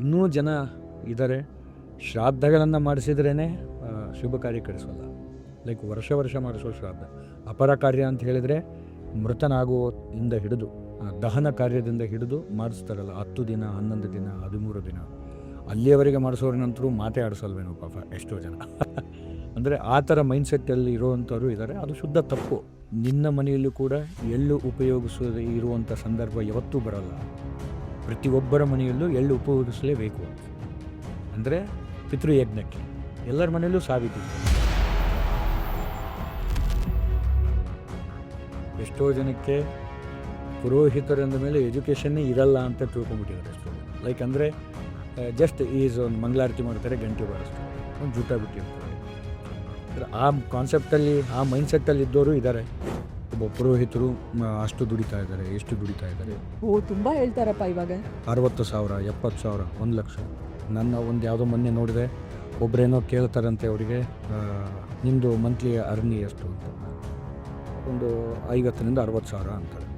ಇನ್ನೂ ಜನ ಇದ್ದಾರೆ. ಶ್ರಾದ್ದಗಳನ್ನು ಮಾಡಿಸಿದ್ರೇ ಶುಭ ಕಾರ್ಯ ಕಳಿಸೋಲ್ಲ. ಲೈಕ್ ವರ್ಷ ವರ್ಷ ಮಾಡಿಸೋ ಶ್ರಾದ್ದ. ಅಪರ ಕಾರ್ಯ ಅಂತ ಹೇಳಿದರೆ ಮೃತನಾಗುವುದಿಂದ ಹಿಡಿದು ದಹನ ಕಾರ್ಯದಿಂದ ಹಿಡಿದು ಮಾಡಿಸ್ತಾರಲ್ಲ, 10 ದಿನ, 11 ದಿನ, 13 ದಿನ, ಅಲ್ಲಿಯವರೆಗೆ ಮಾಡಿಸೋರ ನಂತರ ಮಾತೇ ಆಡಿಸಲ್ವೇನೋ ಪಾಪ ಎಷ್ಟೋ ಜನ. ಅಂದರೆ ಆ ಥರ ಮೈಂಡ್ಸೆಟ್ಟಲ್ಲಿ ಇರುವಂಥವ್ರು ಇದ್ದಾರೆ. ಅದು ಶುದ್ಧ ತಪ್ಪು. ನಿನ್ನ ಮನೆಯಲ್ಲೂ ಕೂಡ ಎಳ್ಳು ಉಪಯೋಗಿಸೋದು ಇರುವಂಥ ಸಂದರ್ಭ ಯಾವತ್ತೂ ಬರಲ್ಲ. ಪ್ರತಿಯೊಬ್ಬರ ಮನೆಯಲ್ಲೂ ಎಳ್ಳು ಉಪಯೋಗಿಸಲೇಬೇಕು. ಅಂದರೆ ಪಿತೃಯಜ್ಞಕ್ಕೆ ಎಲ್ಲರ ಮನೆಯಲ್ಲೂ ಸಾವಿದೆ. ಎಷ್ಟೋ ಜನಕ್ಕೆ ಪುರೋಹಿತರಂದ ಮೇಲೆ ಎಜುಕೇಷನ್ನೇ ಇರಲ್ಲ ಅಂತ ತಿಳ್ಕೊಂಬಿಟ್ಟಿದ್ದಾರೆ ಎಷ್ಟೋ ಜನ. ಲೈಕ್ ಅಂದರೆ ಜಸ್ಟ್ ಈಸ್ ಒಂದು ಮಂಗಳಾರತಿ ಮಾಡ್ತಾರೆ, ಗಂಟೆ ಬಾರಿಸ್ತಾರೆ, ಒಂದು ಜೂಟ ಬಿಟ್ಟಿರ್ತಾರೆ. ಆ ಕಾನ್ಸೆಪ್ಟಲ್ಲಿ, ಆ ಮೈಂಡ್ಸೆಟ್ಟಲ್ಲಿ ಇದ್ದವರು ಇದ್ದಾರೆ. ಒಬ್ಬ ಪುರೋಹಿತರು ಅಷ್ಟು ದುಡಿತಾ ಇದ್ದಾರೆ, ಎಷ್ಟು ದುಡಿತಾ ಇದ್ದಾರೆ. ತುಂಬ ಹೇಳ್ತಾರಪ್ಪ ಇವಾಗ. 60,000, 70,000, 1 ಲಕ್ಷ. ನನ್ನ ಒಂದು ಯಾವುದೋ ಮೊನ್ನೆ ನೋಡಿದೆ, ಒಬ್ಬರೇನೋ ಕೇಳ್ತಾರಂತೆ ಅವರಿಗೆ, ನಿಮ್ಮದು ಮಂತ್ಲಿ ಅರ್ನಿ ಎಷ್ಟು ಅಂತ. ಒಂದು 50,000 to 60,000 ಅಂತಾರೆ.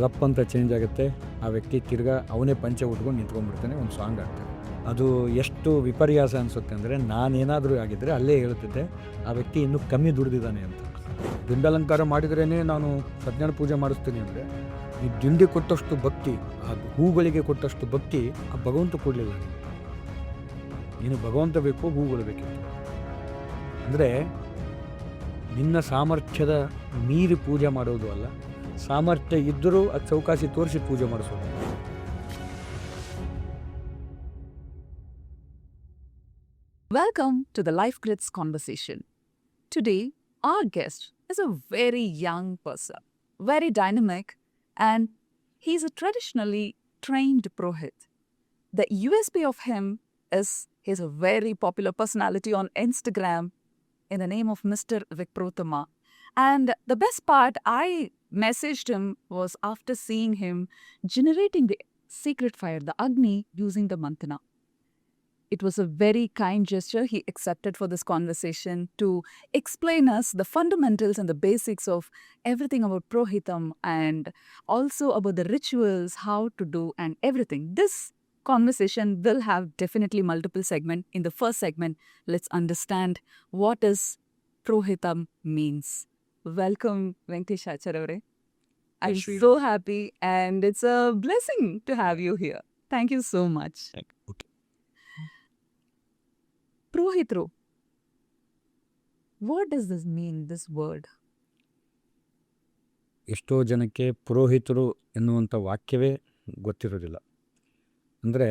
ರಪ್ ಅಂತ ಚೇಂಜ್ ಆಗುತ್ತೆ. ಆ ವ್ಯಕ್ತಿ ತಿರ್ಗಾ ಅವನೇ ಪಂಚೆ ಉಟ್ಕೊಂಡು ನಿಂತ್ಕೊಂಡ್ಬಿಡ್ತಾನೆ, ಒಂದು ಸಾಂಗ್ ಆಗ್ತಾನೆ. ಅದು ಎಷ್ಟು ವಿಪರ್ಯಾಸ ಅನಿಸುತ್ತೆ ಅಂದರೆ, ನಾನೇನಾದರೂ ಆಗಿದ್ದರೆ ಅಲ್ಲೇ ಹೇಳ್ತಿದ್ದೆ ಆ ವ್ಯಕ್ತಿ ಇನ್ನೂ ಕಮ್ಮಿ ದುಡಿದಿದ್ದಾನೆ ಅಂತ. ದಿಂಡಾಲಂಕಾರ ಮಾಡಿದ್ರೇ ನಾನು ಸತ್ಯನಾರಾಯಣ ಪೂಜೆ ಮಾಡಿಸ್ತೀನಿ ಅಂದರೆ, ಈ ದಿಂಡಿ ಕೊಟ್ಟಷ್ಟು ಭಕ್ತಿ, ಆ ಹೂಗಳಿಗೆ ಕೊಟ್ಟಷ್ಟು ಭಕ್ತಿ ಆ ಭಗವಂತ ಕೊಡಲಿಲ್ಲ. ನೀನು ಭಗವಂತ ಬೇಕು, ಹೂಗಳು ಬೇಕಿತ್ತು. ಅಂದರೆ ನಿನ್ನ ಸಾಮರ್ಥ್ಯದ ಮೀರಿ ಪೂಜೆ ಮಾಡೋದು ಅಲ್ಲ, ಸಾಮರ್ಥ್ಯ ಇದ್ದರೂ ಅದು ಚೌಕಾಸಿ ತೋರಿಸಿ ಪೂಜೆ ಮಾಡಿಸೋದು. Welcome to the Life Grids conversation. Today, our guest is a very young person, very dynamic, and he's a traditionally trained Purohit. The USP of him is he's a very popular personality on Instagram in the name of Mr. Vikprotama. And the best part, I messaged him was after seeing him generating the sacred fire, the Agni, using the Mantana. It was a very kind gesture he accepted for this conversation to explain us the fundamentals and the basics of everything about Purohitam and also about the rituals, how to do and everything. This conversation will have definitely multiple segments. In the first segment, let's understand what is Purohitam means. Welcome, Venkatesh Acharya. I'm so happy and it's a blessing to have you here. Thank you so much. Purohitru. What does this mean, this word? ಎಷ್ಟೋ ಜನಕ್ಕೆ ಪುರೋಹಿತರು ಎನ್ನುವಂಥ ವಾಕ್ಯವೇ ಗೊತ್ತಿರೋದಿಲ್ಲ. ಅಂದರೆ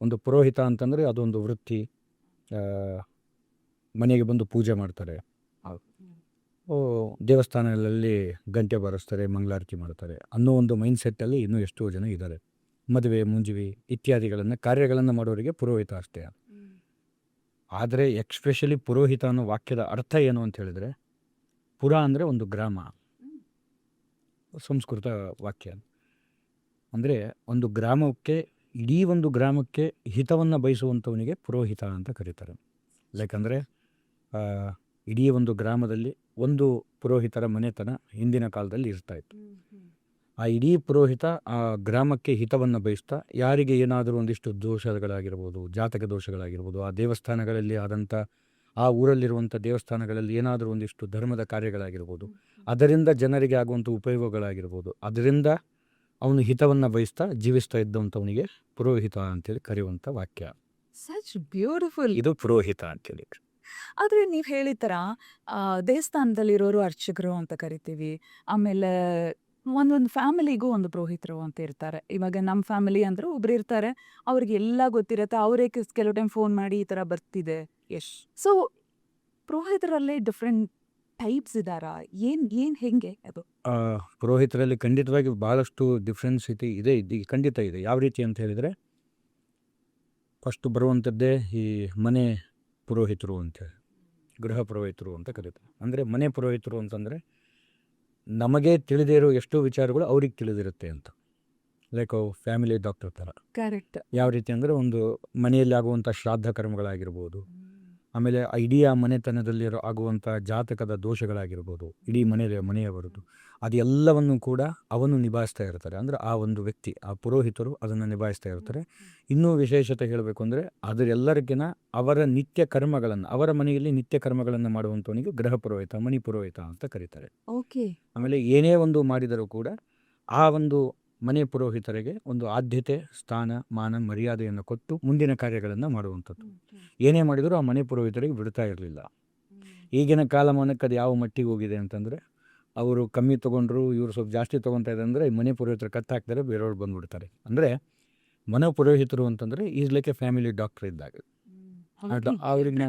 ಒಂದು ಪುರೋಹಿತ ಅಂತಂದರೆ ಅದೊಂದು ವೃತ್ತಿ. ಮನೆಗೆ ಬಂದು ಪೂಜೆ ಮಾಡ್ತಾರೆ, ದೇವಸ್ಥಾನಗಳಲ್ಲಿ ಗಂಟೆ ಬಾರಿಸ್ತಾರೆ, ಮಂಗಳಾರತಿ ಮಾಡ್ತಾರೆ ಅನ್ನೋ ಒಂದು ಮೈಂಡ್ಸೆಟ್ಟಲ್ಲಿ ಇನ್ನೂ ಎಷ್ಟೋ ಜನ ಇದ್ದಾರೆ. ಮದುವೆ, ಮುಂಜಿವಿ ಇತ್ಯಾದಿಗಳನ್ನು ಕಾರ್ಯಗಳನ್ನು ಮಾಡೋರಿಗೆ ಪುರೋಹಿತ ಅಷ್ಟೇ. ಆದರೆ ಎಕ್ಸ್ಪೆಷಲಿ ಪುರೋಹಿತ ಅನ್ನೋ ವಾಕ್ಯದ ಅರ್ಥ ಏನು ಅಂತ ಹೇಳಿದರೆ, ಪುರ ಅಂದರೆ ಒಂದು ಗ್ರಾಮ, ಸಂಸ್ಕೃತ ವಾಕ್ಯ. ಅಂದರೆ ಒಂದು ಗ್ರಾಮಕ್ಕೆ, ಇಡೀ ಒಂದು ಗ್ರಾಮಕ್ಕೆ ಹಿತವನ್ನು ಬಯಸುವಂಥವನಿಗೆ ಪುರೋಹಿತ ಅಂತ ಕರೀತಾರೆ. ಯಾಕಂದರೆ ಇಡೀ ಒಂದು ಗ್ರಾಮದಲ್ಲಿ ಒಂದು ಪುರೋಹಿತರ ಮನೆತನ ಹಿಂದಿನ ಕಾಲದಲ್ಲಿ ಇರ್ತಾಯಿತ್ತು. ಆ ಇಡೀ ಪುರೋಹಿತ ಆ ಗ್ರಾಮಕ್ಕೆ ಹಿತವನ್ನು ಬಯಸ್ತಾ, ಯಾರಿಗೆ ಏನಾದರೂ ಒಂದಿಷ್ಟು ದೋಷಗಳಾಗಿರ್ಬೋದು, ಜಾತಕ ದೋಷಗಳಾಗಿರ್ಬೋದು, ಆ ದೇವಸ್ಥಾನಗಳಲ್ಲಿ ಆದಂಥ, ಆ ಊರಲ್ಲಿರುವಂಥ ದೇವಸ್ಥಾನಗಳಲ್ಲಿ ಏನಾದರೂ ಒಂದಿಷ್ಟು ಧರ್ಮದ ಕಾರ್ಯಗಳಾಗಿರ್ಬೋದು, ಅದರಿಂದ ಜನರಿಗೆ ಆಗುವಂಥ ಉಪಯೋಗಗಳಾಗಿರ್ಬೋದು, ಅದರಿಂದ ಅವನು ಹಿತವನ್ನು ಬಯಸ್ತಾ ಜೀವಿಸ್ತಾ ಇದ್ದಂಥವನಿಗೆ ಪುರೋಹಿತ ಅಂತೇಳಿ ಕರೆಯುವಂಥ ವಾಕ್ಯ. Such beautiful. ಇದು ಪುರೋಹಿತ ಅಂತೇಳಿ. ಆದರೆ ನೀವು ಹೇಳಿದ ಥರ ದೇವಸ್ಥಾನದಲ್ಲಿರೋರು ಅರ್ಚಕರು ಅಂತ ಕರಿತೀವಿ. ಆಮೇಲೆ ಒಂದೊಂದು ಫ್ಯಾಮಿಲಿಗೂ ಒಂದು ಪುರೋಹಿತರು ಅಂತ ಇರ್ತಾರೆ. ಇವಾಗ ನಮ್ಮ ಫ್ಯಾಮಿಲಿ ಅಂದ್ರೆ ಒಬ್ರು ಇರ್ತಾರೆ, ಅವ್ರಿಗೆ ಎಲ್ಲ ಗೊತ್ತಿರುತ್ತೆ, ಅವರೇ ಕೆಲವು ಟೈಮ್ ಫೋನ್ ಮಾಡಿ ಈ ಥರ ಬರ್ತಿದೆ. ಸೊ ಪುರೋಹಿತರಲ್ಲೇ ಡಿಫ್ರೆಂಟ್ ಟೈಪ್ಸ್ ಇದ್ದಾರಾ? ಏನು ಹೆಂಗೆ ಅದು? ಪುರೋಹಿತರಲ್ಲಿ ಖಂಡಿತವಾಗಿ ಭಾಳಷ್ಟು ಡಿಫ್ರೆನ್ಸಿಟಿ ಇದೆ, ಖಂಡಿತ ಇದೆ. ಯಾವ ರೀತಿ ಅಂತ ಹೇಳಿದರೆ, ಫಸ್ಟು ಬರುವಂಥದ್ದೇ ಈ ಮನೆ ಪುರೋಹಿತರು ಅಂತೇಳಿ, ಗೃಹ ಪುರೋಹಿತರು ಅಂತ ಕರೀತಾರೆ. ಅಂದರೆ ಮನೆ ಪುರೋಹಿತರು ಅಂತಂದರೆ ನಮಗೆ ತಿಳಿದೇ ಇರೋ ಎಷ್ಟೋ ವಿಚಾರಗಳು ಅವ್ರಿಗೆ ತಿಳಿದಿರುತ್ತೆ ಅಂತ. ಲೈಕ್ ಫ್ಯಾಮಿಲಿ ಡಾಕ್ಟರ್ ಥರ. ಕರೆಕ್ಟ್. ಯಾವ ರೀತಿ ಅಂದರೆ, ಒಂದು ಮನೆಯಲ್ಲಿ ಆಗುವಂಥ ಶ್ರಾದ್ದ ಕರ್ಮಗಳಾಗಿರ್ಬೋದು, ಆಮೇಲೆ ಇಡೀ ಆ ಮನೆತನದಲ್ಲಿರೋ ಆಗುವಂಥ ಜಾತಕದ ದೋಷಗಳಾಗಿರ್ಬೋದು, ಇಡೀ ಮನೆಯವರದ್ದು ಅದೆಲ್ಲವನ್ನು ಕೂಡ ಅವನು ನಿಭಾಯಿಸ್ತಾ ಇರ್ತಾರೆ. ಅಂದರೆ ಆ ಒಂದು ವ್ಯಕ್ತಿ, ಆ ಪುರೋಹಿತರು ಅದನ್ನು ನಿಭಾಯಿಸ್ತಾ ಇರ್ತಾರೆ. ಇನ್ನೂ ವಿಶೇಷತೆ ಹೇಳಬೇಕು ಅಂದರೆ ಅದರೆಲ್ಲರಿಗಿನ ಅವರ ನಿತ್ಯ ಕರ್ಮಗಳನ್ನು, ಅವರ ಮನೆಯಲ್ಲಿ ನಿತ್ಯ ಕರ್ಮಗಳನ್ನು ಮಾಡುವಂಥವನಿಗೆ ಗೃಹ ಪುರೋಹಿತ, ಮಣಿ ಪುರೋಹಿತ ಅಂತ ಕರೀತಾರೆ. ಓಕೆ. ಆಮೇಲೆ ಏನೇ ಒಂದು ಮಾಡಿದರೂ ಕೂಡ ಆ ಒಂದು ಮನೆ ಪುರೋಹಿತರಿಗೆ ಒಂದು ಆದ್ಯತೆ, ಸ್ಥಾನ, ಮಾನ, ಮರ್ಯಾದೆಯನ್ನು ಕೊಟ್ಟು ಮುಂದಿನ ಕಾರ್ಯಗಳನ್ನು ಮಾಡುವಂಥದ್ದು. ಏನೇ ಮಾಡಿದರೂ ಆ ಮನೆ ಪುರೋಹಿತರಿಗೆ ಬಿಡ್ತಾ ಇರಲಿಲ್ಲ. ಈಗಿನ ಕಾಲಮಾನಕ್ಕೆ ಅದು ಯಾವ ಮಟ್ಟಿಗೆ ಹೋಗಿದೆ ಅಂತಂದರೆ, ಅವರು ಕಮ್ಮಿ ತೊಗೊಂಡ್ರು, ಇವರು ಸ್ವಲ್ಪ ಜಾಸ್ತಿ ತೊಗೊತಾ ಇದ್ದಾರೆ ಅಂದರೆ ಮನೆ ಪುರೋಹಿತರು ಕತ್ತಾಕ್ತಾರೆ, ಬೇರೆಯವ್ರು ಬಂದುಬಿಡ್ತಾರೆ. ಅಂದರೆ ಮನೆ ಪುರೋಹಿತರು ಅಂತಂದರೆ is like A family doctor ಇದ್ದಾಗ. ಅವ್ರಿಗೆ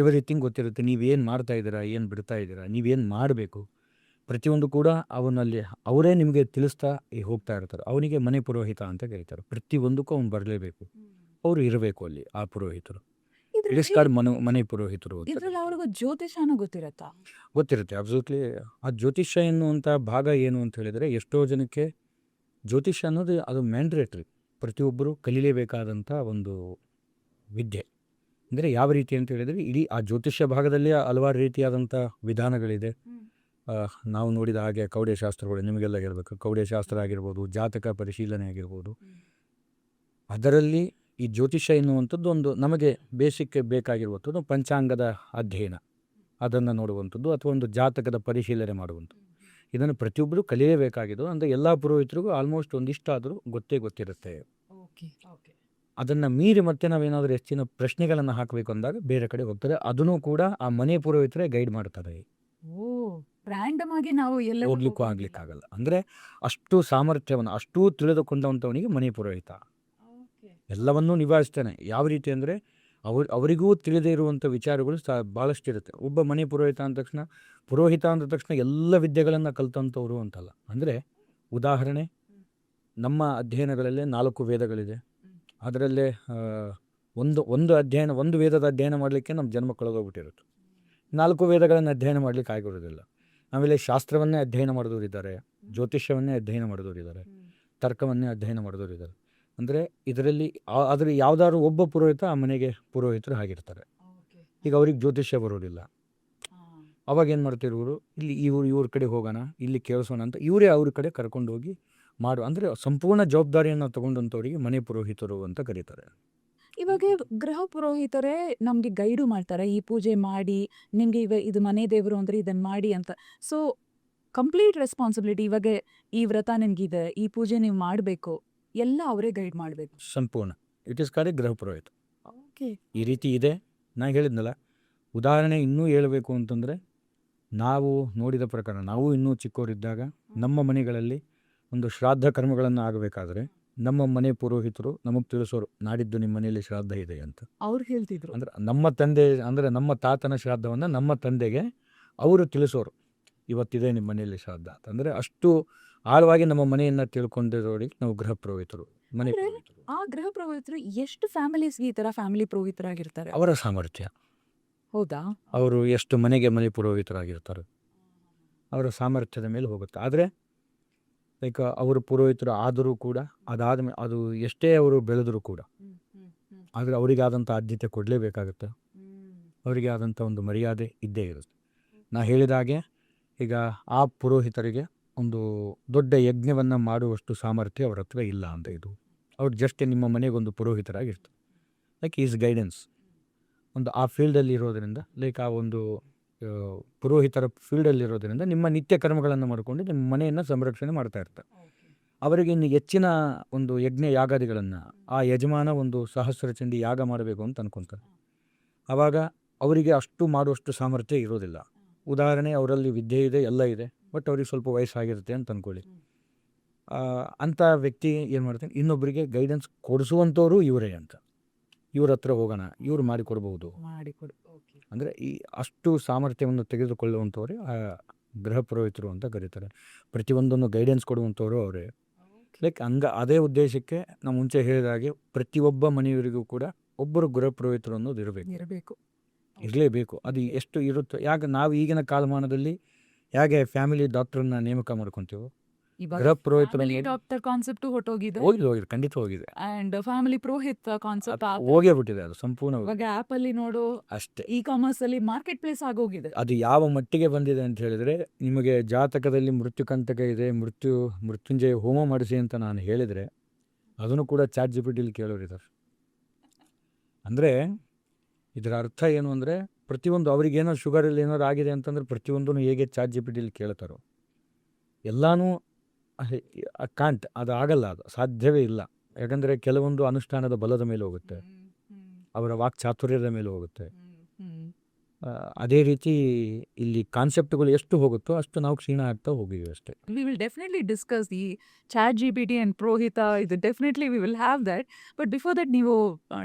ಎವ್ರಿಥಿಂಗ್ ಗೊತ್ತಿರುತ್ತೆ. ನೀವೇನು ಮಾಡ್ತಾ ಇದ್ದೀರಾ, ಏನು ಬಿಡ್ತಾ ಇದ್ದೀರಾ, ನೀವೇನು ಮಾಡಬೇಕು, ಪ್ರತಿಯೊಂದು ಕೂಡ ಅವನಲ್ಲಿ ಅವರೇ ನಿಮಗೆ ತಿಳಿಸ್ತಾ ಹೋಗ್ತಾ ಇರ್ತಾರೆ. ಅವನಿಗೆ ಮನೆ ಪುರೋಹಿತ ಅಂತ ಕರೀತಾರೆ. ಪ್ರತಿಯೊಂದಕ್ಕೂ ಅವ್ನು ಬರಲೇಬೇಕು, ಅವರು ಇರಬೇಕು ಅಲ್ಲಿ ಆ ಪುರೋಹಿತರು. ಮನೆ ಪುರೋಹಿತರು ಅವ್ರಿಗೂ ಜ್ಯೋತಿಷನೂ ಗೊತ್ತಿರತ್ತಾ? ಗೊತ್ತಿರುತ್ತೆ, ಅಬ್ಸಲ್ಯೂಟ್ಲಿ. ಆ ಜ್ಯೋತಿಷ್ಯ ಎನ್ನುವಂಥ ಭಾಗ ಏನು ಅಂತ ಹೇಳಿದರೆ, ಎಷ್ಟೋ ಜನಕ್ಕೆ ಜ್ಯೋತಿಷ್ಯ ಅನ್ನೋದು ಅದು ಮ್ಯಾಂಡ್ರೇಟ್ರಿ, ಪ್ರತಿಯೊಬ್ಬರು ಕಲೀಲೇಬೇಕಾದಂಥ ಒಂದು ವಿದ್ಯೆ. ಅಂದರೆ ಯಾವ ರೀತಿ ಅಂತ ಹೇಳಿದರೆ, ಇಡೀ ಆ ಜ್ಯೋತಿಷ್ಯ ಭಾಗದಲ್ಲಿ ಹಲವಾರು ರೀತಿಯಾದಂಥ ವಿಧಾನಗಳಿದೆ. ನಾವು ನೋಡಿದ ಹಾಗೆ ಕೌಡೆಶಾಸ್ತ್ರಗಳು ನಿಮಗೆಲ್ಲ ಹೇಳಬೇಕು. ಕೌಡೆಶಾಸ್ತ್ರ ಆಗಿರ್ಬೋದು, ಜಾತಕ ಪರಿಶೀಲನೆ ಆಗಿರ್ಬೋದು, ಅದರಲ್ಲಿ ಈ ಜ್ಯೋತಿಷ್ಯ ಎನ್ನುವಂಥದ್ದು ಒಂದು ನಮಗೆ ಬೇಸಿಕ್ ಬೇಕಾಗಿರುವಂಥದ್ದು ಪಂಚಾಂಗದ ಅಧ್ಯಯನ, ಅದನ್ನು ನೋಡುವಂಥದ್ದು, ಅಥವಾ ಒಂದು ಜಾತಕದ ಪರಿಶೀಲನೆ ಮಾಡುವಂಥದ್ದು. ಇದನ್ನು ಪ್ರತಿಯೊಬ್ಬರು ಕಲಿಯಬೇಕಾಗಿದ್ದು. ಅಂದರೆ ಎಲ್ಲ ಪುರೋಹಿತರಿಗೂ ಆಲ್ಮೋಸ್ಟ್ ಒಂದಿಷ್ಟಾದರೂ ಗೊತ್ತಿರುತ್ತೆ. ಅದನ್ನು ಮೀರಿ ಮತ್ತೆ ನಾವೇನಾದರೂ ಹೆಚ್ಚಿನ ಪ್ರಶ್ನೆಗಳನ್ನು ಹಾಕಬೇಕು ಅಂದಾಗ ಬೇರೆ ಕಡೆ ಹೋಗ್ತಾರೆ. ಅದನ್ನು ಕೂಡ ಆ ಮನೆ ಪುರೋಹಿತರೇ ಗೈಡ್ ಮಾಡ್ತಾರೆ. ರ್ಯಾಂಡಮ್ ಆಗಿ ನಾವು ಎಲ್ಲ ಹೋಗ್ಲಿಕ್ಕೂ ಆಗ್ಲಿಕ್ಕಾಗಲ್ಲ. ಅಂದರೆ ಅಷ್ಟು ಸಾಮರ್ಥ್ಯವನ್ನು, ಅಷ್ಟೂ ತಿಳಿದುಕೊಂಡಂಥವನಿಗೆ ಮನೆ ಪುರೋಹಿತ ಎಲ್ಲವನ್ನೂ ನಿಭಾಯಿಸ್ತಾನೆ. ಯಾವ ರೀತಿ ಅಂದರೆ ಅವರಿಗೂ ತಿಳಿದೇ ಇರುವಂಥ ವಿಚಾರಗಳು ಭಾಳಷ್ಟು ಇರುತ್ತೆ. ಒಬ್ಬ ಮನೆ ಪುರೋಹಿತ ಅಂದ ತಕ್ಷಣ ಎಲ್ಲ ವಿದ್ಯೆಗಳನ್ನು ಕಲ್ತಂಥವ್ರು ಅಂತಲ್ಲ. ಅಂದರೆ ಉದಾಹರಣೆ, ನಮ್ಮ ಅಧ್ಯಯನಗಳಲ್ಲೇ 4 ವೇದಗಳಿದೆ. ಅದರಲ್ಲೇ ಒಂದು ವೇದದ ಅಧ್ಯಯನ ಮಾಡಲಿಕ್ಕೆ ನಮ್ಮ ಜನ್ಮ ಕಳೆದೋಗ್ಬಿಟ್ಟಿರುತ್ತೆ. 4 ವೇದಗಳನ್ನು ಅಧ್ಯಯನ ಮಾಡಲಿಕ್ಕೆ ಆಗಿರೋದಿಲ್ಲ. ಆಮೇಲೆ ಶಾಸ್ತ್ರವನ್ನೇ ಅಧ್ಯಯನ ಮಾಡಿದವರಿದ್ದಾರೆ, ಜ್ಯೋತಿಷ್ಯವನ್ನೇ ಅಧ್ಯಯನ ಮಾಡಿದವರಿದ್ದಾರೆ, ತರ್ಕವನ್ನೇ ಅಧ್ಯಯನ ಮಾಡಿದವರಿದ್ದಾರೆ. ಅಂದರೆ ಇದರಲ್ಲಿ ಯಾವುದಾದ್ರು ಒಬ್ಬ ಪುರೋಹಿತ ಆ ಮನೆಗೆ ಪುರೋಹಿತರು ಆಗಿರ್ತಾರೆ. ಈಗ ಅವ್ರಿಗೆ ಜ್ಯೋತಿಷ್ಯ ಬರೋದಿಲ್ಲ. ಅವಾಗ ಏನು ಮಾಡ್ತಾರೆ ಇವರು, ಇಲ್ಲಿ ಇವ್ರ ಕಡೆ ಹೋಗೋಣ, ಇಲ್ಲಿ ಕೇಳಿಸೋಣ ಅಂತ ಇವರೇ ಅವ್ರ ಕಡೆ ಕರ್ಕೊಂಡು ಹೋಗಿ ಅಂದರೆ ಸಂಪೂರ್ಣ ಜವಾಬ್ದಾರಿಯನ್ನು ತಗೊಂಡಂಥವ್ರಿಗೆ ಮನೆ ಪುರೋಹಿತರು ಅಂತ ಕರೀತಾರೆ. ಇವಾಗ ಗೃಹ ಪುರೋಹಿತರೇ ನಮಗೆ ಗೈಡು ಮಾಡ್ತಾರೆ, ಈ ಪೂಜೆ ಮಾಡಿ, ನಿಮಗೆ ಇದು ಮನೆ ದೇವರು ಅಂದರೆ ಇದನ್ನು ಮಾಡಿ ಅಂತ. ಸೊ ಕಂಪ್ಲೀಟ್ ರೆಸ್ಪಾನ್ಸಿಬಿಲಿಟಿ, ಇವಾಗ ಈ ವ್ರತ ನಿಮಗಿದೆ, ಈ ಪೂಜೆ ನೀವು ಮಾಡಬೇಕು, ಎಲ್ಲ ಅವರೇ ಗೈಡ್ ಮಾಡಬೇಕು ಸಂಪೂರ್ಣ. ಇಟ್ ಈಸ್ ಕಾಲ್ಡ್ ಗೃಹ ಪುರೋಹಿತ. ಓಕೆ. ಈ ರೀತಿ ಇದೆ. ನಾನು ಹೇಳಿದ್ನಲ್ಲ, ಉದಾಹರಣೆ ಇನ್ನೂ ಹೇಳಬೇಕು ಅಂತಂದರೆ, ನಾವು ನೋಡಿದ ಪ್ರಕಾರ, ನಾವು ಇನ್ನೂ ಚಿಕ್ಕವರಿದ್ದಾಗ ನಮ್ಮ ಮನೆಗಳಲ್ಲಿ ಒಂದು ಶ್ರಾದ್ದ ಕರ್ಮಗಳನ್ನು ಆಗಬೇಕಾದ್ರೆ ನಮ್ಮ ಮನೆ ಪುರೋಹಿತರು ನಮಗೆ ತಿಳಿಸೋರು, ನಾಡಿದ್ದು ನಿಮ್ಮ ಮನೆಯಲ್ಲಿ ಶ್ರಾದ್ದ ಇದೆ ಅಂತ ಅವ್ರು ಹೇಳ್ತಿದ್ರು. ಅಂದರೆ ನಮ್ಮ ತಾತನ ಶ್ರಾದ್ದವನ್ನು ನಮ್ಮ ತಂದೆಗೆ ಅವರು ತಿಳಿಸೋರು, ಇವತ್ತಿದೆ ನಿಮ್ಮ ಮನೆಯಲ್ಲಿ ಶ್ರಾದ್ದ ಅಂತ. ಅಂದರೆ ಅಷ್ಟು ಆಳವಾಗಿ ನಮ್ಮ ಮನೆಯನ್ನು ತಿಳ್ಕೊಂಡಿರೋರಿಗೆ ನಾವು ಗೃಹ ಪುರೋಹಿತರು, ಮನೆ ಪುರೋಹಿತರು. ಆ ಗೃಹ ಪುರೋಹಿತರು ಎಷ್ಟು ಫ್ಯಾಮಿಲೀಸ್ಗೆ ಈ ಥರ ಫ್ಯಾಮಿಲಿ ಪುರೋಹಿತರಾಗಿರ್ತಾರೆ? ಅವರ ಸಾಮರ್ಥ್ಯ, ಹೌದಾ, ಅವರು ಎಷ್ಟು ಮನೆಗೆ ಮನೆ ಪುರೋಹಿತರಾಗಿರ್ತಾರೆ ಅವರ ಸಾಮರ್ಥ್ಯದ ಮೇಲೆ ಹೋಗುತ್ತೆ. ಆದರೆ ಲೈಕ್ ಅವರು ಪುರೋಹಿತರು ಆದರೂ ಕೂಡ ಅದಾದಮೇಲೆ ಅದು ಎಷ್ಟೇ ಅವರು ಬೆಳೆದರೂ ಕೂಡ ಆದರೆ ಅವರಿಗಾದಂಥ ಆದ್ಯತೆ ಕೊಡಲೇಬೇಕಾಗುತ್ತೆ. ಅವರಿಗೆ ಆದಂಥ ಒಂದು ಮರ್ಯಾದೆ ಇದ್ದೇ ಇರುತ್ತೆ. ನಾ ಹೇಳಿದ ಹಾಗೆ ಈಗ ಆ ಪುರೋಹಿತರಿಗೆ ಒಂದು ದೊಡ್ಡ ಯಜ್ಞವನ್ನು ಮಾಡುವಷ್ಟು ಸಾಮರ್ಥ್ಯ ಅವ್ರ ಹತ್ರ ಇಲ್ಲ ಅಂತ. ಇದು ಅವ್ರು ಜಸ್ಟ್ ನಿಮ್ಮ ಮನೆಗೆ ಒಂದು ಪುರೋಹಿತರಾಗಿರ್ತಾರೆ. ಲೈಕ್ ಈಸ್ ಗೈಡೆನ್ಸ್ ಒಂದು ಆ ಫೀಲ್ಡಲ್ಲಿ ಇರೋದರಿಂದ, ಲೈಕ್ ಆ ಒಂದು ಪುರೋಹಿತರ ಫೀಲ್ಡಲ್ಲಿರೋದರಿಂದ ನಿಮ್ಮ ನಿತ್ಯ ಕರ್ಮಗಳನ್ನು ಮಾಡಿಕೊಂಡು ನಿಮ್ಮ ಮನೆಯನ್ನು ಸಂರಕ್ಷಣೆ ಮಾಡ್ತಾ ಇರ್ತಾರೆ. ಅವರಿಗೆ ಇನ್ನು ಹೆಚ್ಚಿನ ಒಂದು ಯಜ್ಞ ಯಾಗಾದಿಗಳನ್ನು ಆ ಯಜಮಾನ ಒಂದು ಸಹಸ್ರ ಚಂಡಿ ಯಾಗ ಮಾಡಬೇಕು ಅಂತ ಅನ್ಕೊತಾರೆ. ಆವಾಗ ಅವರಿಗೆ ಅಷ್ಟು ಮಾಡುವಷ್ಟು ಸಾಮರ್ಥ್ಯ ಇರೋದಿಲ್ಲ. ಉದಾಹರಣೆ, ಅವರಲ್ಲಿ ವಿದ್ಯೆ ಇದೆ, ಎಲ್ಲ ಇದೆ, ಬಟ್ ಅವ್ರಿಗೆ ಸ್ವಲ್ಪ ವಯಸ್ಸಾಗಿರುತ್ತೆ ಅಂತ ಅಂದ್ಕೊಳ್ಳಿ. ಅಂಥ ವ್ಯಕ್ತಿ ಏನು ಮಾಡ್ತಾನೆ, ಇನ್ನೊಬ್ಬರಿಗೆ ಗೈಡೆನ್ಸ್ ಕೊಡಿಸುವಂಥವ್ರು ಇವರೇ ಅಂತ, ಇವ್ರ ಹತ್ರ ಹೋಗೋಣ, ಇವ್ರು ಮಾಡಿಕೊಡ್ಬೋದು. ಅಂದರೆ ಈ ಅಷ್ಟು ಸಾಮರ್ಥ್ಯವನ್ನು ತೆಗೆದುಕೊಳ್ಳುವಂಥವ್ರೆ ಆ ಗೃಹ ಪುರೋಹಿತರು ಅಂತ ಕರೀತಾರೆ. ಪ್ರತಿಯೊಂದನ್ನು ಗೈಡೆನ್ಸ್ ಕೊಡುವಂಥವ್ರು ಅವರೇ. ಲೈಕ್ ಅದೇ ಉದ್ದೇಶಕ್ಕೆ ನಾವು ಮುಂಚೆ ಹೇಳಿದ ಹಾಗೆ ಪ್ರತಿಯೊಬ್ಬ ಮನೆಯವರಿಗೂ ಕೂಡ ಒಬ್ಬರು ಗೃಹ ಪುರೋಹಿತರು ಅನ್ನೋದು ಇರಲೇಬೇಕು. ಅದು ಎಷ್ಟು ಇರುತ್ತೋ, ಯಾಕೆ ನಾವು ಈಗಿನ ಕಾಲಮಾನದಲ್ಲಿ ಹೇಗೆ ಫ್ಯಾಮಿಲಿ ಡಾಕ್ಟ್ರನ್ನ ನೇಮಕ ಮಾಡ್ಕೊತೀವೋ, ಇವಾಗ ಗೃಹ ಪುರೋಹಿತರು ಫ್ಯಾಮಿಲಿ ಡಾಕ್ಟರ್ ಕಾನ್ಸೆಪ್ಟ್ ಹೊಟ್ಟೋಗಿದೆ ಹೋಗಿದೆ ಖಂಡಿತ ಹೋಗಿದೆ. ಅಂಡ್ ಫ್ಯಾಮಿಲಿ ಪುರೋಹಿತ್ ಕಾನ್ಸೆಪ್ಟ್ ಹೋಗೇ ಬಿಟ್ಟಿದೆ ಅದು ಸಂಪೂರ್ಣ ಇವಾಗ ಆಪ್ ಅಲ್ಲಿ ನೋಡು, ಅಷ್ಟೇ. ಇ ಕಾಮರ್ಸ್ ಅಲ್ಲಿ ಮಾರ್ಕೆಟ್ ಪ್ಲೇಸ್ ಆಗೋಗಿದೆ. ಅದು ಯಾವ ಮಟ್ಟಿಗೆ ಬಂದಿದೆ ಅಂತ ಹೇಳಿದರೆ, ನಿಮಗೆ ಜಾತಕದಲ್ಲಿ ಮೃತ್ಯುಕಂಟಕ ಇದೆ, ಮೃತ್ಯುಂಜಯ ಹೋಮ ಮಾಡಿಸಿ ಅಂತ ನಾನು ಹೇಳಿದರೆ ಅದನ್ನು ಕೂಡ ಚಾಟ್ ಜಿ ಪಿ ಟಿಲಿ ಕೇಳೋರಿದ್ದಾರೆ. ಅಂದರೆ ಇದರ ಅರ್ಥ ಏನು ಅಂದರೆ, ಪ್ರತಿಯೊಂದು ಅವ್ರಿಗೇನೋ ಶುಗರಲ್ಲಿ ಏನಾದ್ರು ಆಗಿದೆ ಅಂತಂದರೆ ಪ್ರತಿಯೊಂದೂ ಹೇಗೆ ಚಾಟ್ ಜಿ ಪಿ ಟಿಲಿ ಕೇಳ್ತಾರೋ ಎಲ್ಲನೂ ಕಾಂಟ್, ಅದು ಆಗಲ್ಲ, ಅದು ಸಾಧ್ಯವೇ ಇಲ್ಲ. ಯಾಕಂದರೆ ಕೆಲವೊಂದು ಅನುಷ್ಠಾನದ ಬಲದ ಮೇಲೆ ಹೋಗುತ್ತೆ, ಅವರ ವಾಕ್ಚಾತುರ್ಯದ ಮೇಲೆ ಹೋಗುತ್ತೆ. ಅದೇ ರೀತಿ ಇಲ್ಲಿ ಕಾನ್ಸೆಪ್ಟ್ಗಳು ಎಷ್ಟು ಹೋಗುತ್ತೋ ಅಷ್ಟು ನಾವು ಕ್ಷೀಣ ಆಗ್ತಾ ಹೋಗಿವಿ ಅಷ್ಟೇ. We will definitely discuss the chat GPT and Prohita. ಇದು definitely we will have that. But before that ನೀವು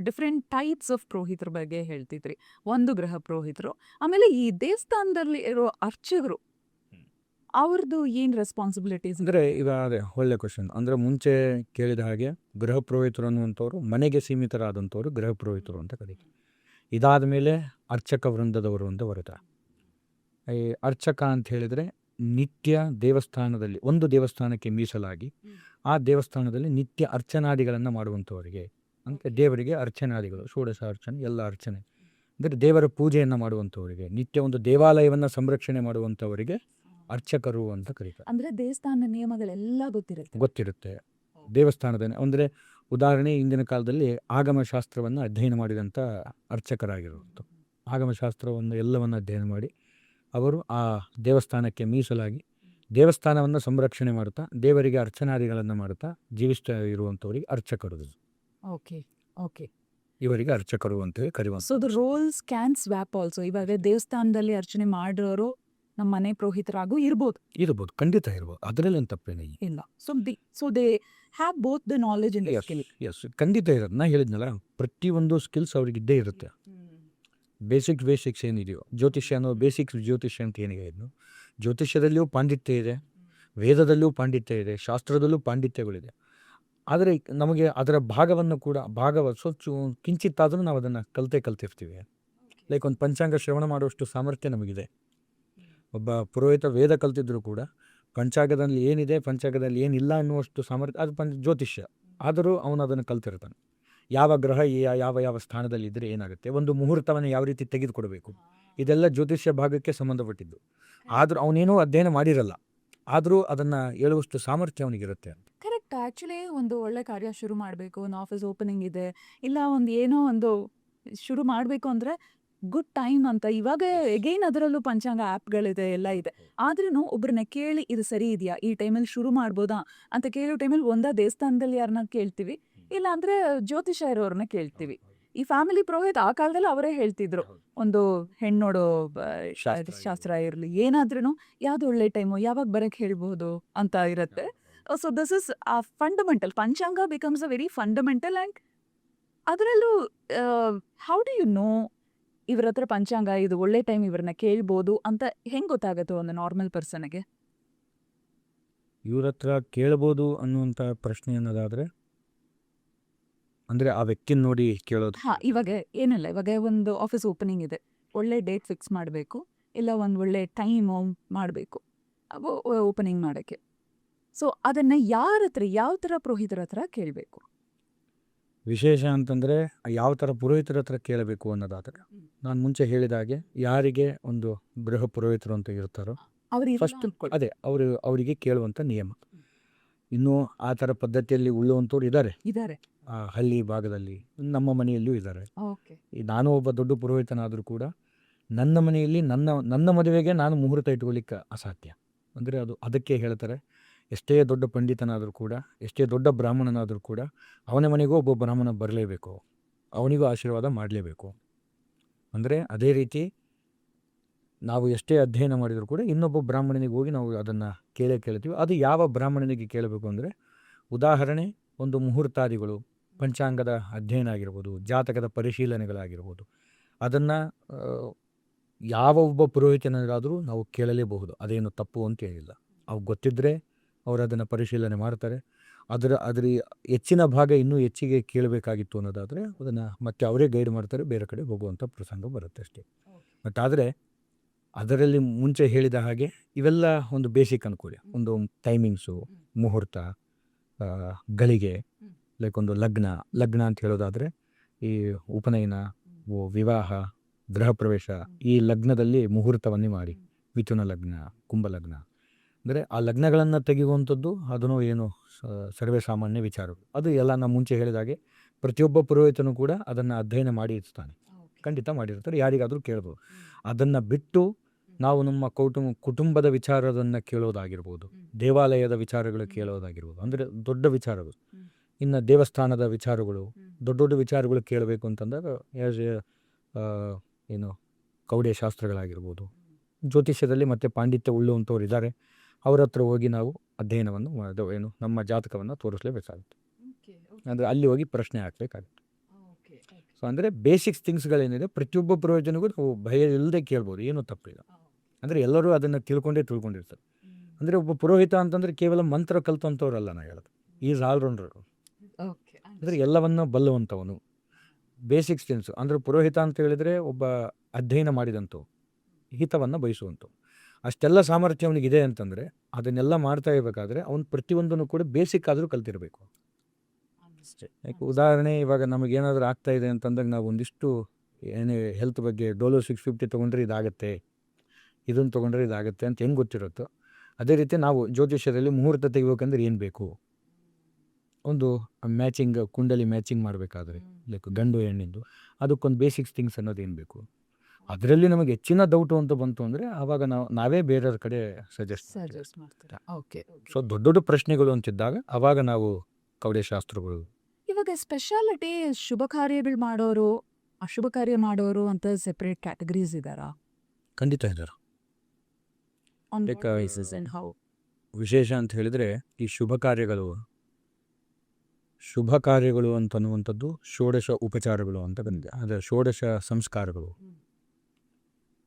ಡಿಫ್ರೆಂಟ್ ಟೈಪ್ಸ್ ಆಫ್ ಪುರೋಹಿತರ ಬಗ್ಗೆ ಹೇಳ್ತಿದ್ರಿ. ಒಂದು ಗೃಹ ಪುರೋಹಿತರು, ಆಮೇಲೆ ಈ ದೇವಸ್ಥಾನದಲ್ಲಿ ಇರೋ ಅರ್ಚಕರು, ಅವ್ರದ್ದು ಏನು ರೆಸ್ಪಾನ್ಸಿಬಿಲಿಟೀಸ್? ಅಂದರೆ ಈಗ ಅದೇ ಒಳ್ಳೆ ಕ್ವಶನ್. ಅಂದರೆ ಮುಂಚೆ ಕೇಳಿದ ಹಾಗೆ ಗೃಹ ಪುರೋಹಿತರು ಅನ್ನುವಂಥವ್ರು ಮನೆಗೆ ಸೀಮಿತರಾದಂಥವ್ರು ಗೃಹ ಪುರೋಹಿತರು ಅಂತ ಕರೀತಾರೆ. ಇದಾದ ಮೇಲೆ ಅರ್ಚಕ ವೃಂದದವರು ಅಂತ ಬರುತ್ತೆ. ಈ ಅರ್ಚಕ ಅಂತ ಹೇಳಿದರೆ ನಿತ್ಯ ದೇವಸ್ಥಾನದಲ್ಲಿ ಒಂದು ದೇವಸ್ಥಾನಕ್ಕೆ ಮೀಸಲಾಗಿ ಆ ದೇವಸ್ಥಾನದಲ್ಲಿ ನಿತ್ಯ ಅರ್ಚನಾದಿಗಳನ್ನು ಮಾಡುವಂಥವರಿಗೆ, ಅಂದರೆ ದೇವರಿಗೆ ಅರ್ಚನಾದಿಗಳು, ಷೋಡಶ ಅರ್ಚನೆ, ಎಲ್ಲ ಅರ್ಚನೆ, ಅಂದರೆ ದೇವರ ಪೂಜೆಯನ್ನು ಮಾಡುವಂಥವರಿಗೆ, ನಿತ್ಯ ಒಂದು ದೇವಾಲಯವನ್ನು ಸಂರಕ್ಷಣೆ ಮಾಡುವಂಥವರಿಗೆ ಅರ್ಚಕರು ಅಂತ ಕರೀತಾರೆ. ಅಂದರೆ ದೇವಸ್ಥಾನ ನಿಯಮಗಳೆಲ್ಲ ಗೊತ್ತಿರುತ್ತೆ ದೇವಸ್ಥಾನದ. ಅಂದರೆ ಉದಾಹರಣೆ, ಇಂದಿನ ಕಾಲದಲ್ಲಿ ಆಗಮಶಾಸ್ತ್ರವನ್ನು ಅಧ್ಯಯನ ಮಾಡಿದಂಥ ಅರ್ಚಕರಾಗಿರುವಂಥ, ಆಗಮಶಾಸ್ತ್ರವನ್ನು ಎಲ್ಲವನ್ನು ಅಧ್ಯಯನ ಮಾಡಿ ಅವರು ಆ ದೇವಸ್ಥಾನಕ್ಕೆ ಮೀಸಲಾಗಿ ದೇವಸ್ಥಾನವನ್ನು ಸಂರಕ್ಷಣೆ ಮಾಡುತ್ತಾ ದೇವರಿಗೆ ಅರ್ಚನಾದಿಗಳನ್ನು ಮಾಡುತ್ತಾ ಜೀವಿಸ್ತಾ ಇರುವಂಥವರಿಗೆ ಅರ್ಚಕರು. ಓಕೆ ಓಕೆ, ಇವರಿಗೆ ಅರ್ಚಕರು ಅಂತೇಳಿ ಕರೆಯುವಂಥ. So the roles can swap also. ಇವಾಗ ದೇವಸ್ಥಾನದಲ್ಲಿ ಅರ್ಚನೆ ಮಾಡೋರು ನಮ್ಮ ಮನೆ ಪುರೋಹಿತರಾಗೂ ಇರ್ಬೋದು, ಖಂಡಿತ ಇರ್ಬೋದು, ಅದರಲ್ಲಿ ತಪ್ಪೇನೇ ಇಲ್ಲ. So they have both the knowledge in skill. Yes, ಖಂಡಿತ ಇರೋದು. ನಾ ಹೇಳಿದ್ನಲ್ಲ, ಪ್ರತಿಯೊಂದು ಸ್ಕಿಲ್ಸ್ ಅವ್ರಿಗೆ ಇದ್ದೇ ಇರುತ್ತೆ. ಬೇಸಿಕ್ಸ್ ಏನಿದೆಯೋ, ಜ್ಯೋತಿಷ್ಯ ಅನ್ನೋ ಜ್ಯೋತಿಷ್ಯ ಅಂತ ಏನಿದೆ, ಇನ್ನು ಜ್ಯೋತಿಷ್ಯದಲ್ಲಿಯೂ ಪಾಂಡಿತ್ಯ ಇದೆ, ವೇದದಲ್ಲಿಯೂ ಪಾಂಡಿತ್ಯ ಇದೆ, ಶಾಸ್ತ್ರದಲ್ಲೂ ಪಾಂಡಿತ್ಯಗಳಿದೆ. ಆದರೆ ನಮಗೆ ಅದರ ಭಾಗವನ್ನು ಕೂಡ ಸ್ವಲ್ಪ ಕಿಂಚಿತ್ತಾದರೂ ನಾವು ಅದನ್ನು ಕಲ್ತಿರ್ತೀವಿ. ಲೈಕ್ ಒಂದು ಪಂಚಾಂಗ ಶ್ರವಣ ಮಾಡುವಷ್ಟು ಸಾಮರ್ಥ್ಯ ನಮಗಿದೆ. ಒಬ್ಬ ಪುರೋಹಿತ ವೇದ ಕಲ್ತಿದ್ರು ಕೂಡ ಪಂಚಾಂಗದಲ್ಲಿ ಏನಿದೆ, ಪಂಚಾಂಗದಲ್ಲಿ ಏನಿಲ್ಲ ಅನ್ನುವಷ್ಟು ಸಾಮರ್ಥ್ಯ ಅದು ಜ್ಯೋತಿಷ್ಯ. ಆದರೂ ಅವನು ಅದನ್ನು ಕಲ್ತಿರ್ತಾನೆ. ಯಾವ ಗ್ರಹ ಯಾವ ಸ್ಥಾನದಲ್ಲಿ ಇದ್ದರೆ ಏನಾಗುತ್ತೆ, ಒಂದು ಮುಹೂರ್ತವನ್ನು ಯಾವ ರೀತಿ ತೆಗೆದುಕೊಡಬೇಕು, ಇದೆಲ್ಲ ಜ್ಯೋತಿಷ್ಯ ಭಾಗಕ್ಕೆ ಸಂಬಂಧಪಟ್ಟಿದ್ದು. ಆದರೂ ಅವನೇನೋ ಅಧ್ಯಯನ ಮಾಡಿರಲ್ಲ, ಆದರೂ ಅದನ್ನು ಹೇಳುವಷ್ಟು ಸಾಮರ್ಥ್ಯ ಅವನಿಗಿರುತ್ತೆ. ಕರೆಕ್ಟ್. ಆ್ಯಕ್ಚುಲಿ ಒಂದು ಒಳ್ಳೆ ಕಾರ್ಯ ಶುರು ಮಾಡಬೇಕು, ಒಂದು ಆಫೀಸ್ ಓಪನಿಂಗ್ ಇದೆ, ಇಲ್ಲ ಒಂದು ಏನೋ ಒಂದು ಶುರು ಮಾಡಬೇಕು ಅಂದರೆ ಗುಡ್ ಟೈಮ್ ಅಂತ. ಇವಾಗ ಎಗೈನ್ ಅದರಲ್ಲೂ ಪಂಚಾಂಗ ಆ್ಯಪ್ಗಳಿದೆ, ಎಲ್ಲ ಇದೆ. ಆದ್ರೂ ಒಬ್ಬರನ್ನ ಕೇಳಿ ಇದು ಸರಿ ಇದೆಯಾ, ಈ ಟೈಮಲ್ಲಿ ಶುರು ಮಾಡ್ಬೋದಾ ಅಂತ ಕೇಳೋ ಟೈಮಲ್ಲಿ ಒಂದೇ ದೇವಸ್ಥಾನದಲ್ಲಿ ಯಾರನ್ನ ಕೇಳ್ತೀವಿ, ಇಲ್ಲ ಅಂದರೆ ಜ್ಯೋತಿಷ ಇರೋರನ್ನ ಕೇಳ್ತೀವಿ. ಈ ಫ್ಯಾಮಿಲಿ ಪುರೋಹಿತ್ ಆ ಕಾಲದಲ್ಲಿ ಅವರೇ ಹೇಳ್ತಿದ್ರು, ಒಂದು ಹೆಣ್ಣು ನೋಡೋ ಶಾಸ್ತ್ರ ಇರಲಿ ಏನಾದ್ರೂ ಯಾವ್ದು ಒಳ್ಳೆ ಟೈಮು, ಯಾವಾಗ ಬರೋಕ್ಕೆ ಹೇಳ್ಬೋದು ಅಂತ ಇರುತ್ತೆ. So this is fundamental. Panchanga becomes a very fundamental. And ಅದರಲ್ಲೂ ಹೌ ಡು ಯು ನೋ ಇವ್ರ ಹತ್ರ ಪಂಚಾಂಗ ಇದು ಒಳ್ಳೆ ಟೈಮ್, ಇವ್ರನ್ನ ಕೇಳ್ಬೋದು ಅಂತ ಹೆಂಗೆ ಗೊತ್ತಾಗುತ್ತೆ ಒಂದು ನಾರ್ಮಲ್ ಪರ್ಸನ್ಗೆ? ಇವ್ರ ಹತ್ರ ಕೇಳ್ಬೋದು ಅನ್ನುವಂಥ ಪ್ರಶ್ನೆ ಅನ್ನೋದಾದರೆ, ಅಂದರೆ ಆ ವ್ಯಕ್ತಿನ ನೋಡಿ ಕೇಳೋದು. ಇವಾಗ ಏನಿಲ್ಲ, ಇವಾಗ ಒಂದು ಆಫೀಸ್ ಓಪನಿಂಗ್ ಇದೆ, ಒಳ್ಳೆ ಡೇಟ್ ಫಿಕ್ಸ್ ಮಾಡಬೇಕು, ಇಲ್ಲ ಒಂದು ಒಳ್ಳೆ ಟೈಮು ಮಾಡಬೇಕು ಓಪನಿಂಗ್ ಮಾಡೋಕ್ಕೆ. ಸೊ ಅದನ್ನು ಯಾರ ಹತ್ರ, ಯಾವ ಥರ ಪುರೋಹಿತರ ಹತ್ರ ಕೇಳಬೇಕು? ವಿಶೇಷ ಅಂತಂದರೆ ಯಾವ ಥರ ಪುರೋಹಿತರ ಹತ್ರ ಕೇಳಬೇಕು ಅನ್ನೋದಾದರೆ, ನಾನು ಮುಂಚೆ ಹೇಳಿದ ಹಾಗೆ ಯಾರಿಗೆ ಒಂದು ಗೃಹ ಪುರೋಹಿತರು ಅಂತ ಇರ್ತಾರೋ ಫಸ್ಟ್ ಅವರಿಗೆ ಕೇಳುವಂಥ ನಿಯಮ. ಇನ್ನೂ ಆ ಥರ ಪದ್ಧತಿಯಲ್ಲಿ ಉಳ್ಳುವಂಥವ್ರು ಇದ್ದಾರೆ ಹಳ್ಳಿ ಭಾಗದಲ್ಲಿ, ನಮ್ಮ ಮನೆಯಲ್ಲೂ ಇದ್ದಾರೆ. ನಾನು ಒಬ್ಬ ದೊಡ್ಡ ಪುರೋಹಿತನಾದರೂ ಕೂಡ ನನ್ನ ಮನೆಯಲ್ಲಿ ನನ್ನ ಮದುವೆಗೆ ನಾನು ಮುಹೂರ್ತ ಇಟ್ಕೊಳ್ಳಿಕ್ಕೆ ಅಸಾಧ್ಯ. ಅಂದರೆ ಅದಕ್ಕೆ ಹೇಳ್ತಾರೆ, ಎಷ್ಟೇ ದೊಡ್ಡ ಪಂಡಿತನಾದರೂ ಕೂಡ, ಎಷ್ಟೇ ದೊಡ್ಡ ಬ್ರಾಹ್ಮಣನಾದರೂ ಕೂಡ ಅವನ ಮನೆಗೂ ಒಬ್ಬ ಬ್ರಾಹ್ಮಣ ಬರಲೇಬೇಕು, ಅವನಿಗೂ ಆಶೀರ್ವಾದ ಮಾಡಲೇಬೇಕು. ಅಂದರೆ ಅದೇ ರೀತಿ ನಾವು ಎಷ್ಟೇ ಅಧ್ಯಯನ ಮಾಡಿದರೂ ಕೂಡ ಇನ್ನೊಬ್ಬ ಬ್ರಾಹ್ಮಣನಿಗೆ ಹೋಗಿ ನಾವು ಅದನ್ನು ಕೇಳ್ತೀವಿ. ಅದು ಯಾವ ಬ್ರಾಹ್ಮಣನಿಗೆ ಕೇಳಬೇಕು ಅಂದರೆ, ಉದಾಹರಣೆ ಒಂದು ಮುಹೂರ್ತಾದಿಗಳು, ಪಂಚಾಂಗದ ಅಧ್ಯಯನ ಆಗಿರ್ಬೋದು, ಜಾತಕದ ಪರಿಶೀಲನೆಗಳಾಗಿರ್ಬೋದು, ಅದನ್ನು ಯಾವ ಒಬ್ಬ ಪುರೋಹಿತನಾದರೂ ನಾವು ಕೇಳಲೇಬಹುದು. ಅದೇನು ತಪ್ಪು ಅಂತ ಹೇಳಿಲ್ಲ. ಅವು ಗೊತ್ತಿದ್ದರೆ ಅವರು ಅದನ್ನು ಪರಿಶೀಲನೆ ಮಾಡ್ತಾರೆ. ಅದರ ಹೆಚ್ಚಿನ ಭಾಗ ಇನ್ನೂ ಹೆಚ್ಚಿಗೆ ಕೇಳಬೇಕಾಗಿತ್ತು ಅನ್ನೋದಾದರೆ ಅದನ್ನು ಮತ್ತೆ ಅವರೇ ಗೈಡ್ ಮಾಡ್ತಾರೆ, ಬೇರೆ ಕಡೆ ಹೋಗುವಂಥ ಪ್ರಸಂಗ ಬರುತ್ತೆ ಅಷ್ಟೇ. ಬಟ್ ಆದರೆ ಅದರಲ್ಲಿ ಮುಂಚೆ ಹೇಳಿದ ಹಾಗೆ ಇವೆಲ್ಲ ಒಂದು ಬೇಸಿಕ್ ಅನುಕೂಲ. ಒಂದು ಟೈಮಿಂಗ್ಸು, ಮುಹೂರ್ತ, ಗಳಿಗೆ, ಲೈಕ್ ಒಂದು ಲಗ್ನ ಅಂತ ಹೇಳೋದಾದರೆ ಈ ಉಪನಯನ, ವಿವಾಹ, ಗೃಹ ಪ್ರವೇಶ, ಈ ಲಗ್ನದಲ್ಲಿ ಮುಹೂರ್ತವನ್ನೇ ಮಾಡಿ, ಮಿಥುನ ಲಗ್ನ, ಕುಂಭಲಗ್ನ, ಅಂದರೆ ಆ ಲಗ್ನಗಳನ್ನು ತೆಗೆಯುವಂಥದ್ದು ಅದನ್ನು ಏನು ಸರ್ವೇ ಸಾಮಾನ್ಯ ವಿಚಾರಗಳು. ಅದು ಎಲ್ಲ ನಾನು ಮುಂಚೆ ಹೇಳಿದಾಗೆ ಪ್ರತಿಯೊಬ್ಬ ಪುರೋಹಿತನು ಕೂಡ ಅದನ್ನು ಅಧ್ಯಯನ ಮಾಡಿ ಇರ್ತಾನೆ, ಖಂಡಿತ ಮಾಡಿರ್ತಾರೆ, ಯಾರಿಗಾದರೂ ಕೇಳ್ಬೋದು. ಅದನ್ನು ಬಿಟ್ಟು ನಾವು ನಮ್ಮ ಕುಟುಂಬದ ವಿಚಾರದನ್ನು ಕೇಳೋದಾಗಿರ್ಬೋದು, ದೇವಾಲಯದ ವಿಚಾರಗಳು ಕೇಳೋದಾಗಿರ್ಬೋದು, ಅಂದರೆ ದೊಡ್ಡ ವಿಚಾರಗಳು, ಇನ್ನು ದೇವಸ್ಥಾನದ ವಿಚಾರಗಳು, ದೊಡ್ಡ ದೊಡ್ಡ ವಿಚಾರಗಳು ಕೇಳಬೇಕು ಅಂತಂದಾಗ ಆ್ಯಸ್ ಎ ಏನು ಕೌಡೆ ಶಾಸ್ತ್ರಗಳಾಗಿರ್ಬೋದು, ಜ್ಯೋತಿಷ್ಯದಲ್ಲಿ ಮತ್ತು ಪಾಂಡಿತ್ಯ ಉಳ್ಳುವಂಥವ್ರು ಇದ್ದಾರೆ, ಅವ್ರ ಹತ್ರ ಹೋಗಿ ನಾವು ಅಧ್ಯಯನವನ್ನು ಏನು ನಮ್ಮ ಜಾತಕವನ್ನು ತೋರಿಸಲೇಬೇಕಾಗುತ್ತೆ. ಅಂದರೆ ಅಲ್ಲಿ ಹೋಗಿ ಪ್ರಶ್ನೆ ಹಾಕಬೇಕಾಗುತ್ತೆ. ಸೊ ಅಂದರೆ ಬೇಸಿಕ್ಸ್ ಥಿಂಗ್ಸ್ಗಳೇನಿದೆ ಪ್ರತಿಯೊಬ್ಬ ಪ್ರಯೋಜನಗೂ ನಾವು ಭಯ ಇಲ್ಲದೆ ಕೇಳ್ಬೋದು, ಏನೂ ತಪ್ಪಿಲ್ಲ. ಅಂದರೆ ಎಲ್ಲರೂ ಅದನ್ನು ತಿಳ್ಕೊಂಡಿರ್ತಾರೆ. ಅಂದರೆ ಒಬ್ಬ ಪುರೋಹಿತ ಅಂತಂದರೆ ಕೇವಲ ಮಂತ್ರ ಕಲ್ತಂಥವ್ರಲ್ಲ, ನಾ ಹೇಳೋದು ಈಸ್ ಆಲ್ರೌಂಡರ್. ಅಂದರೆ ಎಲ್ಲವನ್ನ ಬಲ್ಲುವಂಥವನು, ಬೇಸಿಕ್ಸ್ ಥಿಂಗ್ಸು. ಅಂದರೆ ಪುರೋಹಿತ ಅಂತ ಹೇಳಿದರೆ ಒಬ್ಬ ಅಧ್ಯಯನ ಮಾಡಿದಂಥವು, ಹಿತವನ್ನು ಬಯಸುವಂಥವು, ಅಷ್ಟೆಲ್ಲ ಸಾಮರ್ಥ್ಯ ಅವನಿಗಿದೆ ಅಂತಂದರೆ ಅದನ್ನೆಲ್ಲ ಮಾಡ್ತಾ ಇರಬೇಕಾದ್ರೆ ಅವನು ಪ್ರತಿಯೊಂದನ್ನು ಕೂಡ ಬೇಸಿಕ್ ಆದರೂ ಕಲ್ತಿರಬೇಕು. ಯಾಕೆ ಉದಾಹರಣೆ, ಇವಾಗ ನಮಗೇನಾದರೂ ಆಗ್ತಾ ಇದೆ ಅಂತಂದಾಗ ನಾವು ಒಂದಿಷ್ಟು ಏನೇ ಹೆಲ್ತ್ ಬಗ್ಗೆ ಡೋಲೋ 650 ತೊಗೊಂಡ್ರೆ ಇದಾಗುತ್ತೆ, ಇದನ್ನು ತೊಗೊಂಡ್ರೆ ಇದಾಗುತ್ತೆ ಅಂತ ಹೆಂಗೆ ಗೊತ್ತಿರುತ್ತೋ, ಅದೇ ರೀತಿ ನಾವು ಜ್ಯೋತಿಷ್ಯದಲ್ಲಿ ಮುಹೂರ್ತ ತೆಗಿಬೇಕಂದ್ರೆ ಏನು ಬೇಕು, ಒಂದು ಮ್ಯಾಚಿಂಗ್ ಕುಂಡಲಿ ಮ್ಯಾಚಿಂಗ್ ಮಾಡಬೇಕಾದ್ರೆ ಲೈಕ್ ಗಂಡು ಹೆಣ್ಣಿಂದು ಅದಕ್ಕೊಂದು ಬೇಸಿಕ್ಸ್ ಥಿಂಗ್ಸ್ ಅನ್ನೋದು ಏನು ಬೇಕು. ಅದರಲ್ಲಿ ನಮಗೆ ಹೆಚ್ಚಿನ ಡೌಟು ಅಂತ ಬಂತು ಅಂದರೆ ಆವಾಗ ನಾವೇ ಬೇರೆಯವ್ರ ಕಡೆ ಸಜೆಸ್ಟ್ ಮಾಡ್ತೀರಾ? ಓಕೆ. ಸೊ ದೊಡ್ಡ ದೊಡ್ಡ ಪ್ರಶ್ನೆಗಳು ಅಂತಿದ್ದಾಗ ಆವಾಗ ನಾವು ಕವಡೆ ಶಾಸ್ತ್ರಗಳು. ಇವಾಗ ಸ್ಪೆಷಾಲಿಟಿ ಶುಭ ಕಾರ್ಯಗಳು ಮಾಡೋರು, ಅಶುಭ ಕಾರ್ಯ ಮಾಡೋರು ಅಂತ ಸೆಪರೇಟ್ ಕ್ಯಾಟಗರೀಸ್ ಇದ್ದಾರಾ? ಖಂಡಿತ ಇದ್ದಾರೆ. On Like, what basis and how? ವಿಶೇಷ ಅಂತ ಹೇಳಿದರೆ ಈ ಶುಭ ಕಾರ್ಯಗಳು ಅಂತನ್ನುವಂಥದ್ದು ಷೋಡಶ ಉಪಚಾರಗಳು ಅಂತ ಬಂದಿದೆ. ಅಂದರೆ ಷೋಡಶ ಸಂಸ್ಕಾರಗಳು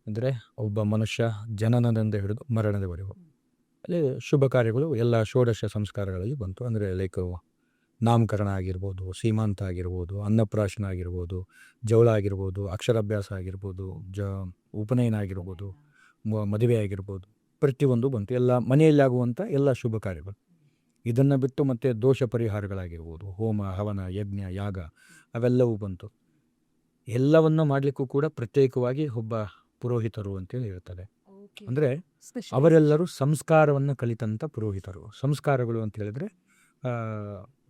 ಅಂದರೆ ಒಬ್ಬ ಮನುಷ್ಯ ಜನನದಿಂದ ಹಿಡಿದು ಮರಣದವರೆಗೂ ಅಲ್ಲಿ ಶುಭ ಕಾರ್ಯಗಳು ಎಲ್ಲ ಷೋಡಶ ಸಂಸ್ಕಾರಗಳಲ್ಲಿ ಬಂತು. ಅಂದರೆ ಲೈಕ್ ನಾಮಕರಣ ಆಗಿರ್ಬೋದು, ಸೀಮಾಂತ ಆಗಿರ್ಬೋದು, ಅನ್ನಪ್ರಾಶನ ಆಗಿರ್ಬೋದು, ಜವಳ ಆಗಿರ್ಬೋದು, ಅಕ್ಷರಾಭ್ಯಾಸ ಆಗಿರ್ಬೋದು, ಉಪನಯನ ಆಗಿರ್ಬೋದು, ಮದುವೆ ಆಗಿರ್ಬೋದು, ಪ್ರತಿಯೊಂದು ಬಂತು. ಎಲ್ಲ ಮನೆಯಲ್ಲಿ ಆಗುವಂಥ ಎಲ್ಲ ಶುಭ ಕಾರ್ಯಗಳು. ಇದನ್ನು ಬಿಟ್ಟು ಮತ್ತು ದೋಷ ಪರಿಹಾರಗಳಾಗಿರ್ಬೋದು, ಹೋಮ, ಹವನ, ಯಜ್ಞ, ಯಾಗ ಅವೆಲ್ಲವೂ ಬಂತು. ಎಲ್ಲವನ್ನು ಮಾಡಲಿಕ್ಕೂ ಕೂಡ ಪ್ರತ್ಯೇಕವಾಗಿ ಒಬ್ಬ ಪುರೋಹಿತರು ಅಂತೇಳಿ ಇರ್ತಾರೆ. ಅಂದರೆ ಅವರೆಲ್ಲರೂ ಸಂಸ್ಕಾರವನ್ನು ಕಲಿತಂಥ ಪುರೋಹಿತರು. ಸಂಸ್ಕಾರಗಳು ಅಂತ ಹೇಳಿದ್ರೆ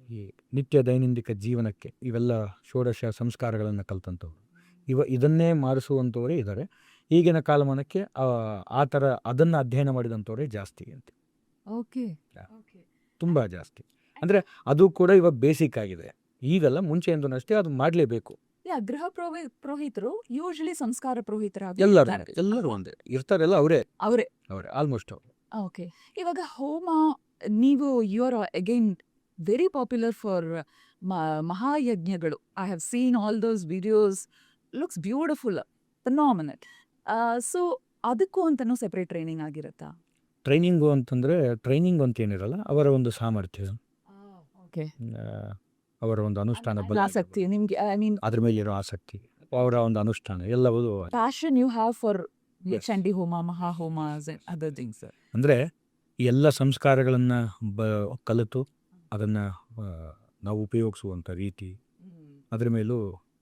ಈ ನಿತ್ಯ ದೈನಂದಿಕ ಜೀವನಕ್ಕೆ ಇವೆಲ್ಲ ಷೋಡಶ ಸಂಸ್ಕಾರಗಳನ್ನು ಕಲಿತಂಥವ್ರು. ಇದನ್ನೇ ಮಾಡಿಸುವಂಥವರೇ ಇದ್ದಾರೆ. ಈಗಿನ ಕಾಲಮಾನಕ್ಕೆ ಆ ಥರ ಅದನ್ನು ಅಧ್ಯಯನ ಮಾಡಿದಂಥವರೇ ಜಾಸ್ತಿ ಅಂತ. ಓಕೆ, ತುಂಬ ಜಾಸ್ತಿ. ಅಂದರೆ ಅದು ಕೂಡ ಇವಾಗ ಬೇಸಿಕ್ ಆಗಿದೆ. ಈಗೆಲ್ಲ ಮುಂಚೆಯಿಂದನೂ ಅಷ್ಟೇ ಅದು ಮಾಡಲೇಬೇಕು. ಗೃಹ ಪುರೋಹಿತರು ಯೂಶಲಿ ಸಂಸ್ಕಾರ ಪುರೋಹಿತರಾಗಿ ಎಲ್ಲರೂ ಒಂದೇ ಇರ್ತಾರೆಲ್ಲ, ಅವರೇ ಆಲ್ಮೋಸ್ಟ್. ಓಕೆ. ಇವಾಗ ಹೋಮ, ನೀವು you are again very popular for ಮಹಾಯಜ್ಞಗಳು. I have seen all those videos, looks beautiful, phenomenal. So ಅದಕ್ಕೂ ಅಂತಲೂ ಸೆಪ್ರೇಟ್ ಟ್ರೈನಿಂಗ್ ಆಗಿರುತ್ತಾ? ಟ್ರೈನಿಂಗು ಅಂತಂದರೆ ಟ್ರೈನಿಂಗ್ ಅಂತ ಏನಿರಲ್ಲ, ಅವರ ಒಂದು ಸಾಮರ್ಥ್ಯ, ಓಕೆ, ಅವರ ಒಂದು ಅನುಷ್ಠಾನ, ಆಸಕ್ತಿ ನಿಮಗೆ, ಐ ಮೀನ್ ಅದ್ರ ಮೇಲಿರೋ ಆಸಕ್ತಿ, ಅವರ ಒಂದು ಅನುಷ್ಠಾನ ಎಲ್ಲವೂ ಪ್ಯಾಷನ್ ಯು ಹ್ಯಾವ್ ಫಾರ್ ಚಂಡಿ ಹೋಮ, ಮಹಾಹೋಮ, ಅದರ್ ಥಿಂಗ್ಸ್. ಅಂದರೆ ಈ ಎಲ್ಲ ಸಂಸ್ಕಾರಗಳನ್ನು ಕಲಿತು ಅದನ್ನು ನಾವು ಉಪಯೋಗಿಸುವಂಥ ರೀತಿ ಅದರ ಮೇಲೂ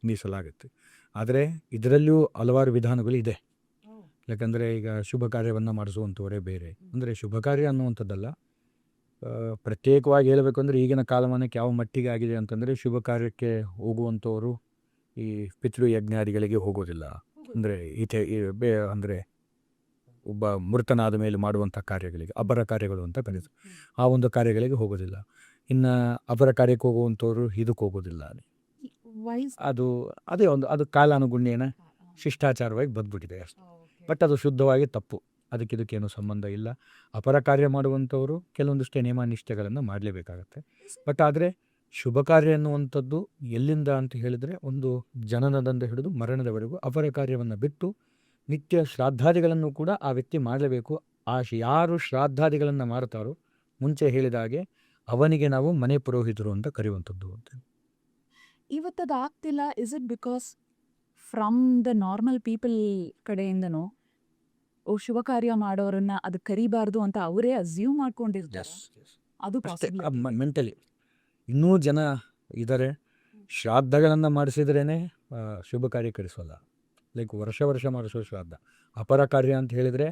ಮೀಸಲಾಗುತ್ತೆ. ಆದರೆ ಇದರಲ್ಲಿಯೂ ಹಲವಾರು ವಿಧಾನಗಳು ಇದೆ. ಯಾಕಂದರೆ ಈಗ ಶುಭ ಕಾರ್ಯವನ್ನು ಮಾಡಿಸುವಂಥವರೇ ಬೇರೆ. ಅಂದರೆ ಶುಭ ಕಾರ್ಯ ಅನ್ನುವಂಥದ್ದಲ್ಲ, ಪ್ರತ್ಯೇಕವಾಗಿ ಹೇಳಬೇಕು ಅಂದರೆ ಈಗಿನ ಕಾಲಮಾನಕ್ಕೆ ಯಾವ ಮಟ್ಟಿಗೆ ಆಗಿದೆ ಅಂತಂದರೆ ಶುಭ ಕಾರ್ಯಕ್ಕೆ ಹೋಗುವಂಥವರು ಈ ಪಿತೃ ಯಜ್ಞಾದಿಗಳಿಗೆ ಹೋಗೋದಿಲ್ಲ. ಅಂದರೆ ಅಂದರೆ ಒಬ್ಬ ಮೃತನಾದ ಮೇಲೆ ಮಾಡುವಂಥ ಕಾರ್ಯಗಳಿಗೆ ಅಪರ ಕಾರ್ಯಗಳು ಅಂತ ಕರೀತಾರೆ. ಆ ಒಂದು ಕಾರ್ಯಗಳಿಗೆ ಹೋಗೋದಿಲ್ಲ. ಇನ್ನು ಅಪರ ಕಾರ್ಯಕ್ಕೆ ಹೋಗುವಂಥವ್ರು ಇದಕ್ಕೆ ಹೋಗೋದಿಲ್ಲ. ಅದು ಕಾಲಾನುಗುಣ್ಯನ ಶಿಷ್ಟಾಚಾರವಾಗಿ ಬಂದ್ಬಿಟ್ಟಿದೆ ಅಷ್ಟೆ. ಬಟ್ ಅದು ಶುದ್ಧವಾಗಿ ತಪ್ಪು, ಅದಕ್ಕಿದಕ್ಕೇನು ಸಂಬಂಧ ಇಲ್ಲ. ಅಪರ ಕಾರ್ಯ ಮಾಡುವಂಥವರು ಕೆಲವೊಂದಿಷ್ಟು ನಿಯಮ ನಿಷ್ಠೆಗಳನ್ನು ಮಾಡಲೇಬೇಕಾಗತ್ತೆ. ಬಟ್ ಆದರೆ ಶುಭ ಕಾರ್ಯ ಅನ್ನುವಂಥದ್ದು ಎಲ್ಲಿಂದ ಅಂತ ಹೇಳಿದರೆ ಒಂದು ಜನನದಿಂದ ಹಿಡಿದು ಮರಣದವರೆಗೂ ಅಪರ ಕಾರ್ಯವನ್ನು ಬಿಟ್ಟು ನಿತ್ಯ ಶ್ರಾದ್ದಾದಿಗಳನ್ನು ಕೂಡ ಆ ವ್ಯಕ್ತಿ ಮಾಡಲೇಬೇಕು. ಯಾರು ಶ್ರಾದ್ದಾದಿಗಳನ್ನು ಮಾಡ್ತಾರೋ ಮುಂಚೆ ಹೇಳಿದ ಹಾಗೆ ಅವನಿಗೆ ನಾವು ಮನೆ ಪುರೋಹಿತರು ಅಂತ ಕರೆಯುವಂಥದ್ದು ಅಂತ. ಇವತ್ತದು ಆಗ್ತಿಲ್ಲ. Is it because from the normal people ಕಡೆಯಿಂದನೂ ಶುಭ ಕಾರ್ಯ ಮಾಡೋರನ್ನ ಅದು ಕರಿಬಾರ್ದು ಅಂತ ಅವರೇ ಅಸ್ಯೂಮ್ ಮಾಡ್ಕೊಂಡಿರ್ತಾರೆ. ಅದು ಅಷ್ಟೇ ಪಾಸಿಬಲ್. ಮೆಂಟಲಿ ಇನ್ನೂ ಜನ ಇದ್ದಾರೆ. ಶ್ರಾದ್ದಗಳನ್ನು ಮಾಡಿಸಿದ್ರೇ ಶುಭ ಕಾರ್ಯ ಕಳಿಸೋಲ್ಲ. ಲೈಕ್ ವರ್ಷ ಮಾಡಿಸೋ ಶ್ರಾದ್ದ ಅಪರ ಕಾರ್ಯ ಅಂತ ಹೇಳಿದರೆ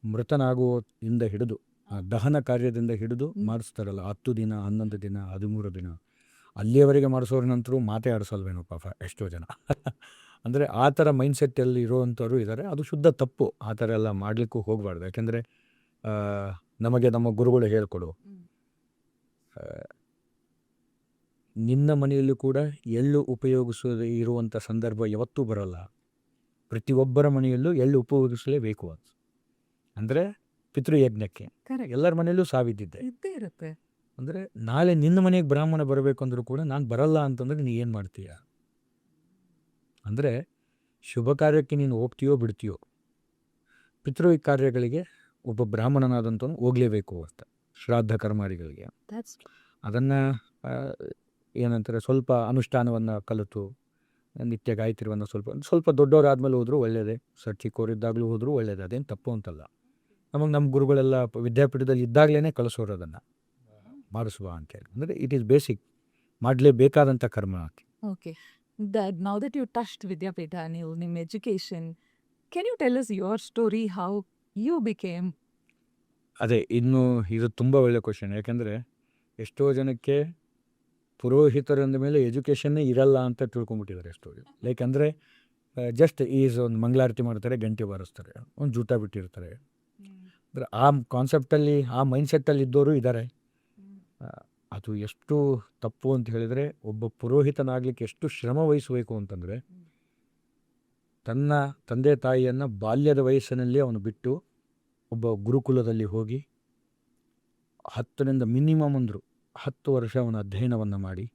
ಮೃತನಾಗುವುದಿಂದ ಹಿಡಿದು ದಹನ ಕಾರ್ಯದಿಂದ ಹಿಡಿದು ಮಾಡಿಸ್ತಾರಲ್ಲ, 10 ದಿನ 11 ದಿನ 13 ದಿನ ಅಲ್ಲಿಯವರೆಗೆ ಮಾಡಿಸೋರ ನಂತರ ಮಾತೇ ಆಡಿಸಲ್ವೇನೋ ಪಾಪ ಎಷ್ಟೋ ಜನ. ಅಂದರೆ ಆ ಥರ ಮೈಂಡ್ಸೆಟ್ಟಲ್ಲಿ ಇರೋವಂಥವ್ರು ಇದ್ದಾರೆ. ಅದು ಶುದ್ಧ ತಪ್ಪು. ಆ ಥರ ಎಲ್ಲ ಮಾಡಲಿಕ್ಕೂ ಹೋಗಬಾರ್ದು. ಯಾಕೆಂದರೆ ನಮಗೆ ನಮ್ಮ ಗುರುಗಳು ಹೇಳ್ಕೊಡು, ನಿನ್ನ ಮನೆಯಲ್ಲೂ ಕೂಡ ಎಳ್ಳು ಉಪಯೋಗಿಸೋದು ಇರುವಂಥ ಸಂದರ್ಭ ಯಾವತ್ತೂ ಬರೋಲ್ಲ. ಪ್ರತಿಯೊಬ್ಬರ ಮನೆಯಲ್ಲೂ ಎಳ್ಳು ಉಪಯೋಗಿಸಲೇಬೇಕು. ಅದು ಅಂದರೆ ಪಿತೃಯಜ್ಞಕ್ಕೆ ಎಲ್ಲರ ಮನೆಯಲ್ಲೂ ಸಾವಿದ್ದಿದ್ದೆ ಇದ್ದೇ ಇರುತ್ತೆ. ಅಂದರೆ ನಾಳೆ ನಿನ್ನ ಮನೆಗೆ ಬ್ರಾಹ್ಮಣ ಬರಬೇಕು ಅಂದರೂ ಕೂಡ ನಾನು ಬರಲ್ಲ ಅಂತಂದರೆ ನೀ ಏನು ಮಾಡ್ತೀಯ? ಅಂದರೆ ಶುಭ ಕಾರ್ಯಕ್ಕೆ ನೀನು ಹೋಗ್ತೀಯೋ ಬಿಡ್ತೀಯೋ, ಪಿತೃ ಕಾರ್ಯಗಳಿಗೆ ಒಬ್ಬ ಬ್ರಾಹ್ಮಣನಾದಂಥವನು ಹೋಗಲೇಬೇಕು ಅಂತ. ಶ್ರಾದ್ದ ಕರ್ಮಾದಿಗಳಿಗೆ ಅದನ್ನು ಏನಂತಾರೆ, ಸ್ವಲ್ಪ ಅನುಷ್ಠಾನವನ್ನು ಕಲಿತು ನಿತ್ಯ ಗಾಯತ್ರಿವನ್ನು ಸ್ವಲ್ಪ ದೊಡ್ಡವರಾದ್ಮೇಲೆ ಹೋದರೂ ಒಳ್ಳೆಯದೇ. ಚಿಕ್ಕವರಿದ್ದಾಗಲೂ ಹೋದರೂ ಒಳ್ಳೆಯದೇ, ಅದೇನು ತಪ್ಪು ಅಂತಲ್ಲ. ನಮ್ಮ ಗುರುಗಳೆಲ್ಲ ವಿದ್ಯಾಪೀಠದಲ್ಲಿ ಇದ್ದಾಗಲೇ ಕಳಿಸೋರು ಅದನ್ನು ಮಾಡಿಸುವ ಅಂತೇಳಿ. ಅಂದರೆ ಇಟ್ ಈಸ್ ಬೇಸಿಕ್, ಮಾಡಲೇಬೇಕಾದಂಥ ಕರ್ಮ. Okay, now that you touched Vidyapeetha, ನೀವು ನಿಮ್ಮ education, can you tell us your story, how you became? ಅದೇ ಇನ್ನೂ ಇದು ತುಂಬ ಒಳ್ಳೆ ಕ್ವಶನ್. ಯಾಕೆಂದರೆ ಎಷ್ಟೋ ಜನಕ್ಕೆ ಪುರೋಹಿತರಂದ ಮೇಲೆ ಎಜುಕೇಷನ್ನೇ ಇರಲ್ಲ ಅಂತ ತಿಳ್ಕೊಂಬಿಟ್ಟಿದ್ದಾರೆ ಎಷ್ಟೋ ಜನ. ಲೈಕ್ ಅಂದರೆ ಜಸ್ಟ್ ಒಂದು ಮಂಗಳಾರತಿ ಮಾಡ್ತಾರೆ, ಗಂಟೆ ಬಾರಿಸ್ತಾರೆ, ಒಂದು ಜೂಟ ಬಿಟ್ಟಿರ್ತಾರೆ. ಅಂದರೆ ಆ ಕಾನ್ಸೆಪ್ಟಲ್ಲಿ ಆ ಮೈಂಡ್ಸೆಟ್ಟಲ್ಲಿ ಇದ್ದವರು ಇದ್ದಾರೆ. ಅದು ಎಷ್ಟು ತಪ್ಪು ಅಂತ ಹೇಳಿದರೆ, ಒಬ್ಬ ಪುರೋಹಿತನಾಗಲಿಕ್ಕೆ ಎಷ್ಟು ಶ್ರಮ ವಹಿಸಬೇಕು ಅಂತಂದರೆ, ತನ್ನ ತಂದೆ ತಾಯಿಯನ್ನು ಬಾಲ್ಯದ ವಯಸ್ಸಿನಲ್ಲಿ ಅವನು ಬಿಟ್ಟು ಒಬ್ಬ ಗುರುಕುಲದಲ್ಲಿ ಹೋಗಿ 10ರಿಂದ ಮಿನಿಮಮ್ 10 ವರ್ಷ ಅವನ ಅಧ್ಯಯನವನ್ನು ಮಾಡಿ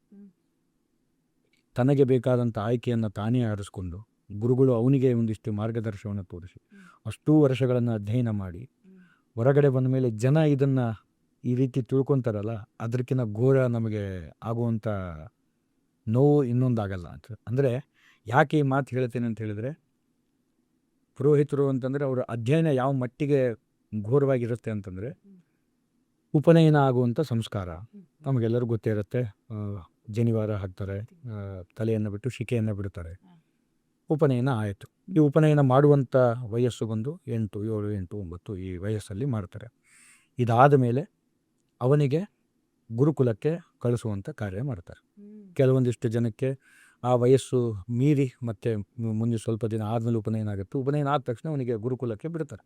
ತನಗೆ ಬೇಕಾದಂಥ ಆಯ್ಕೆಯನ್ನು ತಾನೇ ಆರಿಸ್ಕೊಂಡು, ಗುರುಗಳು ಅವನಿಗೆ ಒಂದಿಷ್ಟು ಮಾರ್ಗದರ್ಶನವನ್ನು ತೋರಿಸಿ ಅಷ್ಟೂ ವರ್ಷಗಳನ್ನು ಅಧ್ಯಯನ ಮಾಡಿ ಹೊರಗಡೆ ಬಂದ ಮೇಲೆ ಜನ ಇದನ್ನು ಈ ರೀತಿ ತಿಳ್ಕೊತಾರಲ್ಲ, ಅದಕ್ಕಿಂತ ಘೋರ ನಮಗೆ ಆಗುವಂಥ ನೋವು ಇನ್ನೊಂದಾಗಲ್ಲ ಅಂತ. ಅಂದರೆ ಯಾಕೆ ಈ ಮಾತು ಹೇಳ್ತೇನೆ ಅಂತ ಹೇಳಿದರೆ, ಪುರೋಹಿತರು ಅಂತಂದರೆ ಅವರ ಅಧ್ಯಯನ ಯಾವ ಮಟ್ಟಿಗೆ ಘೋರವಾಗಿರುತ್ತೆ ಅಂತಂದರೆ, ಉಪನಯನ ಆಗುವಂಥ ಸಂಸ್ಕಾರ ನಮಗೆಲ್ಲರೂ ಗೊತ್ತೇ ಇರುತ್ತೆ. ಜನಿವಾರ ಹಾಕ್ತಾರೆ, ತಲೆಯನ್ನು ಬಿಟ್ಟು ಶಿಕೆಯನ್ನು ಬಿಡ್ತಾರೆ, ಉಪನಯನ ಆಯಿತು. ಈ ಉಪನಯನ ಮಾಡುವಂಥ ವಯಸ್ಸು ಬಂದು 8, 7, 8, 9 ಈ ವಯಸ್ಸಲ್ಲಿ ಮಾಡ್ತಾರೆ. ಇದಾದ ಮೇಲೆ ಅವನಿಗೆ ಗುರುಕುಲಕ್ಕೆ ಕಳಿಸುವಂಥ ಕಾರ್ಯ ಮಾಡ್ತಾರೆ. ಕೆಲವೊಂದಿಷ್ಟು ಜನಕ್ಕೆ ಆ ವಯಸ್ಸು ಮೀರಿ ಮತ್ತೆ ಮುಂದೆ ಸ್ವಲ್ಪ ದಿನ ಆದಮೇಲೆ ಉಪನಯನ ಆಗುತ್ತೆ. ಉಪನಯನ ಆದ ತಕ್ಷಣ ಅವನಿಗೆ ಗುರುಕುಲಕ್ಕೆ ಬಿಡ್ತಾರೆ.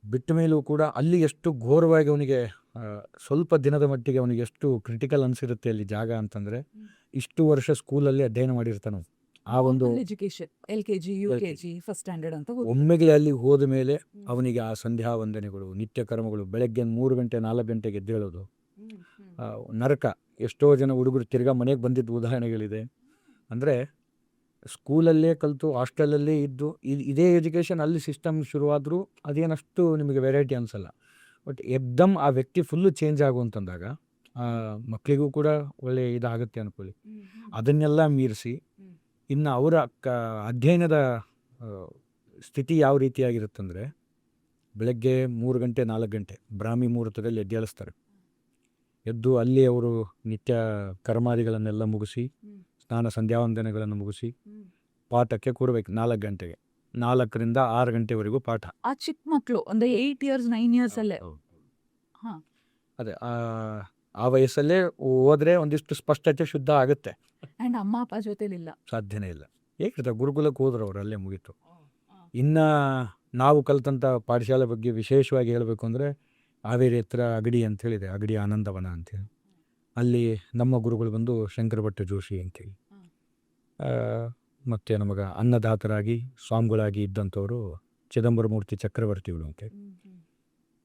ಬಿಟ್ಟ ಮೇಲೂ ಕೂಡ ಅಲ್ಲಿ ಎಷ್ಟು ಘೋರವಾಗಿ ಅವನಿಗೆ ಸ್ವಲ್ಪ ದಿನದ ಮಟ್ಟಿಗೆ ಅವನಿಗೆ ಎಷ್ಟು ಕ್ರಿಟಿಕಲ್ ಅನಿಸಿರುತ್ತೆ ಅಲ್ಲಿ ಜಾಗ ಅಂತಂದರೆ, ಇಷ್ಟು ವರ್ಷ ಸ್ಕೂಲಲ್ಲಿ ಅಧ್ಯಯನ ಮಾಡಿರ್ತಾನೆ. ಆ ಒಂದು education LKG UKG first standard ಅಂತ ಒಮ್ಮೆಗೆ ಅಲ್ಲಿ ಹೋದ ಮೇಲೆ ಅವನಿಗೆ ಆ ಸಂಧ್ಯಾ ವಂದನೆಗಳು, ನಿತ್ಯ ಕರ್ಮಗಳು, ಬೆಳಗ್ಗೆ 3 ಗಂಟೆ 4 ಗಂಟೆಗೆ ಎದ್ದೇಳೋದು ನರಕ. ಎಷ್ಟೋ ಜನ ಹುಡುಗರು ತಿರ್ಗಾ ಮನೆಗೆ ಬಂದಿದ್ದ ಉದಾಹರಣೆಗಳಿದೆ. ಅಂದರೆ ಸ್ಕೂಲಲ್ಲೇ ಕಲಿತು ಹಾಸ್ಟೆಲಲ್ಲೇ ಇದ್ದು ಇದೇ ಎಜುಕೇಷನ್ ಅಲ್ಲಿ ಸಿಸ್ಟಮ್ ಶುರುವಾದರೂ ಅದೇನಷ್ಟು ನಿಮಗೆ ವೆರೈಟಿ ಅನಿಸಲ್ಲ. ಬಟ್ ಎಕ್ದಮ್ ಆ ವ್ಯಕ್ತಿ ಫುಲ್ಲು ಚೇಂಜ್ ಆಗುವಂತಂದಾಗ ಮಕ್ಕಳಿಗೂ ಕೂಡ ಒಳ್ಳೆ ಇದಾಗುತ್ತೆ ಅಂದ್ಕೊಳ್ಳಿ. ಅದನ್ನೆಲ್ಲ ಮೀರಿಸಿ ಇನ್ನು ಅವರ ಅಧ್ಯಯನದ ಸ್ಥಿತಿ ಯಾವ ರೀತಿಯಾಗಿರುತ್ತಂದರೆ, ಬೆಳಗ್ಗೆ 3 ಗಂಟೆ 4 ಗಂಟೆ ಬ್ರಾಹ್ಮಿ ಮುಹೂರ್ತದಲ್ಲಿ ಎದ್ದೇಳಿಸ್ತಾರೆ. ಎದ್ದು ಅಲ್ಲಿ ಅವರು ನಿತ್ಯ ಕರ್ಮಾದಿಗಳನ್ನೆಲ್ಲ ಮುಗಿಸಿ, ಸ್ನಾನ ಸಂಧ್ಯಾವಂದನೆಗಳನ್ನು ಮುಗಿಸಿ ಪಾಠಕ್ಕೆ ಕೂರಬೇಕು 4 ಗಂಟೆಗೆ. 4ರಿಂದ 6 ಗಂಟೆವರೆಗೂ ಪಾಠ. ಆ ಚಿಕ್ಕ ಮಕ್ಕಳು ಅಂದರೆ 8 years 9 years ಅಲ್ಲೇ. ಅದೇ ಆ ವಯಸ್ಸಲ್ಲೇ ಹೋದರೆ ಒಂದಿಷ್ಟು ಸ್ಪಷ್ಟತೆ ಶುದ್ಧ ಆಗುತ್ತೆ. ಆ್ಯಂಡ್ ಅಮ್ಮ ಅಪ್ಪ ಜೊತೆಲಿಲ್ಲ, ಸಾಧ್ಯನೇ ಇಲ್ಲ. ಏಕಿರ್ತಾರೆ, ಗುರುಕುಲಕ್ಕೆ ಹೋದ್ರು ಅವರು, ಅಲ್ಲೇ ಮುಗೀತು. ಇನ್ನು ನಾವು ಕಲಿತಂಥ ಪಾಠಶಾಲೆ ಬಗ್ಗೆ ವಿಶೇಷವಾಗಿ ಹೇಳಬೇಕು ಅಂದರೆ, ಹಾವೇರಿ ಹತ್ರ ಅಗಡಿ ಅಂತ ಹೇಳಿದೆ, ಅಗಡಿ ಆನಂದವನ ಅಂತೇಳಿ. ಅಲ್ಲಿ ನಮ್ಮ ಗುರುಗಳು ಬಂದು ಶಂಕರ ಭಟ್ಟ ಜೋಶಿ ಅಂತೇಳಿ, ಮತ್ತು ನಮಗೆ ಅನ್ನದಾತರಾಗಿ ಸ್ವಾಮಿಗಳಾಗಿ ಇದ್ದಂಥವರು ಚಿದಂಬರ ಮೂರ್ತಿ ಚಕ್ರವರ್ತಿಗಳು ಅಂತೇಳಿ.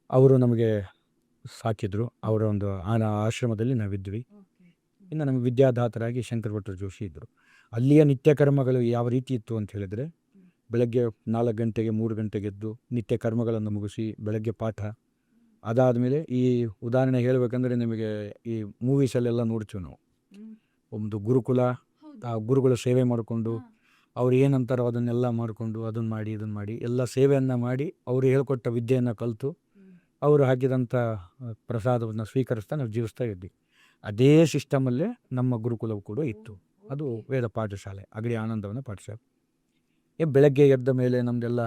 ಅವರು ನಮಗೆ ಸಾಕಿದ್ರು. ಅವರ ಒಂದು ಆಶ್ರಮದಲ್ಲಿ ನಾವಿದ್ವಿ. ಇನ್ನು ನಮಗೆ ವಿದ್ಯಾದಾತರಾಗಿ ಶಂಕರ ಭಟ್ಟ ಜೋಶಿ ಇದ್ದರು. ಅಲ್ಲಿಯ ನಿತ್ಯ ಕರ್ಮಗಳು ಯಾವ ರೀತಿ ಇತ್ತು ಅಂತ ಹೇಳಿದರೆ, ಬೆಳಗ್ಗೆ 4 ಗಂಟೆಗೆ 3 ಗಂಟೆಗೆ ಎದ್ದು ನಿತ್ಯ ಕರ್ಮಗಳನ್ನು ಮುಗಿಸಿ ಬೆಳಗ್ಗೆ ಪಾಠ. ಅದಾದಮೇಲೆ ಈ ಉದಾಹರಣೆ ಹೇಳಬೇಕಂದ್ರೆ, ನಿಮಗೆ ಈ ಮೂವೀಸಲ್ಲೆಲ್ಲ ನೋಡ್ತೀವಿ ನಾವು, ಒಂದು ಗುರುಕುಲ, ಆ ಗುರುಗಳ ಸೇವೆ ಮಾಡಿಕೊಂಡು ಅವ್ರು ಏನಂತಾರೋ ಅದನ್ನೆಲ್ಲ ಮಾಡಿಕೊಂಡು ಅದನ್ನು ಮಾಡಿ ಇದನ್ನು ಮಾಡಿ ಎಲ್ಲ ಸೇವೆಯನ್ನು ಮಾಡಿ ಅವರು ಹೇಳ್ಕೊಟ್ಟ ವಿದ್ಯೆಯನ್ನು ಕಲಿತು ಅವರು ಹಾಕಿದಂಥ ಪ್ರಸಾದವನ್ನು ಸ್ವೀಕರಿಸ್ತಾ ನಾವು ಜೀವಿಸ್ತಾ ಇದ್ವಿ. ಅದೇ ಸಿಸ್ಟಮಲ್ಲೇ ನಮ್ಮ ಗುರುಕುಲವು ಕೂಡ ಇತ್ತು. ಅದು ವೇದ ಪಾಠಶಾಲೆ, ಅಗಡಿ ಆನಂದವನ ಪಾಠಶಾಲೆ. ಬೆಳಗ್ಗೆ ಎದ್ದ ಮೇಲೆ ನಮ್ಮದೆಲ್ಲ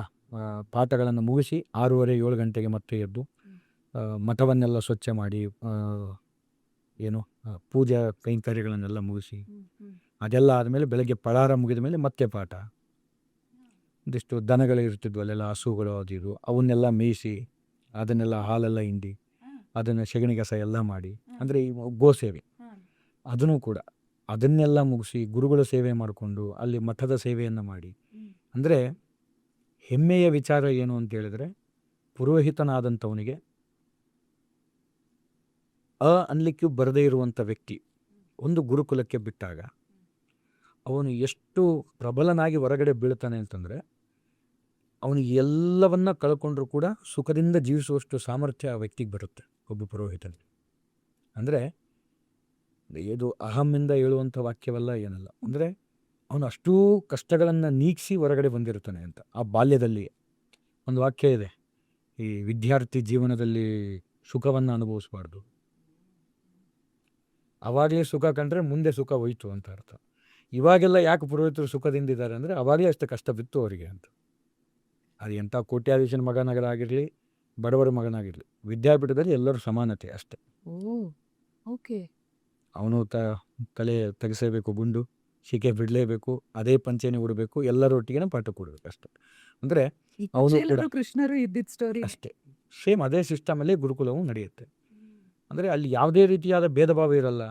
ಪಾಠಗಳನ್ನು ಮುಗಿಸಿ 6:30-7 ಗಂಟೆಗೆ ಮತ್ತೆ ಎದ್ದು ಮಠವನ್ನೆಲ್ಲ ಸ್ವಚ್ಛ ಮಾಡಿ ಪೂಜಾ ಕೈಂಕರ್ಯಗಳನ್ನೆಲ್ಲ ಮುಗಿಸಿ ಅದೆಲ್ಲ ಆದಮೇಲೆ ಬೆಳಗ್ಗೆ ಫಳಾರ ಮುಗಿದ ಮೇಲೆ ಮತ್ತೆ ಪಾಠ. ಒಂದಿಷ್ಟು ದನಗಳು ಇರ್ತಿದ್ವು ಅಲ್ಲೆಲ್ಲ, ಹಸುಗಳು ಅದು ಅವನ್ನೆಲ್ಲ ಮೇಯಿಸಿ ಅದನ್ನೆಲ್ಲ ಹಾಲೆಲ್ಲ ಹಿಂಡಿ ಅದನ್ನು ಸೆಗಣಿ ಕಸ ಎಲ್ಲ ಮಾಡಿ, ಅಂದರೆ ಈ ಗೋಸೇವೆ ಅದನ್ನು ಕೂಡ ಅದನ್ನೆಲ್ಲ ಮುಗಿಸಿ ಗುರುಗಳ ಸೇವೆ ಮಾಡಿಕೊಂಡು ಅಲ್ಲಿ ಮಠದ ಸೇವೆಯನ್ನು ಮಾಡಿ. ಅಂದರೆ ಹೆಮ್ಮೆಯ ವಿಚಾರ ಏನು ಅಂತ ಹೇಳಿದ್ರೆ, ಪುರೋಹಿತನಾದಂಥವನಿಗೆ ಅನ್ಲಿಕ್ಕೂ ಬರದೇ ಇರುವಂಥ ವ್ಯಕ್ತಿ ಒಂದು ಗುರುಕುಲಕ್ಕೆ ಬಿಟ್ಟಾಗ ಅವನು ಎಷ್ಟು ಪ್ರಬಲನಾಗಿ ಹೊರಗಡೆ ಬೀಳ್ತಾನೆ ಅಂತಂದರೆ, ಅವನಿಗೆ ಎಲ್ಲವನ್ನ ಕಳ್ಕೊಂಡ್ರೂ ಕೂಡ ಸುಖದಿಂದ ಜೀವಿಸುವಷ್ಟು ಸಾಮರ್ಥ್ಯ ಆ ವ್ಯಕ್ತಿಗೆ ಬರುತ್ತೆ ಒಬ್ಬ ಪುರೋಹಿತನಿಗೆ. ಅಂದರೆ ಇದು ಅಹಮ್ಮಿಂದ ಹೇಳುವಂಥ ವಾಕ್ಯವಲ್ಲ, ಏನಲ್ಲ. ಅಂದರೆ ಅವನು ಅಷ್ಟೂ ಕಷ್ಟಗಳನ್ನು ನೀಗಿಸಿ ಹೊರಗಡೆ ಬಂದಿರ್ತಾನೆ ಅಂತ. ಆ ಬಾಲ್ಯದಲ್ಲಿ ಒಂದು ವಾಕ್ಯ ಇದೆ, ಈ ವಿದ್ಯಾರ್ಥಿ ಜೀವನದಲ್ಲಿ ಸುಖವನ್ನು ಅನುಭವಿಸಬಾರ್ದು, ಅವಾಗಲೇ ಸುಖ ಕಂಡ್ರೆ ಮುಂದೆ ಸುಖ ಹೋಯ್ತು ಅಂತ ಅರ್ಥ. ಇವಾಗೆಲ್ಲ ಯಾಕೆ ಪುರೋಹಿತರು ಸುಖದಿಂದಿದ್ದಾರೆ ಅಂದರೆ ಅವಾಗಲೇ ಅಷ್ಟು ಕಷ್ಟ ಬಿತ್ತು ಅವರಿಗೆ ಅಂತ. ಅದು ಎಂಥ ಕೋಟ್ಯಾಧೀಶನ ಮಗನಾಗಿರಲಿ ಬಡವರ ಮಗನಾಗಿರಲಿ, ವಿದ್ಯಾಪೀಠದಲ್ಲಿ ಎಲ್ಲರೂ ಸಮಾನತೆ ಅಷ್ಟೇ. ಓಕೆ. ಅವನು ತಲೆ ತೆಗೆಸಬೇಕು, ಗುಂಡು ಶಿಕೆ ಬಿಡಲೇಬೇಕು, ಅದೇ ಪಂಚೆನೇ ಉಡಬೇಕು, ಎಲ್ಲರೊಟ್ಟಿಗೆ ಪಾಠ ಕೊಡಬೇಕು ಅಷ್ಟೇ. ಅಂದರೆ ಅವನು ಕೂಡ ಕೃಷ್ಣರು ಇದ್ದಿದ್ದ ಸ್ಟೋರಿ ಅಷ್ಟೇ. ಸೇಮ್ ಅದೇ ಸಿಸ್ಟಮಲ್ಲಿ ಗುರುಕುಲವು ನಡೆಯುತ್ತೆ. ಅಂದರೆ ಅಲ್ಲಿ ಯಾವುದೇ ರೀತಿಯಾದ ಭೇದ ಭಾವ ಇರಲ್ಲ.